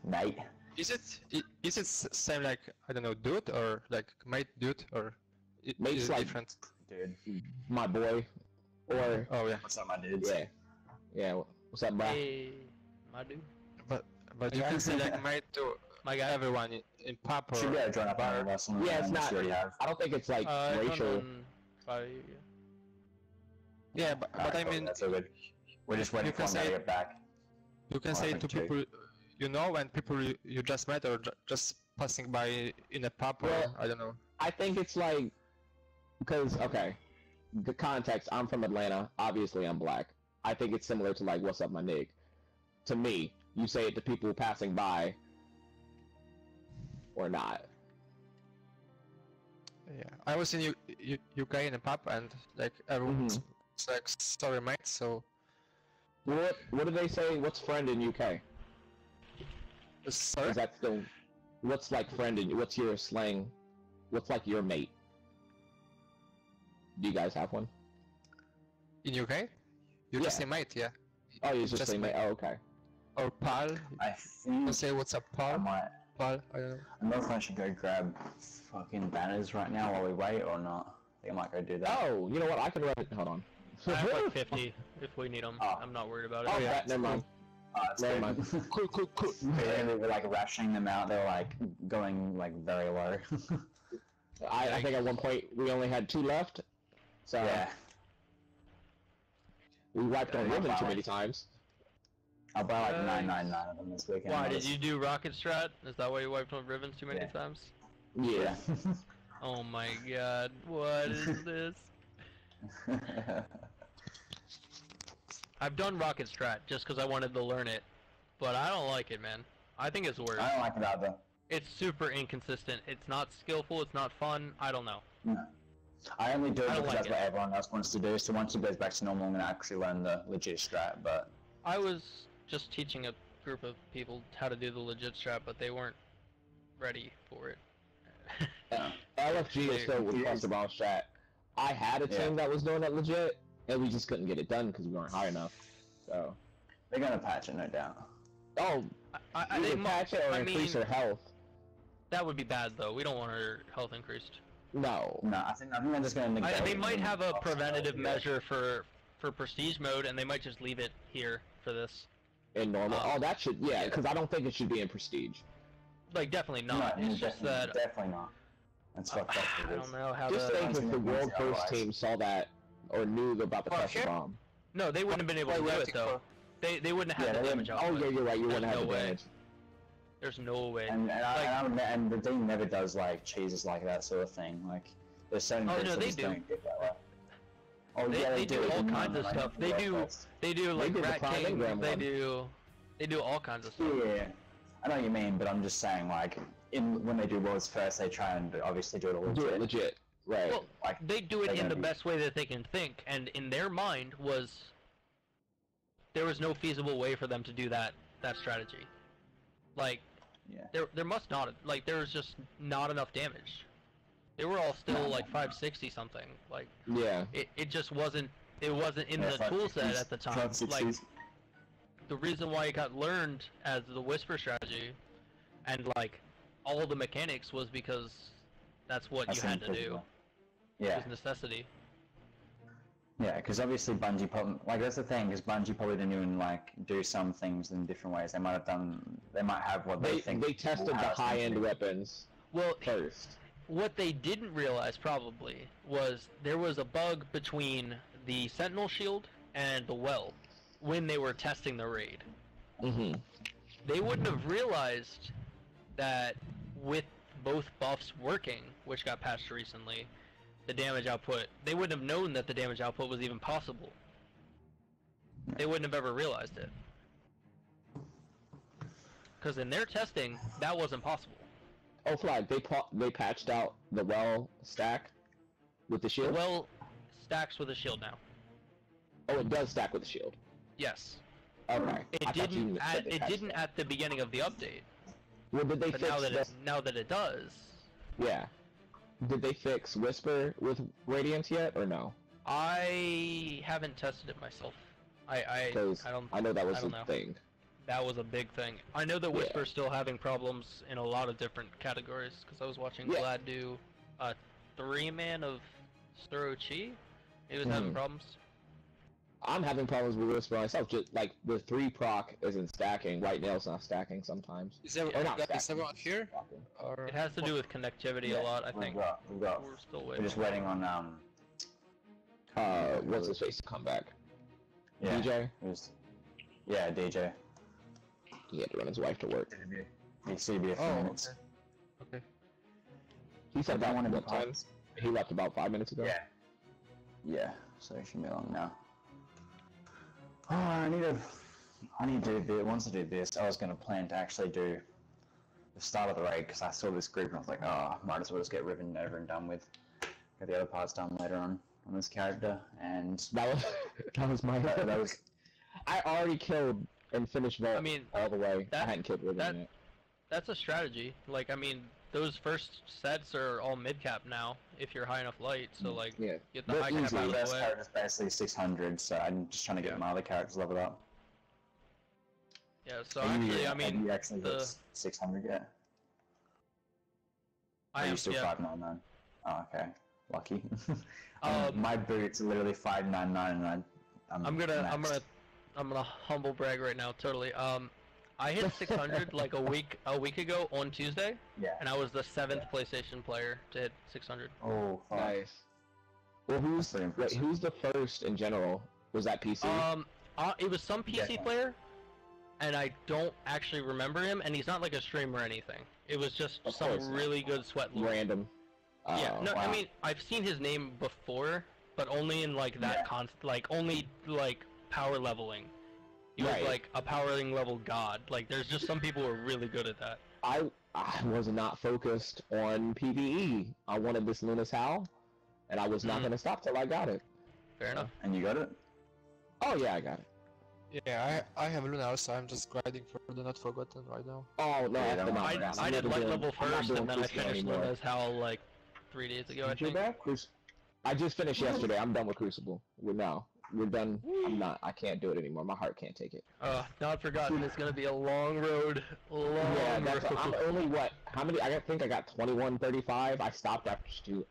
[SPEAKER 2] Mate.
[SPEAKER 7] Is it same like I don't know dude or like mate dude or
[SPEAKER 6] Mate's
[SPEAKER 7] is it
[SPEAKER 6] like-
[SPEAKER 7] different?
[SPEAKER 2] Dude.
[SPEAKER 6] My boy, or
[SPEAKER 7] Oh yeah,
[SPEAKER 2] What's up, my dudes?
[SPEAKER 6] yeah. What's up, bro?
[SPEAKER 3] Hey, my dude.
[SPEAKER 7] but you can say like mate to
[SPEAKER 3] My guy.
[SPEAKER 7] everyone in pub or
[SPEAKER 2] Should be able to join up on us.
[SPEAKER 6] Yeah, it's not.
[SPEAKER 2] You already have.
[SPEAKER 6] I don't think it's like racial.
[SPEAKER 7] yeah, but I
[SPEAKER 2] Alright, cool,
[SPEAKER 7] mean
[SPEAKER 2] that's all good. We're just waiting
[SPEAKER 7] you
[SPEAKER 2] for
[SPEAKER 7] can
[SPEAKER 2] them to
[SPEAKER 7] say-
[SPEAKER 2] get back.
[SPEAKER 7] you can
[SPEAKER 2] Oh, I
[SPEAKER 7] say
[SPEAKER 2] think
[SPEAKER 7] to
[SPEAKER 2] too.
[SPEAKER 7] people you know and people you just met or just passing by in a pub or
[SPEAKER 6] Well,
[SPEAKER 7] I don't know.
[SPEAKER 6] I think it's like because okay, the context. I'm from Atlanta. Obviously, I'm black. I think it's similar to like "What's up, my nig." To me, you say it to people passing by, or not.
[SPEAKER 7] Yeah, I was in UK in a pub and like everyone's it's like sorry mate. So
[SPEAKER 6] What do they say? What's friend in UK?
[SPEAKER 7] sorry.
[SPEAKER 6] Is that still What's like friend and what's your slang? What's like your mate? Do you guys have one?
[SPEAKER 7] In UK? You
[SPEAKER 6] Yeah.
[SPEAKER 7] just say mate, yeah.
[SPEAKER 6] Oh, you just
[SPEAKER 7] Just
[SPEAKER 6] say mate.
[SPEAKER 7] mate.
[SPEAKER 6] Oh, okay.
[SPEAKER 7] Or pal.
[SPEAKER 2] I
[SPEAKER 7] You
[SPEAKER 2] think
[SPEAKER 7] say what's up,
[SPEAKER 2] I
[SPEAKER 7] pal?
[SPEAKER 2] might.
[SPEAKER 7] Pal, I don't know.
[SPEAKER 2] I don't know if I should go grab fucking banners right now while we wait or not. I think I might go do that.
[SPEAKER 6] Oh, you know what? I can run it. Hold on.
[SPEAKER 9] I have like 50 if we need them.
[SPEAKER 2] Oh.
[SPEAKER 9] I'm not worried about it.
[SPEAKER 6] Oh yeah, never mind.
[SPEAKER 2] That's
[SPEAKER 6] Never
[SPEAKER 2] good.
[SPEAKER 6] mind. Cool.
[SPEAKER 2] They were like rationing them out. They were like going like very low.
[SPEAKER 6] I think at one point we only had 2 left. So
[SPEAKER 2] Yeah.
[SPEAKER 6] we wiped on
[SPEAKER 2] Yeah,
[SPEAKER 6] Riven too
[SPEAKER 2] wow.
[SPEAKER 6] many times.
[SPEAKER 2] I'll buy like
[SPEAKER 9] Nice.
[SPEAKER 2] 999 of them this weekend.
[SPEAKER 9] Why, did you do rocket strat? Is that why you wiped on Rivens too many
[SPEAKER 2] Yeah.
[SPEAKER 9] times?
[SPEAKER 6] Yeah.
[SPEAKER 9] Oh my god, what is this? I've done rocket strat just because I wanted to learn it, but I don't like it, man. I think it's worse.
[SPEAKER 2] I don't like it either.
[SPEAKER 9] It's super inconsistent. It's not skillful. It's not fun. I don't know.
[SPEAKER 2] No. I only do it
[SPEAKER 9] I don't
[SPEAKER 2] because
[SPEAKER 9] like
[SPEAKER 2] that's
[SPEAKER 9] it.
[SPEAKER 2] what everyone else wants to do. So once it goes back to normal, I'm gonna actually learn the legit strat. But
[SPEAKER 9] I was just teaching a group of people how to do the legit strat, but they weren't ready for it.
[SPEAKER 6] LFG is still with
[SPEAKER 2] Yes.
[SPEAKER 6] cluster bomb strat. I had a team that was doing it legit, and we just couldn't get it done because we weren't high enough. So.
[SPEAKER 2] they're gonna patch it, no doubt.
[SPEAKER 6] Oh,
[SPEAKER 9] They
[SPEAKER 6] either
[SPEAKER 9] mu-
[SPEAKER 6] patch it or
[SPEAKER 9] I
[SPEAKER 6] increase
[SPEAKER 9] mean-
[SPEAKER 6] her health.
[SPEAKER 9] That would be bad, though. We don't want her health increased.
[SPEAKER 6] No.
[SPEAKER 2] No, I think they're just gonna negate
[SPEAKER 9] They
[SPEAKER 2] it
[SPEAKER 9] might
[SPEAKER 2] and
[SPEAKER 9] have a
[SPEAKER 2] offset
[SPEAKER 9] preventative
[SPEAKER 2] it.
[SPEAKER 9] measure for prestige mode, and they might just leave it here for this.
[SPEAKER 6] In normal. Oh, that should, yeah, because I don't think it should be in prestige.
[SPEAKER 9] Like, definitely
[SPEAKER 2] No,
[SPEAKER 9] not. It's just that
[SPEAKER 2] definitely not. That's fucked up.
[SPEAKER 9] I don't know how
[SPEAKER 6] Just
[SPEAKER 9] to.
[SPEAKER 6] think if the world first team saw that or knew about the
[SPEAKER 7] Well,
[SPEAKER 6] cluster
[SPEAKER 7] here-
[SPEAKER 6] bomb.
[SPEAKER 9] No, they wouldn't have been able to do it though. They wouldn't have
[SPEAKER 2] Yeah,
[SPEAKER 9] had
[SPEAKER 2] they
[SPEAKER 9] the damage
[SPEAKER 2] wouldn't-
[SPEAKER 6] Oh
[SPEAKER 9] output.
[SPEAKER 6] yeah, you're right. You wouldn't
[SPEAKER 9] There's
[SPEAKER 6] have
[SPEAKER 9] no
[SPEAKER 6] the
[SPEAKER 9] way.
[SPEAKER 6] damage.
[SPEAKER 9] There's no way.
[SPEAKER 2] And the team never does like cheeses like that sort of thing. Like there's certain
[SPEAKER 9] Oh,
[SPEAKER 2] groups
[SPEAKER 9] no,
[SPEAKER 2] that
[SPEAKER 9] they
[SPEAKER 2] just
[SPEAKER 9] do.
[SPEAKER 2] don't get that way. Oh
[SPEAKER 9] They-
[SPEAKER 2] yeah,
[SPEAKER 9] they do all
[SPEAKER 2] but
[SPEAKER 9] kinds of
[SPEAKER 2] like,
[SPEAKER 9] stuff.
[SPEAKER 2] the
[SPEAKER 9] They
[SPEAKER 2] world
[SPEAKER 9] do-
[SPEAKER 2] first.
[SPEAKER 9] They do like
[SPEAKER 6] did the
[SPEAKER 9] Rat
[SPEAKER 6] Prime
[SPEAKER 9] King.
[SPEAKER 6] Engram one.
[SPEAKER 9] They do all kinds of stuff.
[SPEAKER 2] Yeah, I know what you mean, but I'm just saying like when they do worlds first, they try and obviously do it all
[SPEAKER 6] Do
[SPEAKER 2] legit.
[SPEAKER 6] it legit. Right.
[SPEAKER 9] Well,
[SPEAKER 2] Like
[SPEAKER 9] they do it
[SPEAKER 2] they're
[SPEAKER 9] in
[SPEAKER 2] gonna
[SPEAKER 9] the
[SPEAKER 2] be-
[SPEAKER 9] best way that they can think, and in their mind was there was no feasible way for them to do that strategy. Like
[SPEAKER 2] Yeah.
[SPEAKER 9] there must not like there was just not enough damage. They were all still like 560 something. Like
[SPEAKER 6] Yeah.
[SPEAKER 9] it just wasn't in
[SPEAKER 2] Yeah,
[SPEAKER 9] the tool set at the time.
[SPEAKER 2] 560s.
[SPEAKER 9] Like the reason why it got learned as the whisper strategy and like all the mechanics was because that's what
[SPEAKER 2] That's
[SPEAKER 9] you had to do.
[SPEAKER 2] impossible.
[SPEAKER 9] It
[SPEAKER 2] Yeah.
[SPEAKER 9] was necessity.
[SPEAKER 2] Yeah, because obviously Bungie probably, like that's the thing, because Bungie probably didn't even like do some things in different ways. They might have what they think.
[SPEAKER 6] They tested
[SPEAKER 2] will
[SPEAKER 6] the
[SPEAKER 2] have
[SPEAKER 6] high end
[SPEAKER 2] something.
[SPEAKER 6] weapons
[SPEAKER 9] Well,
[SPEAKER 6] first.
[SPEAKER 9] what they didn't realize probably was there was a bug between the Sentinel shield and the well when they were testing the raid.
[SPEAKER 6] Mm-hmm.
[SPEAKER 9] They wouldn't have realized that with both buffs working, which got patched recently, the damage output, they wouldn't have known that the damage output was even possible. They wouldn't have ever realized it. Because in their testing, that wasn't possible.
[SPEAKER 6] Oh, Flag, they patched out the well stack with the
[SPEAKER 9] The
[SPEAKER 6] shield?
[SPEAKER 9] well stacks with a shield now.
[SPEAKER 6] Oh, it does stack with the shield.
[SPEAKER 9] Yes.
[SPEAKER 6] Okay.
[SPEAKER 9] It
[SPEAKER 6] I thought you
[SPEAKER 9] didn't
[SPEAKER 6] said they
[SPEAKER 9] it
[SPEAKER 6] patched
[SPEAKER 9] didn't at the beginning of the update.
[SPEAKER 6] Well, did they
[SPEAKER 9] But
[SPEAKER 6] fix
[SPEAKER 9] now that it does,
[SPEAKER 6] Yeah. Did they fix Whisper with Radiance yet, or no?
[SPEAKER 9] I haven't tested it myself. I
[SPEAKER 6] Because
[SPEAKER 9] don't
[SPEAKER 6] I know that was
[SPEAKER 9] I don't
[SPEAKER 6] the
[SPEAKER 9] know.
[SPEAKER 6] thing.
[SPEAKER 9] That was a big thing. I know that
[SPEAKER 6] Yeah.
[SPEAKER 9] Whisper's still having problems in a lot of different categories, because I was watching
[SPEAKER 6] Yeah.
[SPEAKER 9] Vlad do a 3-man of Sturo Chi. He was having
[SPEAKER 6] Mhm.
[SPEAKER 9] problems.
[SPEAKER 6] I'm having problems with Whisper myself. Just like the 3 proc isn't stacking. White Nail's not stacking sometimes.
[SPEAKER 7] Is
[SPEAKER 6] Or not
[SPEAKER 7] is
[SPEAKER 6] stacking.
[SPEAKER 7] everyone here?
[SPEAKER 6] Stacking.
[SPEAKER 7] Or
[SPEAKER 9] It has to do with connectivity
[SPEAKER 2] Yeah,
[SPEAKER 9] a lot, I
[SPEAKER 2] we've
[SPEAKER 9] think.
[SPEAKER 2] got-
[SPEAKER 9] We're still
[SPEAKER 2] We're
[SPEAKER 9] waiting.
[SPEAKER 2] just waiting on
[SPEAKER 6] What's his face to come back?
[SPEAKER 2] yeah.
[SPEAKER 6] DJ?
[SPEAKER 2] it was- yeah, DJ.
[SPEAKER 6] He had to run his wife to work.
[SPEAKER 2] He said it'd be a few
[SPEAKER 7] Oh,
[SPEAKER 2] minutes.
[SPEAKER 7] okay.
[SPEAKER 6] He said
[SPEAKER 2] I
[SPEAKER 6] about
[SPEAKER 2] don't want to
[SPEAKER 6] what
[SPEAKER 2] be
[SPEAKER 6] time?
[SPEAKER 2] close.
[SPEAKER 6] He left about 5 minutes ago.
[SPEAKER 2] Yeah. Yeah, so it shouldn't be long now. Oh, I need to do this. Once I do this, I was going to plan to actually do the start of the raid, because I saw this group and I was like, oh, might as well just get Riven over and done with. Get the other parts done later on this character, and
[SPEAKER 6] That was that was my.
[SPEAKER 2] that was
[SPEAKER 6] I already killed and finished Vault
[SPEAKER 9] I mean,
[SPEAKER 6] all the way.
[SPEAKER 9] that-
[SPEAKER 6] I hadn't killed Riven
[SPEAKER 9] that-
[SPEAKER 6] yet.
[SPEAKER 9] that's a strategy. Like, I mean, those first sets are all mid cap now. If you're high enough light, so like,
[SPEAKER 2] Yeah.
[SPEAKER 9] get the high cap
[SPEAKER 2] Easily,
[SPEAKER 9] out of the
[SPEAKER 2] best
[SPEAKER 9] way.
[SPEAKER 2] character's basically 600, so I'm just trying to get my other characters leveled up.
[SPEAKER 9] Yeah. So actually, I mean,
[SPEAKER 2] you actually
[SPEAKER 9] the
[SPEAKER 2] hit 600 yet?
[SPEAKER 9] I
[SPEAKER 2] Are
[SPEAKER 9] am
[SPEAKER 2] you still
[SPEAKER 9] yeah.
[SPEAKER 2] 599? Oh, okay. Lucky.
[SPEAKER 9] Um,
[SPEAKER 2] my boot's literally 599, and
[SPEAKER 9] I'm gonna humble brag right now. Totally. I hit 600 like a week ago on Tuesday,
[SPEAKER 2] Yeah.
[SPEAKER 9] and I was the 7th PlayStation player to hit 600.
[SPEAKER 2] Oh, fuck.
[SPEAKER 6] Nice. Well, who's the first in general? Was that PC?
[SPEAKER 9] It was some PC
[SPEAKER 2] Yeah.
[SPEAKER 9] player, and I don't actually remember him, and he's not like a streamer or anything. It was just
[SPEAKER 6] Of
[SPEAKER 9] some
[SPEAKER 6] course not.
[SPEAKER 9] really good sweat lord.
[SPEAKER 6] Random.
[SPEAKER 9] Yeah, no,
[SPEAKER 2] wow.
[SPEAKER 9] I mean, I've seen his name before, but only in like that only like power leveling. He was
[SPEAKER 6] Right.
[SPEAKER 9] like a powering level god. Like, there's just some people who are really good at that.
[SPEAKER 6] I was not focused on PvE. I wanted this Luna's Howl, and I was not
[SPEAKER 9] Mhm.
[SPEAKER 6] gonna stop till I got it.
[SPEAKER 9] Fair enough.
[SPEAKER 2] And you got it?
[SPEAKER 6] Oh yeah, I got it.
[SPEAKER 7] Yeah, I have Luna also. I'm just grinding for the Not Forgotten right now.
[SPEAKER 6] Oh no,
[SPEAKER 2] Yeah,
[SPEAKER 6] that's
[SPEAKER 2] don't
[SPEAKER 6] not
[SPEAKER 2] worry.
[SPEAKER 6] bad.
[SPEAKER 9] I
[SPEAKER 6] I'm
[SPEAKER 9] did
[SPEAKER 6] never
[SPEAKER 9] light
[SPEAKER 6] doing-
[SPEAKER 9] level
[SPEAKER 6] I'm not
[SPEAKER 9] first,
[SPEAKER 6] doing
[SPEAKER 9] and then I
[SPEAKER 6] Crucible
[SPEAKER 9] finished
[SPEAKER 6] anymore.
[SPEAKER 9] Luna's Howl like 3 days ago, I
[SPEAKER 6] Did you
[SPEAKER 9] think.
[SPEAKER 6] back? I just finished yesterday. I'm done with Crucible. We're done. I can't do it anymore. My heart can't take it.
[SPEAKER 9] Not Forgotten is gonna be a long road.
[SPEAKER 6] Yeah, I'm only how many? I think I got 21:35. I stopped after 2.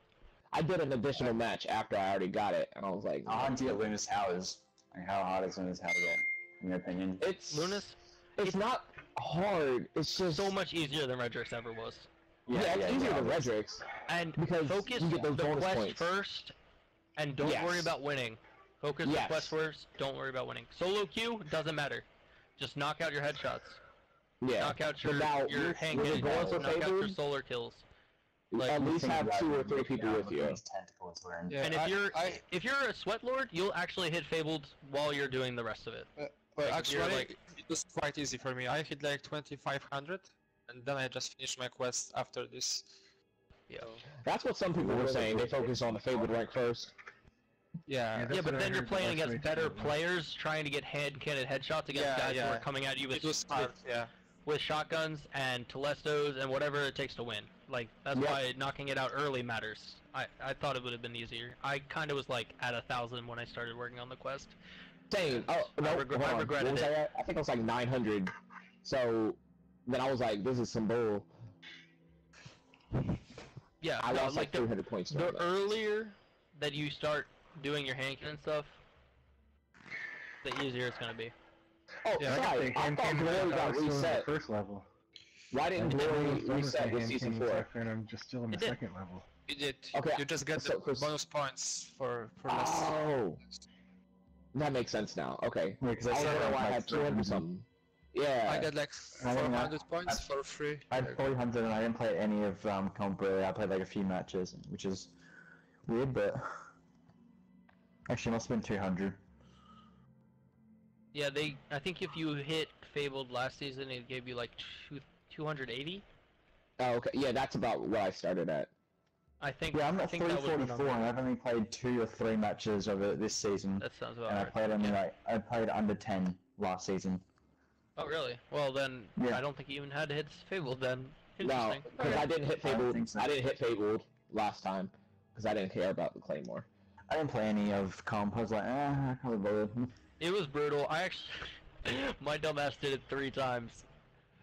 [SPEAKER 6] I did an additional match after I already got it, and I was like,
[SPEAKER 2] How hard to get Luna's Howl is? Like, how hard is Luna's Howl to get, in your opinion?
[SPEAKER 6] it's
[SPEAKER 9] Luna's
[SPEAKER 6] It's not hard. It's just
[SPEAKER 9] so much easier than Redrix ever was.
[SPEAKER 6] Yeah, it's easier than Redrix.
[SPEAKER 9] And
[SPEAKER 6] Because
[SPEAKER 9] focus
[SPEAKER 6] you get those
[SPEAKER 9] the
[SPEAKER 6] bonus
[SPEAKER 9] quest
[SPEAKER 6] points.
[SPEAKER 9] first, and don't
[SPEAKER 6] Yes.
[SPEAKER 9] worry about winning. Focus the
[SPEAKER 6] Yes.
[SPEAKER 9] quest first, don't worry about winning. Solo queue, doesn't matter. Just knock out your headshots.
[SPEAKER 6] Yeah.
[SPEAKER 9] Knock out
[SPEAKER 6] But now,
[SPEAKER 9] your hand
[SPEAKER 6] when you're
[SPEAKER 9] kills,
[SPEAKER 6] going for
[SPEAKER 9] knock out your
[SPEAKER 6] favored,
[SPEAKER 9] solar kills.
[SPEAKER 6] at least have 2 or 3 people with you.
[SPEAKER 7] Yeah,
[SPEAKER 9] And if you're a sweat lord, you'll actually hit fabled while you're doing the rest of it.
[SPEAKER 7] Well,
[SPEAKER 9] Like, you're
[SPEAKER 7] actually,
[SPEAKER 9] like-
[SPEAKER 7] it was quite easy for me. I hit like 2500, and then I just finished my quest after this.
[SPEAKER 9] Yeah.
[SPEAKER 6] That's what some people were saying. They focus on the favored rank first.
[SPEAKER 7] Yeah.
[SPEAKER 9] Yeah, but then you're playing against better players trying to get hand-canned headshots against
[SPEAKER 7] Yeah,
[SPEAKER 9] guys who
[SPEAKER 7] yeah.
[SPEAKER 9] are coming at you
[SPEAKER 7] It was hard, yeah.
[SPEAKER 9] with shotguns and Telestos and whatever it takes to win. Like, that's
[SPEAKER 6] Yep.
[SPEAKER 9] why knocking it out early matters. I thought it would have been easier. I kind of was like at 1,000 when I started working on the quest.
[SPEAKER 6] Same. Oh, no,
[SPEAKER 9] I
[SPEAKER 6] hold on.
[SPEAKER 9] regretted
[SPEAKER 6] What was
[SPEAKER 9] it.
[SPEAKER 6] I at? I think I was like 900. So then I was like, this is some bull.
[SPEAKER 9] Yeah,
[SPEAKER 6] I
[SPEAKER 9] no,
[SPEAKER 6] lost like
[SPEAKER 9] the
[SPEAKER 6] 300 points.
[SPEAKER 9] the
[SPEAKER 6] during that.
[SPEAKER 9] earlier that you start doing your hand cannon stuff, the easier it's gonna be.
[SPEAKER 6] Oh,
[SPEAKER 4] Yeah,
[SPEAKER 6] sorry. I thought Glory got reset.
[SPEAKER 4] First level.
[SPEAKER 6] Why didn't Glory reset with Season 4?
[SPEAKER 4] And I'm just still in the
[SPEAKER 9] It did.
[SPEAKER 4] second level.
[SPEAKER 7] You did.
[SPEAKER 6] Okay,
[SPEAKER 7] You just get
[SPEAKER 6] so
[SPEAKER 7] the
[SPEAKER 6] for-
[SPEAKER 7] bonus points for less.
[SPEAKER 6] Oh. That makes sense now. Okay.
[SPEAKER 2] Yeah, 'cause
[SPEAKER 6] I was
[SPEAKER 2] started
[SPEAKER 6] wondering why I
[SPEAKER 2] like
[SPEAKER 6] had 200 something. Yeah.
[SPEAKER 7] I got like
[SPEAKER 2] I think
[SPEAKER 7] 400 points for free.
[SPEAKER 2] I had 400 and I didn't play any of Comp really. I played like a few matches, which is weird, but actually it must have been 200.
[SPEAKER 9] Yeah, I think if you hit Fabled last season, it gave you like 280.
[SPEAKER 6] Oh, okay. Yeah, that's about what I started at.
[SPEAKER 9] I think.
[SPEAKER 2] Yeah, I'm
[SPEAKER 9] I
[SPEAKER 2] at
[SPEAKER 9] think that was the
[SPEAKER 2] 344
[SPEAKER 9] number.
[SPEAKER 2] and I've only played 2 or 3 matches of it this season.
[SPEAKER 9] That sounds about
[SPEAKER 2] And I
[SPEAKER 9] right.
[SPEAKER 2] played only
[SPEAKER 9] Yeah.
[SPEAKER 2] like I played under 10 last season.
[SPEAKER 9] Oh, really? Well, then
[SPEAKER 2] Yeah.
[SPEAKER 9] I don't think you even had to hit Fabled then.
[SPEAKER 6] No,
[SPEAKER 9] Interesting.
[SPEAKER 6] because I didn't hit
[SPEAKER 2] I don't
[SPEAKER 6] Fabled.
[SPEAKER 2] think so.
[SPEAKER 6] I didn't hit Fabled last time because I didn't care about the Claymore.
[SPEAKER 2] I didn't play any of Comp. I was like, I can't be bothered.
[SPEAKER 9] It was brutal. I actually, my dumbass did it 3 times.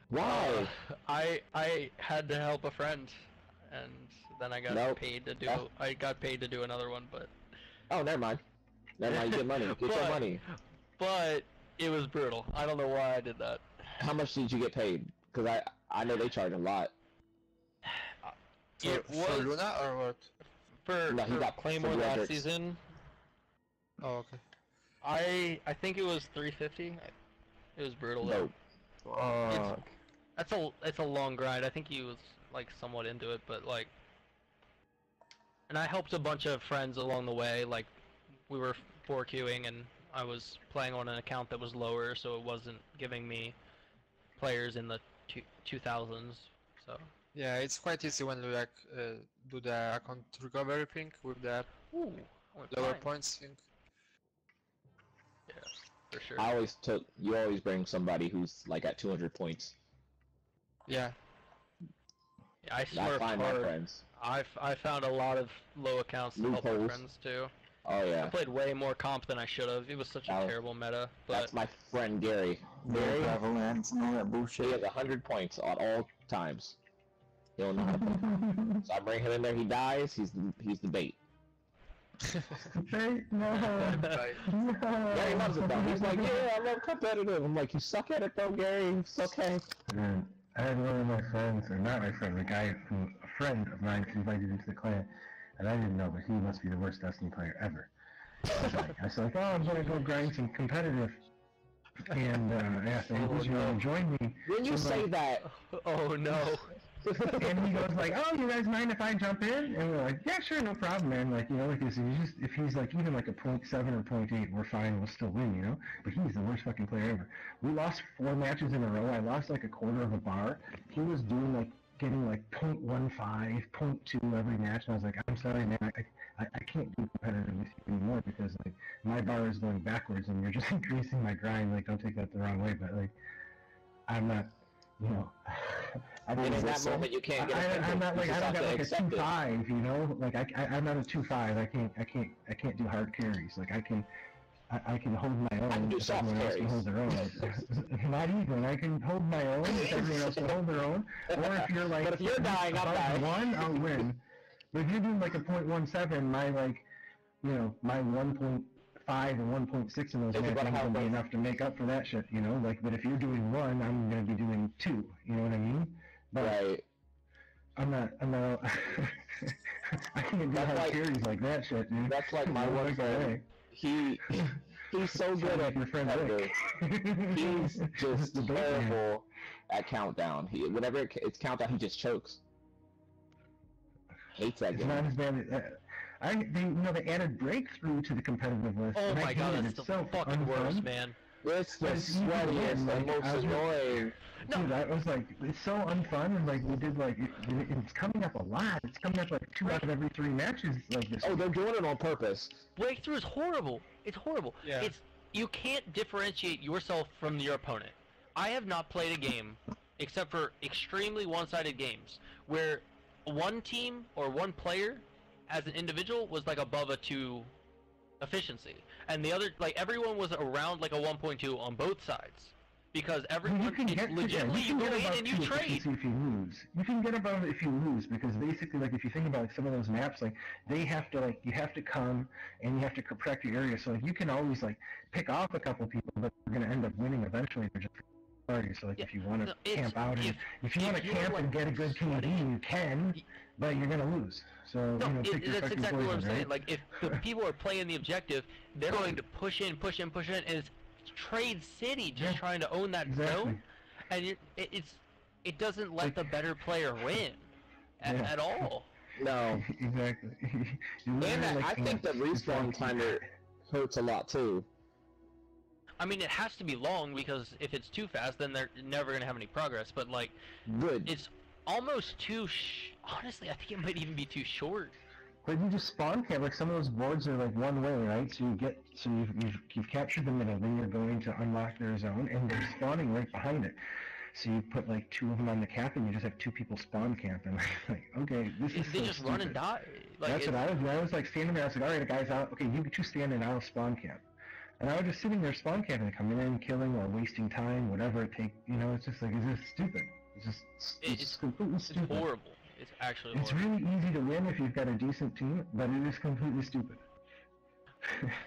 [SPEAKER 6] Why?
[SPEAKER 9] I had to help a friend, and then I got
[SPEAKER 6] Nope.
[SPEAKER 9] paid to do.
[SPEAKER 6] Nope.
[SPEAKER 9] I got paid to do another one, but
[SPEAKER 6] Oh, never mind. Never mind. You get money. Get your
[SPEAKER 9] But-
[SPEAKER 6] money.
[SPEAKER 9] but it was brutal. I don't know why I did that.
[SPEAKER 6] How much did you get paid? Because I know they charge a lot.
[SPEAKER 9] It
[SPEAKER 7] For
[SPEAKER 9] was
[SPEAKER 7] Luna or what?
[SPEAKER 9] for,
[SPEAKER 6] No, he
[SPEAKER 9] for
[SPEAKER 6] got
[SPEAKER 9] Claymore
[SPEAKER 6] for
[SPEAKER 9] last
[SPEAKER 6] Redrix.
[SPEAKER 9] season.
[SPEAKER 7] Oh, okay.
[SPEAKER 9] I think it was 350. It was brutal. though.
[SPEAKER 6] Nope.
[SPEAKER 9] It's a long grind. I think he was like somewhat into it, but like, and I helped a bunch of friends along the way. Like, we were 4Qing, and I was playing on an account that was lower, so it wasn't giving me players in the 2000s. So
[SPEAKER 7] Yeah, it's quite easy when you like do the account recovery thing with the
[SPEAKER 9] ooh, I went
[SPEAKER 7] lower
[SPEAKER 9] fine.
[SPEAKER 7] points thing.
[SPEAKER 9] Yeah, for sure.
[SPEAKER 6] You always bring somebody who's like at 200 points.
[SPEAKER 7] Yeah,
[SPEAKER 9] I smurfed
[SPEAKER 6] find my
[SPEAKER 9] hard.
[SPEAKER 6] friends.
[SPEAKER 9] I found a lot of low accounts to help my
[SPEAKER 6] Loopholes.
[SPEAKER 9] friends too.
[SPEAKER 6] Oh
[SPEAKER 9] I
[SPEAKER 6] yeah.
[SPEAKER 9] played way more comp than I should have. It was such a
[SPEAKER 6] That was-
[SPEAKER 9] terrible meta. But
[SPEAKER 6] That's my friend Gary.
[SPEAKER 2] Very
[SPEAKER 6] Gary,
[SPEAKER 2] prevalent and all that
[SPEAKER 6] he
[SPEAKER 2] bullshit.
[SPEAKER 6] has 100 points at all times. He don't know how to play. So I bring him in there, he dies, he's the bait.
[SPEAKER 2] Hey, no.
[SPEAKER 6] Gary loves it though. He's like, yeah, I love competitive. I'm like, you suck at it though, Gary. It's okay.
[SPEAKER 4] And I had one of my friends, or not my friend, a guy who, a friend of mine, invited into the clan, and I didn't know, but he must be the worst Destiny player ever. I was like, oh, I'm gonna go grind some competitive. And I asked him, would you want to join me?
[SPEAKER 6] When you
[SPEAKER 4] I'm
[SPEAKER 6] say
[SPEAKER 4] like,
[SPEAKER 6] that,
[SPEAKER 9] oh no.
[SPEAKER 4] and he goes like, oh, you guys mind if I jump in? And we're like, yeah, sure, no problem, man. Like, you know, like if he's like even like a 0.7 or 0.8, we're fine, we'll still win, you know? But he's the worst fucking player ever. We lost 4 matches in a row. I lost like a quarter of a bar. He was doing like, getting like 0.15, 0.2 every match, and I was like, I'm sorry, man, I can't do competitive with you anymore because like my bar is going backwards and you're just increasing my grind. Like, don't take that the wrong way, but like, I'm not, you know.
[SPEAKER 6] and in that moment you can't get offended.
[SPEAKER 4] I'm not like,
[SPEAKER 6] You
[SPEAKER 4] I
[SPEAKER 6] just
[SPEAKER 4] don't
[SPEAKER 6] have
[SPEAKER 4] got
[SPEAKER 6] to
[SPEAKER 4] like a
[SPEAKER 6] accept it.
[SPEAKER 4] 2.5, you know. Like I'm not a 2.5. I can't do hard carries. Like I can hold my own.
[SPEAKER 6] I can do
[SPEAKER 4] if
[SPEAKER 6] soft
[SPEAKER 4] everyone else can
[SPEAKER 6] carries.
[SPEAKER 4] hold their own. Not even. I can hold my own if everyone else can hold their own. Or if you're like,
[SPEAKER 6] But if you're dying, I'm
[SPEAKER 4] above
[SPEAKER 6] dying.
[SPEAKER 4] 1, I'll win. But if you're doing like a 0.17, my like, you know, my 1.5 or 1.6 in those
[SPEAKER 6] It's
[SPEAKER 4] matches
[SPEAKER 6] about
[SPEAKER 4] is
[SPEAKER 6] how
[SPEAKER 4] gonna be
[SPEAKER 6] both-
[SPEAKER 4] enough to make up for that shit, you know. Like, but if you're doing 1, I'm gonna be doing 2. You know what I mean? But
[SPEAKER 6] Right.
[SPEAKER 4] I'm not. I can't do
[SPEAKER 6] That's
[SPEAKER 4] hard
[SPEAKER 6] like-
[SPEAKER 4] carries like that shit, dude.
[SPEAKER 6] That's like my
[SPEAKER 4] No
[SPEAKER 6] one
[SPEAKER 4] fucking
[SPEAKER 6] friend.
[SPEAKER 4] way.
[SPEAKER 6] He's so good at
[SPEAKER 4] your friend
[SPEAKER 6] competitive.
[SPEAKER 4] Rick.
[SPEAKER 6] He's just
[SPEAKER 4] The bait man.
[SPEAKER 6] terrible at countdown. Whenever it's countdown, he just chokes. Hates that
[SPEAKER 4] It's
[SPEAKER 6] game.
[SPEAKER 4] not as bad. They added breakthrough to the competitive list.
[SPEAKER 9] Oh
[SPEAKER 4] and I
[SPEAKER 9] my god,
[SPEAKER 4] hate it.
[SPEAKER 9] that's
[SPEAKER 4] It's
[SPEAKER 9] the
[SPEAKER 4] so
[SPEAKER 9] fucking
[SPEAKER 4] unfun.
[SPEAKER 9] worst, man.
[SPEAKER 6] It's the
[SPEAKER 4] But it's even
[SPEAKER 6] sweatiest
[SPEAKER 4] worse,
[SPEAKER 6] and
[SPEAKER 4] like,
[SPEAKER 6] most
[SPEAKER 4] I was-
[SPEAKER 6] annoying.
[SPEAKER 4] Dude, I was like, it's so unfun, and like we did like, it's coming up a lot. It's coming up like 2 out of every 3 matches, like this.
[SPEAKER 6] Oh, they're doing it on purpose.
[SPEAKER 9] Breakthrough is horrible. It's horrible.
[SPEAKER 1] Yeah.
[SPEAKER 9] You can't differentiate yourself from your opponent. I have not played a game, except for extremely one-sided games, where one team or one player, as an individual, was like above a 2 efficiency, and the other, like everyone was around like a 1.2 on both sides, because everyone,
[SPEAKER 4] You can
[SPEAKER 9] it's
[SPEAKER 4] get
[SPEAKER 9] legitimately you
[SPEAKER 4] get
[SPEAKER 9] go in
[SPEAKER 4] above
[SPEAKER 9] and you
[SPEAKER 4] 2
[SPEAKER 9] trade.
[SPEAKER 4] efficiency if you lose. You can get above it if you lose, because basically, like if you think about like some of those maps, like they have to like you have to come and you have to protect your area. So like you can always like pick off a couple people, but you're gonna end up winning eventually. They're just party. So like if you want
[SPEAKER 9] No,
[SPEAKER 4] to
[SPEAKER 9] it's-
[SPEAKER 4] camp out, and if you
[SPEAKER 9] if
[SPEAKER 4] want to
[SPEAKER 9] you're,
[SPEAKER 4] camp
[SPEAKER 9] like,
[SPEAKER 4] and get a good KD, you can, but you're gonna lose. So
[SPEAKER 9] No,
[SPEAKER 4] you know, pick your
[SPEAKER 9] that's
[SPEAKER 4] fucking
[SPEAKER 9] exactly what I'm
[SPEAKER 4] poison,
[SPEAKER 9] saying.
[SPEAKER 4] right?
[SPEAKER 9] Like, if the people are playing the objective, they're going to push in, and it's trade city just
[SPEAKER 4] Yeah,
[SPEAKER 9] trying to own that
[SPEAKER 4] exactly.
[SPEAKER 9] zone, and it doesn't let the better player win
[SPEAKER 4] Yeah.
[SPEAKER 9] at all.
[SPEAKER 6] No.
[SPEAKER 4] Exactly. You
[SPEAKER 6] And
[SPEAKER 4] literally,
[SPEAKER 6] I
[SPEAKER 4] like,
[SPEAKER 6] think the
[SPEAKER 4] it's
[SPEAKER 6] respawn
[SPEAKER 4] like-
[SPEAKER 6] timer hurts a lot too.
[SPEAKER 9] I mean, it has to be long, because if it's too fast, then they're never going to have any progress, but, like,
[SPEAKER 6] Good.
[SPEAKER 9] it's almost too honestly, I think it might even be too short.
[SPEAKER 4] But you just spawn camp, like some of those boards are like one way, right? So you've captured the middle, then you're going to unlock their zone, and they're spawning right behind it. So you put like 2 of them on the cap, and you just have 2 people spawn camp, and like, okay, this is
[SPEAKER 9] They
[SPEAKER 4] so
[SPEAKER 9] just run and
[SPEAKER 4] stupid.
[SPEAKER 9] die. Like,
[SPEAKER 4] That's what I was. I was like standing there. I was like, all right, guys, out. Okay, you 2 stand and I'll spawn camp. And I was just sitting there spawn camping, coming in, killing, or wasting time, whatever it takes. You know, it's just like, it's just stupid. It's just, it's completely
[SPEAKER 9] It's
[SPEAKER 4] stupid.
[SPEAKER 9] horrible. It's actually
[SPEAKER 4] It's
[SPEAKER 9] horrible.
[SPEAKER 4] really easy to win if you've got a decent team, but it is completely stupid.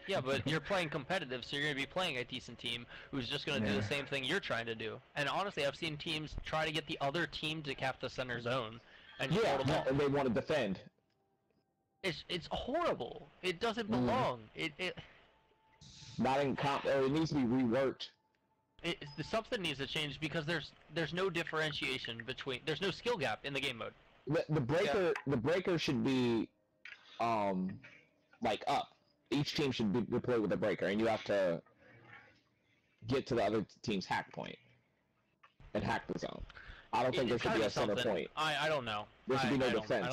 [SPEAKER 9] Yeah, but you're playing competitive, so you're going to be playing a decent team who's just going to do
[SPEAKER 4] Yeah.
[SPEAKER 9] the same thing you're trying to do. And honestly, I've seen teams try to get the other team to cap the center zone and just
[SPEAKER 6] Yeah,
[SPEAKER 9] hold them off.
[SPEAKER 6] and they want to defend.
[SPEAKER 9] It's horrible. It doesn't
[SPEAKER 6] Mm-hmm.
[SPEAKER 9] belong.
[SPEAKER 6] Not in comp. It needs to be reworked.
[SPEAKER 9] Something needs to change, because there's no differentiation between, there's no skill gap in the game mode.
[SPEAKER 6] The breaker should be, like up. Each team should be deployed with a breaker, and you have to get to the other team's hack point and hack the zone. I don't think there
[SPEAKER 9] It's
[SPEAKER 6] should be
[SPEAKER 9] gotta
[SPEAKER 6] a center
[SPEAKER 9] something.
[SPEAKER 6] point.
[SPEAKER 9] I don't know.
[SPEAKER 6] There should be no defense.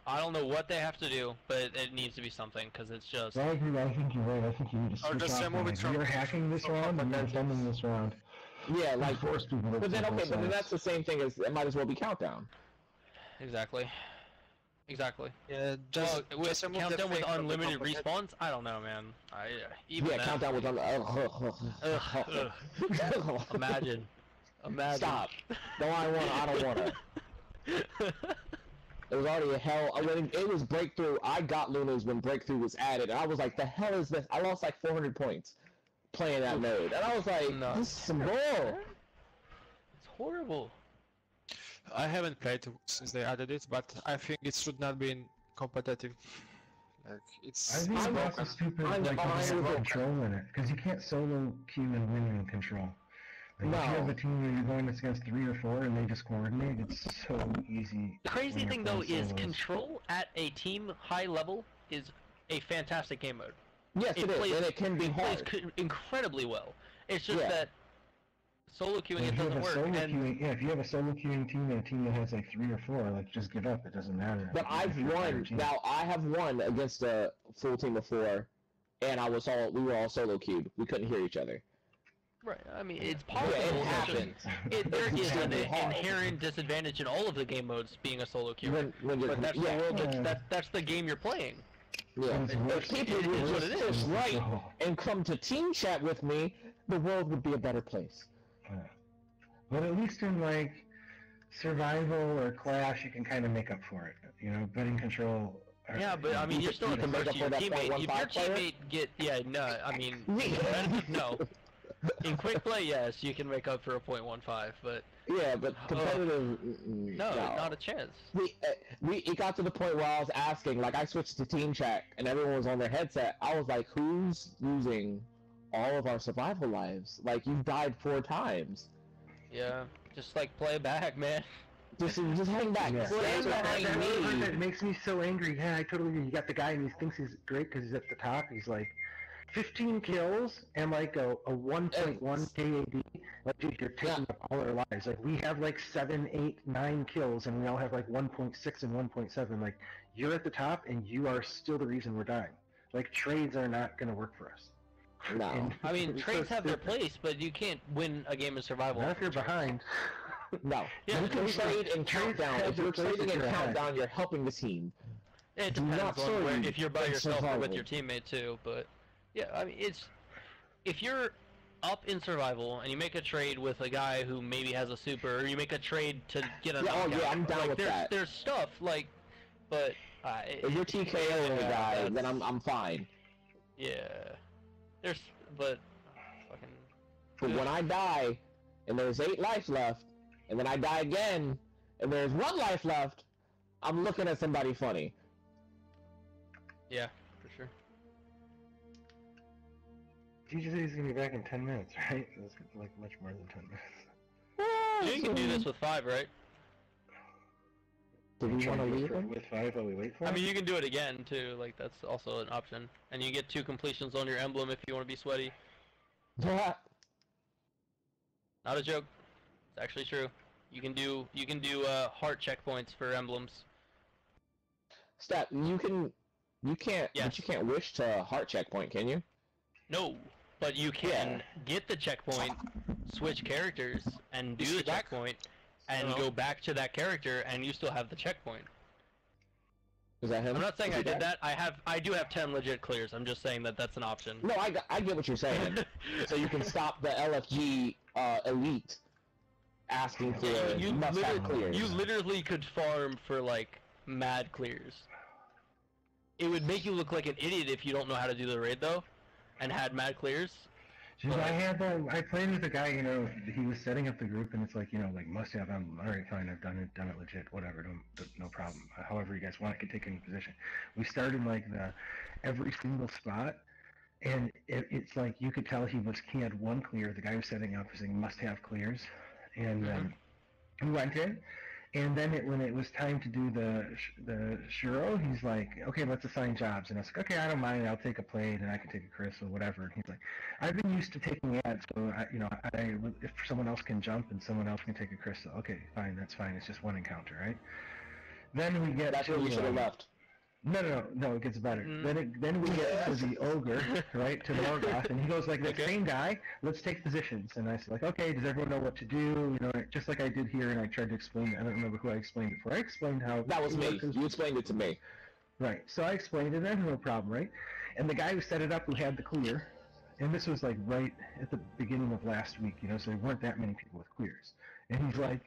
[SPEAKER 9] I don't know what they have to do, but it needs to be something, because it's just.
[SPEAKER 4] So I agree. I think you're right. I think you need to
[SPEAKER 7] Or
[SPEAKER 4] switch
[SPEAKER 7] just
[SPEAKER 4] off.
[SPEAKER 7] move it
[SPEAKER 4] Like,
[SPEAKER 7] from-
[SPEAKER 4] you're hacking this
[SPEAKER 7] from
[SPEAKER 4] round, and you're
[SPEAKER 7] competitive.
[SPEAKER 4] defending this round.
[SPEAKER 6] Yeah, like,
[SPEAKER 4] Force people to
[SPEAKER 6] but then
[SPEAKER 4] play
[SPEAKER 6] okay,
[SPEAKER 4] both
[SPEAKER 6] but then
[SPEAKER 4] sides.
[SPEAKER 6] that's the same thing as it might as well be countdown.
[SPEAKER 9] exactly. Exactly.
[SPEAKER 7] Yeah, just remove the
[SPEAKER 9] countdown with
[SPEAKER 7] fake from the
[SPEAKER 9] unlimited
[SPEAKER 7] composite.
[SPEAKER 9] respawns? I don't know, man. Even
[SPEAKER 6] Yeah,
[SPEAKER 9] that,
[SPEAKER 6] countdown with
[SPEAKER 9] Imagine.
[SPEAKER 6] Stop. No, I don't wanna. It was already a hell. When it was breakthrough, I got Lunas when breakthrough was added, and I was like, "The hell is this?" I lost like 400 points playing that mode, and I was like,
[SPEAKER 9] No.
[SPEAKER 6] "This is some bull."
[SPEAKER 9] It's horrible.
[SPEAKER 7] I haven't played since they added it, but I think it should not be competitive. Like it's.
[SPEAKER 4] I think
[SPEAKER 7] it's
[SPEAKER 4] it's also
[SPEAKER 7] broken.
[SPEAKER 4] stupid,
[SPEAKER 6] I'm
[SPEAKER 4] like,
[SPEAKER 6] behind
[SPEAKER 4] if you
[SPEAKER 6] you.
[SPEAKER 4] have control in it, because you can't solo queue and win in control. Like, if you have
[SPEAKER 6] No.
[SPEAKER 4] a team where you're going against 3 or 4 and they just coordinate, it's so easy.
[SPEAKER 9] The crazy
[SPEAKER 4] when you're
[SPEAKER 9] thing though
[SPEAKER 4] playing
[SPEAKER 9] is
[SPEAKER 4] solos.
[SPEAKER 9] control at a team high level is a fantastic game mode.
[SPEAKER 6] Yes, it is,
[SPEAKER 9] plays,
[SPEAKER 6] and it can be
[SPEAKER 9] plays
[SPEAKER 6] hard.
[SPEAKER 9] incredibly well. It's just
[SPEAKER 6] Yeah.
[SPEAKER 9] that solo queuing
[SPEAKER 4] If
[SPEAKER 9] it
[SPEAKER 4] you have
[SPEAKER 9] doesn't
[SPEAKER 4] a
[SPEAKER 9] work.
[SPEAKER 4] solo
[SPEAKER 9] And
[SPEAKER 4] queuing, yeah, if you have a solo queuing team and a team that has like 3 or 4, like just give up. It doesn't matter.
[SPEAKER 6] But
[SPEAKER 4] Like,
[SPEAKER 6] I've
[SPEAKER 4] if you're a better
[SPEAKER 6] won.
[SPEAKER 4] team.
[SPEAKER 6] Now I have won against a full team of 4, and we were all solo queued. We couldn't hear each other.
[SPEAKER 9] right, I mean it's possible.
[SPEAKER 6] Yeah, it
[SPEAKER 9] it's just-
[SPEAKER 6] happens.
[SPEAKER 9] There
[SPEAKER 6] It's
[SPEAKER 9] is an
[SPEAKER 6] extremely hard.
[SPEAKER 9] inherent disadvantage in all of the game modes being a solo queue.
[SPEAKER 6] When you're,
[SPEAKER 9] But that's
[SPEAKER 6] yeah,
[SPEAKER 9] the world. That's the game you're playing.
[SPEAKER 6] yeah.
[SPEAKER 4] And it's worse.
[SPEAKER 6] If people
[SPEAKER 9] It
[SPEAKER 6] would
[SPEAKER 9] is what
[SPEAKER 6] just
[SPEAKER 9] it is.
[SPEAKER 6] just write and come to team chat with me, the world would be a better place.
[SPEAKER 4] But at least in like survival or clash, you can kind of make up for it. You know, but in control.
[SPEAKER 9] Yeah, but I mean,
[SPEAKER 6] you
[SPEAKER 9] you're
[SPEAKER 6] could-
[SPEAKER 9] still
[SPEAKER 6] you
[SPEAKER 9] at the
[SPEAKER 6] could make
[SPEAKER 9] mercy
[SPEAKER 6] up
[SPEAKER 9] of
[SPEAKER 6] for
[SPEAKER 9] your
[SPEAKER 6] that
[SPEAKER 9] teammate. If your
[SPEAKER 6] 0.15 player?
[SPEAKER 9] teammate I mean, competitive, no. In quick play, yes, you can make up for a 0.15, but
[SPEAKER 6] Yeah, but competitive.
[SPEAKER 9] no, not a chance.
[SPEAKER 6] It got to the point where I was asking, like I switched to team chat and everyone was on their headset. I was like, who's using all of our survival lives? Like you died 4 times.
[SPEAKER 9] Yeah, just like play back, man.
[SPEAKER 6] Just hang back.
[SPEAKER 4] Yeah.
[SPEAKER 6] Stand behind
[SPEAKER 4] That
[SPEAKER 6] me.
[SPEAKER 4] makes me so angry. Yeah, I totally agree. You got the guy and he thinks he's great because he's at the top. He's like 15 kills and like a 1.1 KAD. Like, dude, you're taking up all our lives. Like, we have like 7, 8, 9 kills and we all have like 1.6 and 1.7. Like, you're at the top and you are still the reason we're dying. Like, trades are not going to work for us.
[SPEAKER 6] No.
[SPEAKER 4] And
[SPEAKER 9] I mean,
[SPEAKER 4] it's
[SPEAKER 9] trades
[SPEAKER 4] so
[SPEAKER 9] have their
[SPEAKER 4] stupid.
[SPEAKER 9] place, but you can't win a game of survival.
[SPEAKER 4] Not if you're behind.
[SPEAKER 6] No.
[SPEAKER 9] Yeah,
[SPEAKER 6] You can
[SPEAKER 4] trades-
[SPEAKER 6] trade and
[SPEAKER 4] trades
[SPEAKER 6] countdown.
[SPEAKER 4] have
[SPEAKER 6] If
[SPEAKER 4] their
[SPEAKER 6] you're
[SPEAKER 4] place
[SPEAKER 6] trading
[SPEAKER 4] if
[SPEAKER 6] and
[SPEAKER 4] you're ahead.
[SPEAKER 6] countdown, you're helping the team.
[SPEAKER 9] It
[SPEAKER 6] Do
[SPEAKER 9] depends
[SPEAKER 6] not
[SPEAKER 9] on
[SPEAKER 6] throw you
[SPEAKER 9] if you're by
[SPEAKER 6] in
[SPEAKER 9] yourself or with
[SPEAKER 6] survival.
[SPEAKER 9] your teammate too, but yeah, I mean, if you're up in survival and you make a trade with a guy who maybe has a super, or you make a trade to get a
[SPEAKER 6] Yeah, oh,
[SPEAKER 9] knockout,
[SPEAKER 6] yeah, I'm down
[SPEAKER 9] like,
[SPEAKER 6] with
[SPEAKER 9] there's,
[SPEAKER 6] that.
[SPEAKER 9] There's stuff like, but
[SPEAKER 6] If you're TKOing a guy, then I'm fine.
[SPEAKER 9] Yeah, but fucking.
[SPEAKER 6] But when I die, and there's 8 life left, and then I die again, and there's 1 life left, I'm looking at somebody funny.
[SPEAKER 9] Yeah, for sure.
[SPEAKER 4] DJ said he's gonna be back in 10 minutes, right? It's like much more than 10 minutes.
[SPEAKER 9] You can do this with 5, right?
[SPEAKER 6] Do we want to leave him?
[SPEAKER 4] With 5 while we wait for
[SPEAKER 9] I
[SPEAKER 4] him?
[SPEAKER 9] mean, you can do it again too. Like that's also an option, and you get 2 completions on your emblem if you want to be sweaty.
[SPEAKER 6] Yeah.
[SPEAKER 9] Not a joke. It's actually true. You can do heart checkpoints for emblems.
[SPEAKER 6] Stat, you can't,
[SPEAKER 9] Yes.
[SPEAKER 6] but you can't wish to heart checkpoint, can you?
[SPEAKER 9] No, but you can get the checkpoint, switch characters, and do the checkpoint, and go back to that character, and you still have the checkpoint.
[SPEAKER 6] Is that him?
[SPEAKER 9] I'm not saying
[SPEAKER 6] Is
[SPEAKER 9] I
[SPEAKER 6] he
[SPEAKER 9] did
[SPEAKER 6] back?
[SPEAKER 9] that. I do have 10 legit clears. I'm just saying that that's an option.
[SPEAKER 6] No, I get what you're saying. So you can stop the LFG elite asking for must-have clears.
[SPEAKER 9] You literally could farm for like mad clears. It would make you look like an idiot if you don't know how to do the raid though, and had mad clears.
[SPEAKER 4] Dude, I played with a guy, you know, he was setting up the group and it's like, you know, like must have, I'm alright, fine, I've done it legit, whatever, no problem. However you guys want, I can take any position. We started like every single spot, and it's like you could tell he had 1 clear. The guy was setting up was saying must have clears, and we went in. And then when it was time to do the Shiro, he's like, okay, let's assign jobs. And I was like, okay, I don't mind. I'll take a plate and I can take a Chris or whatever. And he's like, I've been used to taking ads, so if someone else can jump and someone else can take a Chris, so, okay, fine, that's fine. It's just 1 encounter, right? Then we get
[SPEAKER 6] That's where we should have left.
[SPEAKER 4] No, it gets better. Then we get to the ogre, right, to Morgoth, and he goes like, that same guy, let's take positions. And I said, like, okay, does everyone know what to do? You know, just like I did here, and I tried to explain it. I don't remember who I explained it for. I explained how...
[SPEAKER 6] That was me. You explained it to me.
[SPEAKER 4] Right, so I explained it, and I had no problem, right? And the guy who set it up, who had the clear, and this was like right at the beginning of last week, you know, so there weren't that many people with clears. And he's like,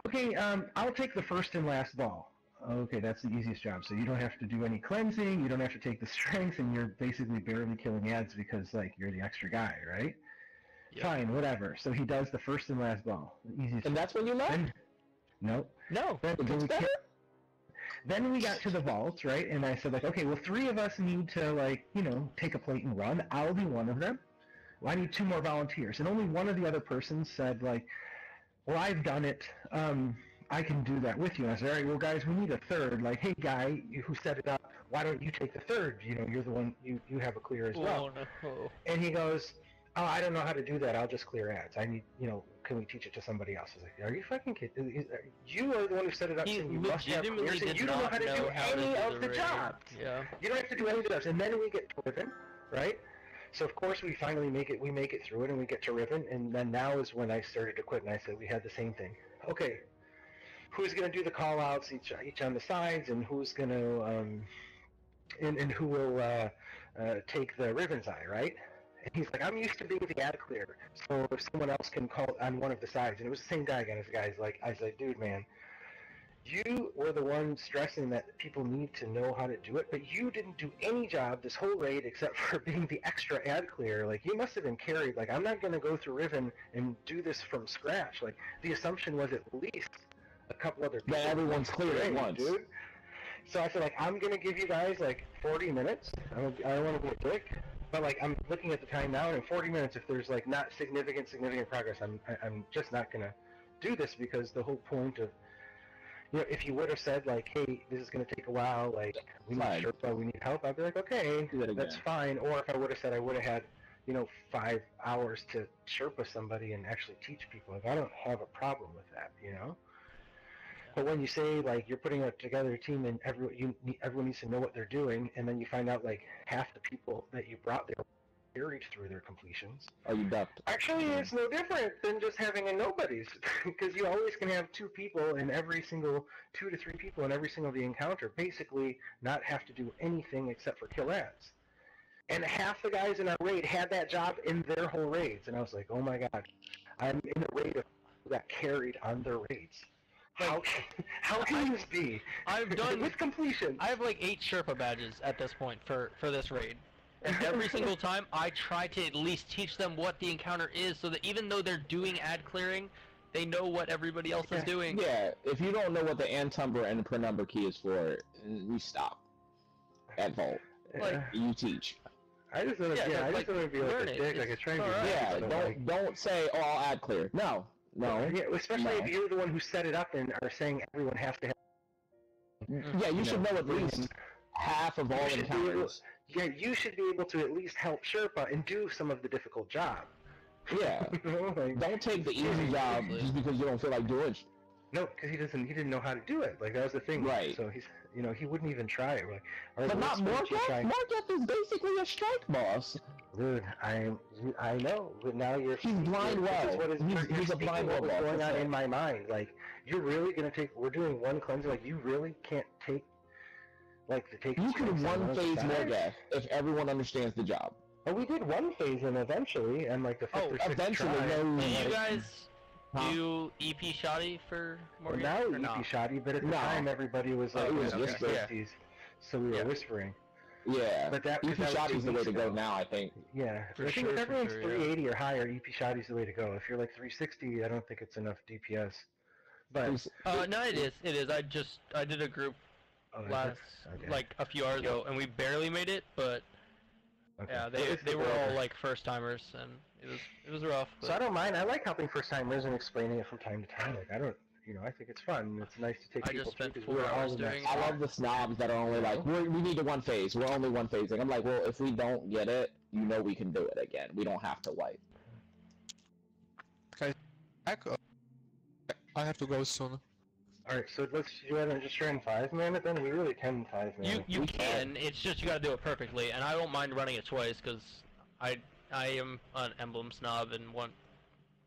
[SPEAKER 4] okay, I'll take the first and last ball. Okay, that's the easiest job. So you don't have to do any cleansing, you don't have to take the strength, and you're basically barely killing ads because, like, you're the extra guy, right? Yep. Fine, whatever. So he does the first and last ball. The easiest.
[SPEAKER 6] And that's when you left?
[SPEAKER 4] Nope.
[SPEAKER 6] No.
[SPEAKER 4] Then we got to the vault, right? And I said, like, okay, well, 3 of us need to, like, you know, take a plate and run. I'll be one of them. Well, I need 2 more volunteers. And only one of the other persons said, like, well, I've done it. I can do that with you. And I said, all right, well, guys, we need a third. Like, hey, guy who set it up, why don't you take the third? You know, you're the one, you have a clear as well.
[SPEAKER 9] No.
[SPEAKER 4] And he goes, oh, I don't know how to do that. I'll just clear ads. I need, you know, can we teach it to somebody else? I was like, are you fucking kidding? You are the one who set it up, saying you must have clears, and you don't know how to do any of the jobs.
[SPEAKER 9] Yeah.
[SPEAKER 4] You don't have to do any of the jobs. And then we get to Riven, right? So of course we finally make it through it, and we get to Riven, and then now is when I started to quit, and I said we had the same thing. Okay, who's going to do the call-outs each on the sides, and who's going to, and who will take the Riven's Eye, right? And he's like, I'm used to being the ad clear, so if someone else can call on one of the sides, and it was the same guy again, as the guy's like, I was like, dude, man, you were the one stressing that people need to know how to do it, but you didn't do any job this whole raid except for being the extra ad clear. Like, you must have been carried. Like, I'm not going to go through Riven and do this from scratch. Like, the assumption was at least a couple other people.
[SPEAKER 6] That everyone's clear at once.
[SPEAKER 4] Dude. So I said, like, I'm going to give you guys, like, 40 minutes. I don't want to be a dick. But, like, I'm looking at the time now, and in 40 minutes, if there's, like, not significant progress, I'm just not going to do this, because the whole point of, you know, if you would have said, like, hey, this is going to take a while, like, we need Sherpa, we need help, I'd be like, okay, that's fine. Or if I would have said I would have had, you know, 5 hours to Sherpa somebody and actually teach people, like, I don't have a problem with that, you know? But when you say, like, you're putting together a team and everyone needs to know what they're doing, and then you find out, like, half the people that you brought there carried through their completions.
[SPEAKER 6] Oh, you ducked.
[SPEAKER 4] Actually, it's no different than just having a nobodies, because you always can have 2 people in every single, 2 to 3 people in every single of the encounter, basically not have to do anything except for kill ads. And half the guys in our raid had that job in their whole raids, and I was like, oh my god, I'm in a raid of people that carried on their raids. How can this be?
[SPEAKER 9] I've done
[SPEAKER 4] with completion.
[SPEAKER 9] I have like 8 Sherpa badges at this point for this raid. And every single time, I try to at least teach them what the encounter is, so that even though they're doing ad clearing, they know what everybody else is doing.
[SPEAKER 6] Yeah, if you don't know what the Antumber and the per number key is for, we stop at Vault.
[SPEAKER 9] Like,
[SPEAKER 6] you teach.
[SPEAKER 4] I just want to, I just want to be like a dick, like a trying to be
[SPEAKER 6] Yeah, don't say, oh, I'll ad clear. No.
[SPEAKER 4] Yeah, especially if you're the one who set it up and are saying everyone has to have...
[SPEAKER 6] Yeah, you should know at least half of all encounters.
[SPEAKER 4] Yeah, you should be able to at least help Sherpa and do some of the difficult job.
[SPEAKER 6] Yeah. Don't take the easy job just because you don't feel like doing it.
[SPEAKER 4] No, because he didn't know how to do it. Like, that was the thing.
[SPEAKER 6] Right.
[SPEAKER 4] So he's, you know, he wouldn't even try it. Like,
[SPEAKER 6] but not Morgoth? Morgoth is basically a strike boss.
[SPEAKER 4] Dude, I know, but now you're...
[SPEAKER 6] He's blind well. He's a blind well boss.
[SPEAKER 4] What's going on in my mind? Like, you're really going to take... We're doing one cleanser. Like, you really can't take... Like, to take...
[SPEAKER 6] You can one-phase Morgoth if everyone understands the job.
[SPEAKER 4] Oh, we did one phase and eventually, and like the 5th or 6th
[SPEAKER 6] eventually,
[SPEAKER 9] do you guys do EP Shoddy for Morgoth?
[SPEAKER 4] Well, now EP Shoddy, but at the time everybody was like, so we were whispering.
[SPEAKER 6] Yeah,
[SPEAKER 4] but that
[SPEAKER 6] EP Shoddy's the way to go now, I think.
[SPEAKER 4] Yeah, I think if everyone's 380 or higher, EP Shoddy's the way to go. If you're like 360, I don't think it's enough DPS. But
[SPEAKER 9] no, it is. I did a group like a few hours ago, and we barely made it, but yeah, they were all like first timers, and it was rough. But...
[SPEAKER 4] So I don't mind. I like helping first timers and explaining it from time to time. Like, I don't. You know, I think it's fun. It's nice to take people through because we're all doing.
[SPEAKER 6] I love the snobs that are only like, we need to one phase. We're only one phasing. I'm like, well, if we don't get it, you know we can do it again. We don't have to wipe.
[SPEAKER 7] Okay, I have to go soon.
[SPEAKER 4] Alright, so let's do it just try in 5-man it then? We really can 5-man.
[SPEAKER 9] You can. It's just you gotta do it perfectly, and I don't mind running it twice because I am an emblem snob and want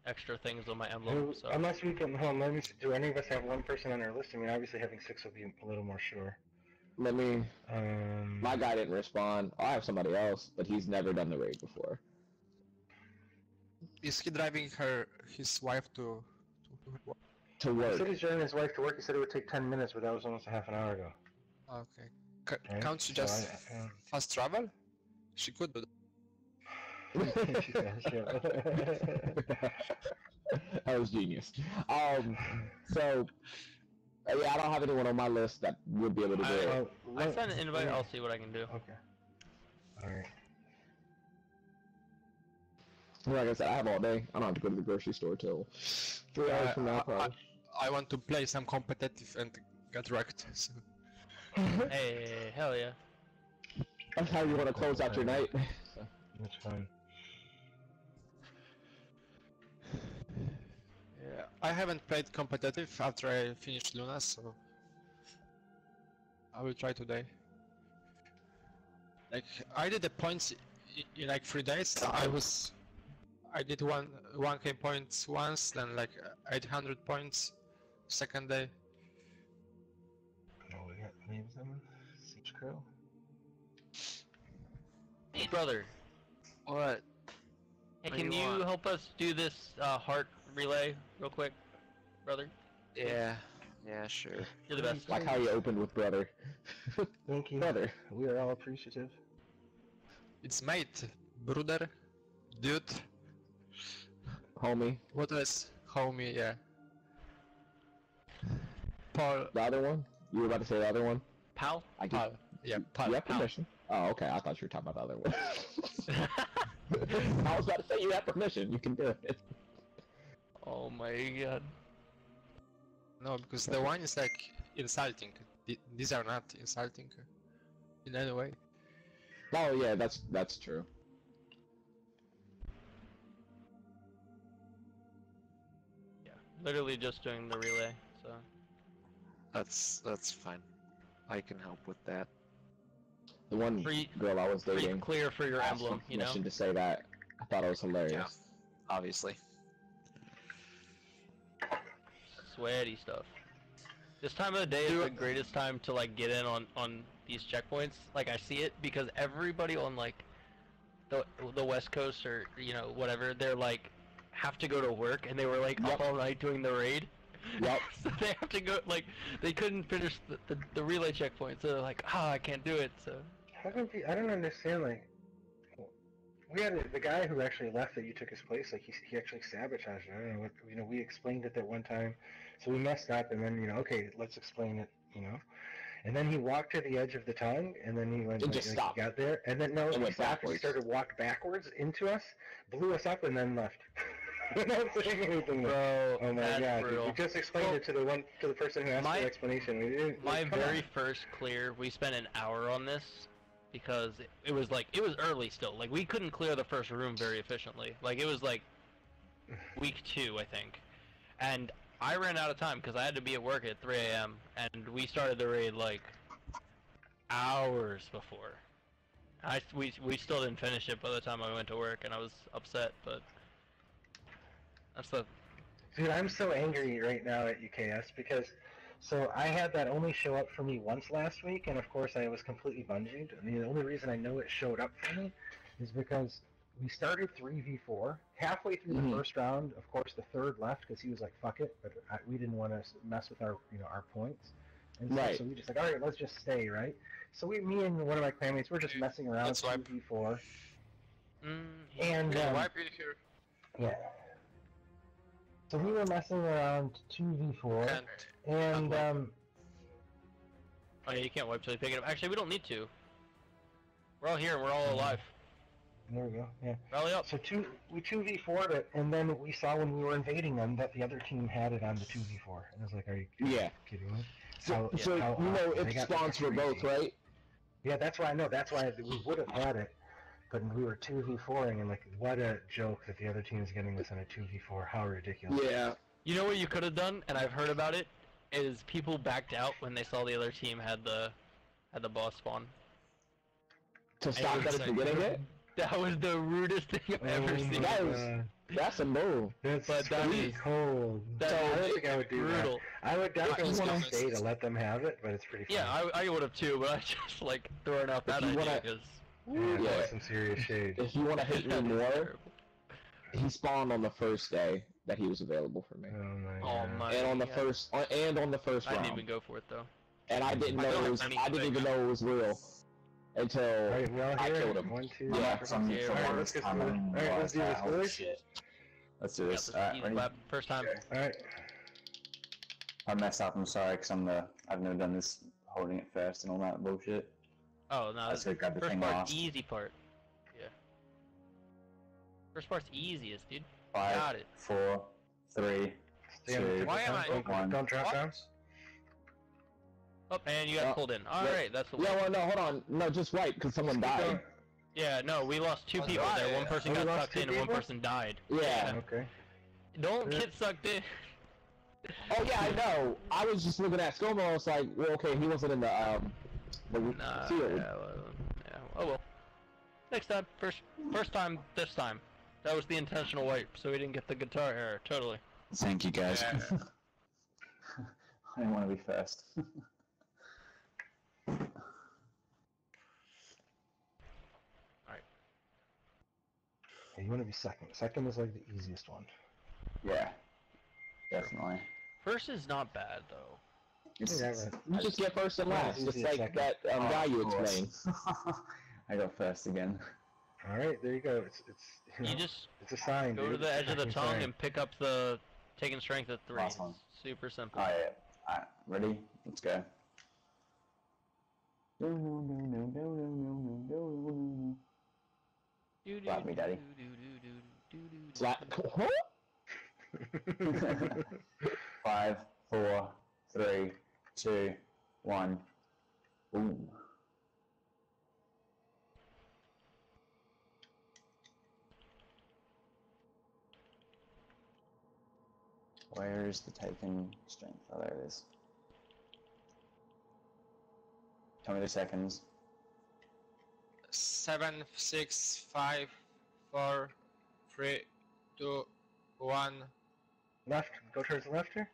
[SPEAKER 9] extra things on my emblem. So.
[SPEAKER 4] Unless we can, hold on, let me see, do any of us have one person on our list? I mean, obviously having 6 will be a little more sure.
[SPEAKER 6] Let me. My guy didn't respond. I have somebody else, but he's never done the raid before.
[SPEAKER 7] Is he driving his wife to work?
[SPEAKER 6] To work.
[SPEAKER 4] He said he's driving his wife to work. He said it would take 10 minutes, but that was almost a half an hour ago.
[SPEAKER 7] Okay.
[SPEAKER 4] Right?
[SPEAKER 7] Can't she
[SPEAKER 4] So
[SPEAKER 7] just fast travel? She could do that.
[SPEAKER 4] She does, yeah.
[SPEAKER 6] That was genius. So, yeah, I don't have anyone on my list that would be able to do it.
[SPEAKER 9] I sent an invite. I'll see what I can do.
[SPEAKER 4] Okay. Alright.
[SPEAKER 6] Like I said, I have all day. I don't have to go to the grocery store till 3 hours from now, probably.
[SPEAKER 7] I want to play some competitive and get wrecked. So.
[SPEAKER 9] Hey, hell yeah.
[SPEAKER 6] That's how you want to close out your night.
[SPEAKER 4] That's fine.
[SPEAKER 7] Yeah, I haven't played competitive after I finished Luna, so I will try today. Like, I did the points in like 3 days. I did 1k points once, then like 800 points second day.
[SPEAKER 4] Oh, we got names on Siege Crow.
[SPEAKER 9] Hey, brother.
[SPEAKER 7] What?
[SPEAKER 9] Hey,
[SPEAKER 7] What do
[SPEAKER 9] can
[SPEAKER 7] you
[SPEAKER 9] you
[SPEAKER 7] want?
[SPEAKER 9] help us do this heart relay real quick, brother?
[SPEAKER 7] Yeah, sure.
[SPEAKER 9] You're the best.
[SPEAKER 6] Like how you opened with brother.
[SPEAKER 4] Thank you.
[SPEAKER 6] Brother.
[SPEAKER 4] We are all appreciative.
[SPEAKER 7] It's mate, brother, dude.
[SPEAKER 6] Homie.
[SPEAKER 7] What else? Homie, yeah. Paul.
[SPEAKER 6] The other one? You were about to say the other one?
[SPEAKER 9] Pal?
[SPEAKER 7] Pal. Yeah, Pal.
[SPEAKER 6] You have permission. Oh, okay. I thought you were talking about the other one. I was about to say you have permission. You can do it.
[SPEAKER 9] Oh my god.
[SPEAKER 7] No, because the one is like insulting. These are not insulting in any way.
[SPEAKER 6] Oh yeah, that's true.
[SPEAKER 9] Yeah, literally just doing the relay, so.
[SPEAKER 10] That's fine. I can help with that.
[SPEAKER 6] The one
[SPEAKER 9] Free-
[SPEAKER 6] girl I was dating
[SPEAKER 9] Clear for your
[SPEAKER 6] asked
[SPEAKER 9] emblem,
[SPEAKER 6] for
[SPEAKER 9] you know?
[SPEAKER 6] permission to say that. I thought it was hilarious.
[SPEAKER 10] Yeah. Obviously.
[SPEAKER 9] Sweaty stuff. This time of the day is the greatest time to like get in on these checkpoints. Like I see it because everybody on like the West Coast or you know whatever, they're like have to go to work and they were like up all night doing the raid.
[SPEAKER 6] Yep.
[SPEAKER 9] So they have to go like they couldn't finish the relay checkpoint, so they're like, I can't do it. So
[SPEAKER 4] How come I don't understand, like, we had the guy who actually left that you took his place, like, he actually sabotaged it. I don't know what, we explained it that one time, so we messed up, and then, okay, let's explain it, and then he walked to the edge of the tongue, and then he went,
[SPEAKER 6] And just stopped.
[SPEAKER 4] He got there, and then, no,
[SPEAKER 6] And
[SPEAKER 4] he
[SPEAKER 6] went
[SPEAKER 4] stopped, and he
[SPEAKER 6] backwards.
[SPEAKER 4] started to walk backwards into us, blew us up, and then left. Without saying anything.
[SPEAKER 9] bro,
[SPEAKER 4] Oh my
[SPEAKER 9] that's
[SPEAKER 4] god,
[SPEAKER 9] brutal.
[SPEAKER 4] we just explained it to the person who asked for the explanation. We didn't,
[SPEAKER 9] My
[SPEAKER 4] come
[SPEAKER 9] very
[SPEAKER 4] on.
[SPEAKER 9] first clear, we spent an hour on this because it was early still. Like we couldn't clear the first room very efficiently. Like it was like week 2, I think, and I ran out of time because I had to be at work at 3 a.m. and we started the raid like hours before. We still didn't finish it by the time I went to work, and I was upset, but that's the.
[SPEAKER 4] Dude, I'm so angry right now at UKS because, so I had that only show up for me once last week, and of course I was completely bungeed. I mean, the only reason I know it showed up for me is because we started 3v4. Halfway through the first round, of course, the third left because he was like, fuck it, but we didn't want to mess with our, our points. And so we just like, all right, let's just stay, right? So me and one of my clanmates, we're just messing around 2v4. And,
[SPEAKER 7] Wipe in here.
[SPEAKER 4] yeah. So we were messing around 2v4, and
[SPEAKER 9] Oh yeah, you can't wipe till you pick it up. Actually, we don't need to. We're all here and we're all alive.
[SPEAKER 4] there we go. Yeah.
[SPEAKER 9] Rally up.
[SPEAKER 4] So we 2v4'd it, and then we saw when we were invading them that the other team had it on the 2v4, and I was like, "Are you kidding me?"
[SPEAKER 6] So
[SPEAKER 4] They
[SPEAKER 6] it
[SPEAKER 4] got
[SPEAKER 6] spawns for both,
[SPEAKER 4] crazy.
[SPEAKER 6] right?
[SPEAKER 4] Yeah, that's why I know. That's why we would have had it, but we were 2v4ing, and like, what a joke that the other team is getting this on a 2v4. How ridiculous.
[SPEAKER 6] Yeah.
[SPEAKER 9] You know what you could have done, and I've heard about it? is people backed out when they saw the other team had the boss spawn.
[SPEAKER 6] To stop them from getting it?
[SPEAKER 9] That was the rudest thing I've ever seen.
[SPEAKER 6] That's a move.
[SPEAKER 4] That's
[SPEAKER 9] But that
[SPEAKER 4] pretty
[SPEAKER 9] is-
[SPEAKER 4] cold.
[SPEAKER 9] that
[SPEAKER 4] I
[SPEAKER 9] is
[SPEAKER 4] don't think I would do
[SPEAKER 9] brutal.
[SPEAKER 4] that. I would definitely
[SPEAKER 10] just
[SPEAKER 4] want
[SPEAKER 10] wanna-
[SPEAKER 4] to stay to let them have it, but it's pretty funny.
[SPEAKER 9] Yeah, I would have too, but I just like throwing out that
[SPEAKER 6] you
[SPEAKER 9] idea
[SPEAKER 6] wanna-
[SPEAKER 9] because
[SPEAKER 4] Yeah,
[SPEAKER 6] Yeah.
[SPEAKER 4] that's some serious shade.
[SPEAKER 6] If you want to hate me more, he spawned on the first day that he was available for me.
[SPEAKER 4] Oh my
[SPEAKER 9] Oh
[SPEAKER 4] god.
[SPEAKER 9] my.
[SPEAKER 6] And on the
[SPEAKER 9] God.
[SPEAKER 6] first
[SPEAKER 9] I didn't
[SPEAKER 6] round.
[SPEAKER 9] even go for it though.
[SPEAKER 6] And I didn't know it was. I didn't even know it was real until
[SPEAKER 4] Alright, we all
[SPEAKER 6] I
[SPEAKER 4] here?
[SPEAKER 6] killed him.
[SPEAKER 4] 1, 2,
[SPEAKER 6] Yeah,
[SPEAKER 2] Some
[SPEAKER 9] Yeah,
[SPEAKER 2] some
[SPEAKER 9] alright,
[SPEAKER 2] of
[SPEAKER 4] let's
[SPEAKER 2] this
[SPEAKER 4] get
[SPEAKER 2] time
[SPEAKER 4] started.
[SPEAKER 2] I didn't
[SPEAKER 4] Alright, let's
[SPEAKER 2] realize
[SPEAKER 4] do
[SPEAKER 2] that.
[SPEAKER 4] this,
[SPEAKER 2] Holy
[SPEAKER 4] boys.
[SPEAKER 2] shit. Let's do
[SPEAKER 9] Got
[SPEAKER 2] this.
[SPEAKER 9] this
[SPEAKER 2] Alright,
[SPEAKER 9] easy
[SPEAKER 2] ready?
[SPEAKER 9] clap first time.
[SPEAKER 4] Alright.
[SPEAKER 2] I messed up, I'm sorry, because I've never done this holding it first and all that bullshit.
[SPEAKER 9] Oh no,
[SPEAKER 2] I
[SPEAKER 9] this
[SPEAKER 2] said grab the
[SPEAKER 9] first
[SPEAKER 2] thing
[SPEAKER 9] part's
[SPEAKER 2] last.
[SPEAKER 9] easy part. Yeah. First part's easiest, dude.
[SPEAKER 2] 5,
[SPEAKER 9] Got it.
[SPEAKER 2] 4, 3,
[SPEAKER 4] Stay on the
[SPEAKER 2] 2,
[SPEAKER 4] tip of
[SPEAKER 7] Why
[SPEAKER 4] the
[SPEAKER 7] am
[SPEAKER 4] tongue.
[SPEAKER 7] I-
[SPEAKER 4] Don't-
[SPEAKER 2] one.
[SPEAKER 4] Don't drop
[SPEAKER 7] What?
[SPEAKER 4] down.
[SPEAKER 9] Oh, and you got
[SPEAKER 6] Yeah.
[SPEAKER 9] pulled in. All
[SPEAKER 6] Yeah.
[SPEAKER 9] right, that's the
[SPEAKER 6] Yeah,
[SPEAKER 9] way.
[SPEAKER 6] well, no, hold on. No, just right, because someone
[SPEAKER 4] Keep
[SPEAKER 6] died.
[SPEAKER 4] going.
[SPEAKER 9] Yeah, no, we lost two
[SPEAKER 7] Oh,
[SPEAKER 9] people
[SPEAKER 7] right.
[SPEAKER 9] there. One person
[SPEAKER 4] Oh, we
[SPEAKER 9] got
[SPEAKER 4] lost
[SPEAKER 9] sucked
[SPEAKER 4] two
[SPEAKER 9] in and one
[SPEAKER 4] people?
[SPEAKER 9] person died.
[SPEAKER 6] Yeah.
[SPEAKER 4] Okay.
[SPEAKER 9] Don't
[SPEAKER 4] Yeah.
[SPEAKER 9] get sucked in.
[SPEAKER 6] Oh, yeah, I know. I was just looking at ScoMo, I was like, well, okay, he wasn't in the
[SPEAKER 9] Nah,
[SPEAKER 6] field.
[SPEAKER 9] yeah, oh well. Next time, first time, this time. That was the intentional wipe, so we didn't get the guitar error. Totally.
[SPEAKER 2] Thank you, guys.
[SPEAKER 7] Yeah.
[SPEAKER 2] I didn't want to be first.
[SPEAKER 4] Yeah, you want to be second. Second is like the easiest one.
[SPEAKER 2] Yeah, definitely.
[SPEAKER 9] First is not bad though.
[SPEAKER 2] It's,
[SPEAKER 4] Yeah, right.
[SPEAKER 6] You just get first and last,
[SPEAKER 4] Yeah,
[SPEAKER 6] just
[SPEAKER 4] easy
[SPEAKER 6] like
[SPEAKER 4] second.
[SPEAKER 6] that
[SPEAKER 2] Oh,
[SPEAKER 6] guy you
[SPEAKER 2] of course.
[SPEAKER 6] explained.
[SPEAKER 2] I got first again.
[SPEAKER 4] All right, there you go. It's
[SPEAKER 9] You
[SPEAKER 4] know,
[SPEAKER 9] just
[SPEAKER 4] it's a sign.
[SPEAKER 9] go
[SPEAKER 4] dude.
[SPEAKER 9] to the edge of the
[SPEAKER 4] It's a
[SPEAKER 9] tongue
[SPEAKER 4] sign.
[SPEAKER 9] and pick up the taking strength at 3.
[SPEAKER 2] Last one.
[SPEAKER 9] Super simple.
[SPEAKER 2] Oh yeah. Alright, ready? Let's go. No, no, no, no, no, no, no, no, no, no. Slap me, daddy.
[SPEAKER 6] Slap. Huh?
[SPEAKER 2] 5, 4, 3, 2, 1. Boom. Where is the taken strength? Oh, there it is. Tell me the seconds.
[SPEAKER 7] 7, 6, 5, 4, 3, 2, 1.
[SPEAKER 4] Left. Go towards the left here.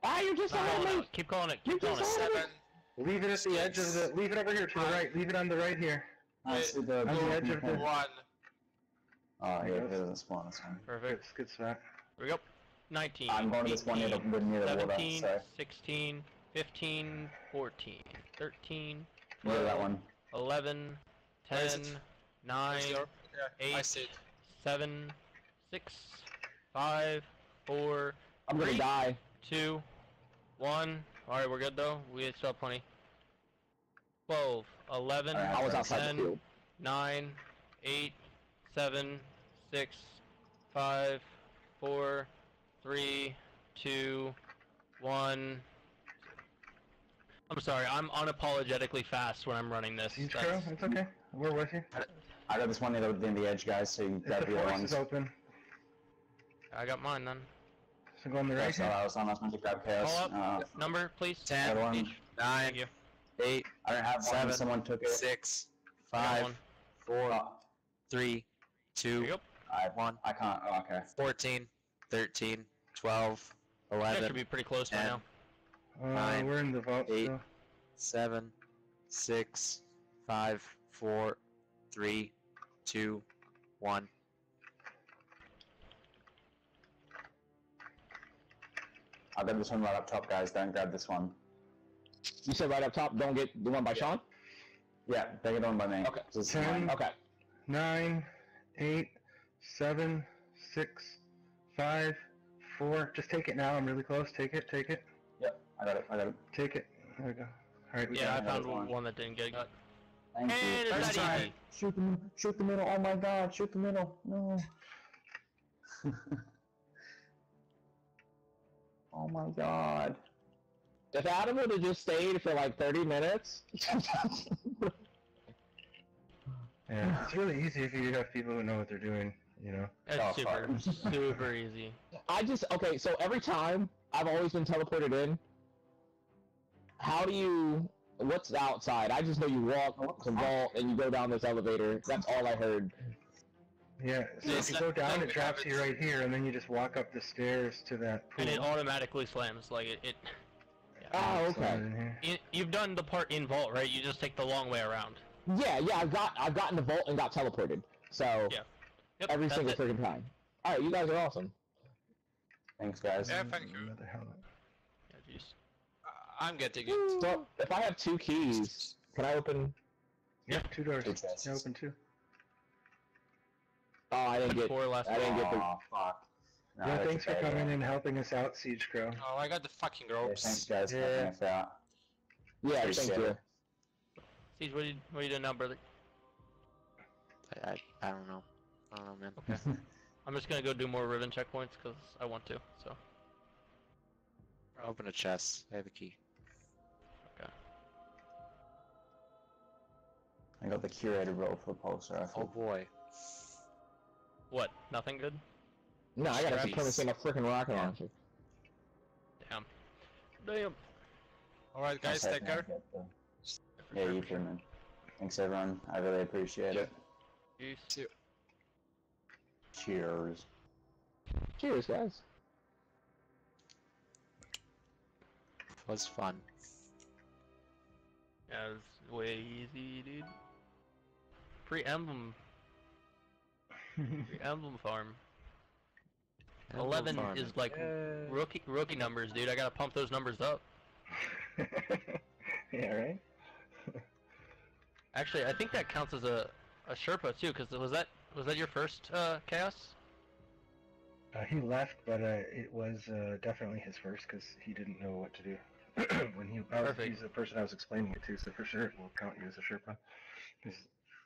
[SPEAKER 6] Ah, you just
[SPEAKER 9] No,
[SPEAKER 6] saw
[SPEAKER 9] no,
[SPEAKER 6] me!
[SPEAKER 9] keep calling it.
[SPEAKER 6] You
[SPEAKER 9] Keep calling
[SPEAKER 6] just
[SPEAKER 9] it.
[SPEAKER 6] saw me!
[SPEAKER 7] 7,
[SPEAKER 4] Leave it at the edge of the. Leave it over here to the right. Leave it on the right here.
[SPEAKER 2] I see the.
[SPEAKER 4] On the edge of the.
[SPEAKER 7] 1.
[SPEAKER 2] Oh, yeah,
[SPEAKER 4] Yes.
[SPEAKER 2] it doesn't spawn this one.
[SPEAKER 9] Perfect.
[SPEAKER 4] It's good spot.
[SPEAKER 9] Here we go. 19.
[SPEAKER 2] I'm going to this one near the
[SPEAKER 9] 18,
[SPEAKER 2] water,
[SPEAKER 9] 17,
[SPEAKER 2] so
[SPEAKER 9] 16, 15, 14, 13,
[SPEAKER 2] near that one.
[SPEAKER 9] 11,
[SPEAKER 7] Where is
[SPEAKER 9] 10,
[SPEAKER 7] it?
[SPEAKER 9] 9,
[SPEAKER 7] Where's your- yeah, I
[SPEAKER 9] 8,
[SPEAKER 7] see it.
[SPEAKER 9] 7, 6, 5, 4,
[SPEAKER 6] I'm gonna
[SPEAKER 9] 3,
[SPEAKER 6] die.
[SPEAKER 9] 2, 1. Alright, we're good though. We still have plenty. 12, 11,
[SPEAKER 2] Alright,
[SPEAKER 6] I was outside
[SPEAKER 9] 10,
[SPEAKER 6] the field.
[SPEAKER 9] 9, 8, 7, 6, 5, 4, 3, 2, 1. I'm sorry, I'm unapologetically fast when I'm running this.
[SPEAKER 4] Siege
[SPEAKER 9] That's-
[SPEAKER 4] Crow, it's okay. We're with you.
[SPEAKER 2] I got this one near the edge, guys, so you
[SPEAKER 4] If
[SPEAKER 2] grab
[SPEAKER 4] the
[SPEAKER 2] the other
[SPEAKER 4] forest
[SPEAKER 2] ones.
[SPEAKER 4] is open,
[SPEAKER 9] I got mine then.
[SPEAKER 4] so go on the right
[SPEAKER 2] That's all
[SPEAKER 4] here.
[SPEAKER 2] I was on. I was meant to grab chaos.
[SPEAKER 9] Call up. Number, please.
[SPEAKER 7] 10,
[SPEAKER 2] Other one.
[SPEAKER 9] Each.
[SPEAKER 7] 9,
[SPEAKER 9] Thank you.
[SPEAKER 7] 8,
[SPEAKER 2] I don't have one.
[SPEAKER 7] 7,
[SPEAKER 2] Someone took it.
[SPEAKER 7] 6,
[SPEAKER 9] I got
[SPEAKER 7] 5,
[SPEAKER 9] one.
[SPEAKER 7] 4,
[SPEAKER 2] Oh,
[SPEAKER 7] 3,
[SPEAKER 9] There you
[SPEAKER 7] 2,
[SPEAKER 9] go.
[SPEAKER 7] 1,
[SPEAKER 2] I can't. Oh, okay.
[SPEAKER 7] 14, 13, 12,
[SPEAKER 9] That
[SPEAKER 7] 11,
[SPEAKER 9] should be pretty close by
[SPEAKER 7] 10.
[SPEAKER 9] now.
[SPEAKER 7] 9,
[SPEAKER 4] We're in the vault
[SPEAKER 7] 8,
[SPEAKER 4] still.
[SPEAKER 7] 7, 6, 5, 4, 3, 2, 1.
[SPEAKER 2] I'll grab this one right up top, guys. Don't grab this one.
[SPEAKER 6] You said right up top, don't get the one by Sean?
[SPEAKER 2] Yeah, take it on by me.
[SPEAKER 6] Okay.
[SPEAKER 2] This is
[SPEAKER 4] 10.
[SPEAKER 2] mine.
[SPEAKER 6] Okay.
[SPEAKER 4] 9, 8, 7, 6, 5, 4. Just take it now. I'm really close. Take it. Take it.
[SPEAKER 2] Yep, I got it. I got it.
[SPEAKER 4] Take it. There we go. All right. We
[SPEAKER 9] Yeah, I
[SPEAKER 4] got it.
[SPEAKER 9] found
[SPEAKER 2] another one.
[SPEAKER 9] one that didn't get got.
[SPEAKER 2] Thank
[SPEAKER 9] Hey,
[SPEAKER 2] you.
[SPEAKER 9] there's
[SPEAKER 7] First
[SPEAKER 9] that
[SPEAKER 7] time.
[SPEAKER 9] easy.
[SPEAKER 2] Shoot the middle. Oh my god, shoot the middle. No. Oh my god.
[SPEAKER 6] If Adam would have just stayed for like 30 minutes,
[SPEAKER 4] Yeah, it's really easy if you have people who know what they're doing. you know?
[SPEAKER 9] It's super easy.
[SPEAKER 6] Okay, so every time I've always been teleported in. How do you? What's outside? I just know you walk to vault and you go down this elevator. That's all I heard.
[SPEAKER 4] Yeah, so if you go down, it drops you right here, and then you just walk up the stairs to that pool.
[SPEAKER 9] And it automatically slams, like it
[SPEAKER 6] Oh, okay.
[SPEAKER 9] You've done the part in vault, right? You just take the long way around.
[SPEAKER 6] Yeah, I've gotten the vault and got teleported. So
[SPEAKER 9] yeah, yep,
[SPEAKER 6] every single freaking time. All right, you guys are awesome.
[SPEAKER 2] Thanks, guys.
[SPEAKER 7] Yeah, thank you.
[SPEAKER 9] Yeah, jeez.
[SPEAKER 7] I'm getting it.
[SPEAKER 6] So if I have 2 keys, can I open?
[SPEAKER 4] Yeah, 2 doors.
[SPEAKER 2] Two chests.
[SPEAKER 4] You open 2.
[SPEAKER 6] Oh, I didn't get.
[SPEAKER 9] 4 last
[SPEAKER 6] I didn't get the.
[SPEAKER 2] Oh, fuck. No,
[SPEAKER 4] Yeah,
[SPEAKER 2] that's
[SPEAKER 4] thanks for
[SPEAKER 2] okay,
[SPEAKER 4] coming
[SPEAKER 2] yeah.
[SPEAKER 4] and helping us out, Siege Crow.
[SPEAKER 7] Oh, I got the fucking
[SPEAKER 2] Yeah,
[SPEAKER 7] ropes.
[SPEAKER 2] thanks, guys, for
[SPEAKER 4] Yeah.
[SPEAKER 2] helping us out.
[SPEAKER 6] Yeah,
[SPEAKER 2] Appreciate
[SPEAKER 6] thank you.
[SPEAKER 2] it.
[SPEAKER 9] Siege, what are you doing now, brother?
[SPEAKER 10] I don't know. I don't know, man.
[SPEAKER 9] Okay. I'm just gonna go do more ribbon checkpoints because I want to. So.
[SPEAKER 10] Open a chest. I have a key.
[SPEAKER 9] Okay.
[SPEAKER 2] I got the curated roll for the pulse
[SPEAKER 10] Oh
[SPEAKER 2] rifle.
[SPEAKER 10] boy.
[SPEAKER 9] What? Nothing good?
[SPEAKER 6] No, I gotta
[SPEAKER 10] Scrappies.
[SPEAKER 6] turn this in a freaking rocket launcher.
[SPEAKER 9] Damn. Damn.
[SPEAKER 7] Alright, guys, take care.
[SPEAKER 2] Yeah, you too, man. Thanks, everyone. I really appreciate it.
[SPEAKER 9] Peace.
[SPEAKER 2] Cheers.
[SPEAKER 6] Cheers, guys.
[SPEAKER 10] It was fun.
[SPEAKER 9] Yeah, it was way easy, dude. Pre-emblem. Pre-emblem farm. 11
[SPEAKER 10] Farming.
[SPEAKER 9] is like rookie numbers, dude. I gotta pump those numbers up.
[SPEAKER 4] Yeah, right?
[SPEAKER 9] Actually, I think that counts as a Sherpa too, because was that your first chaos?
[SPEAKER 4] He left, but it was definitely his first because he didn't know what to do. He's the person I was explaining it to, so for sure it will count you as a Sherpa.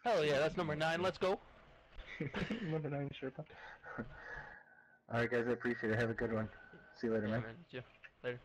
[SPEAKER 9] Hell yeah, that's number 9. Let's go.
[SPEAKER 4] Number 9 Sherpa. Alright, guys, I appreciate it. Have a good one. See you later,
[SPEAKER 9] Yeah,
[SPEAKER 4] man.
[SPEAKER 9] man. Yeah. Later.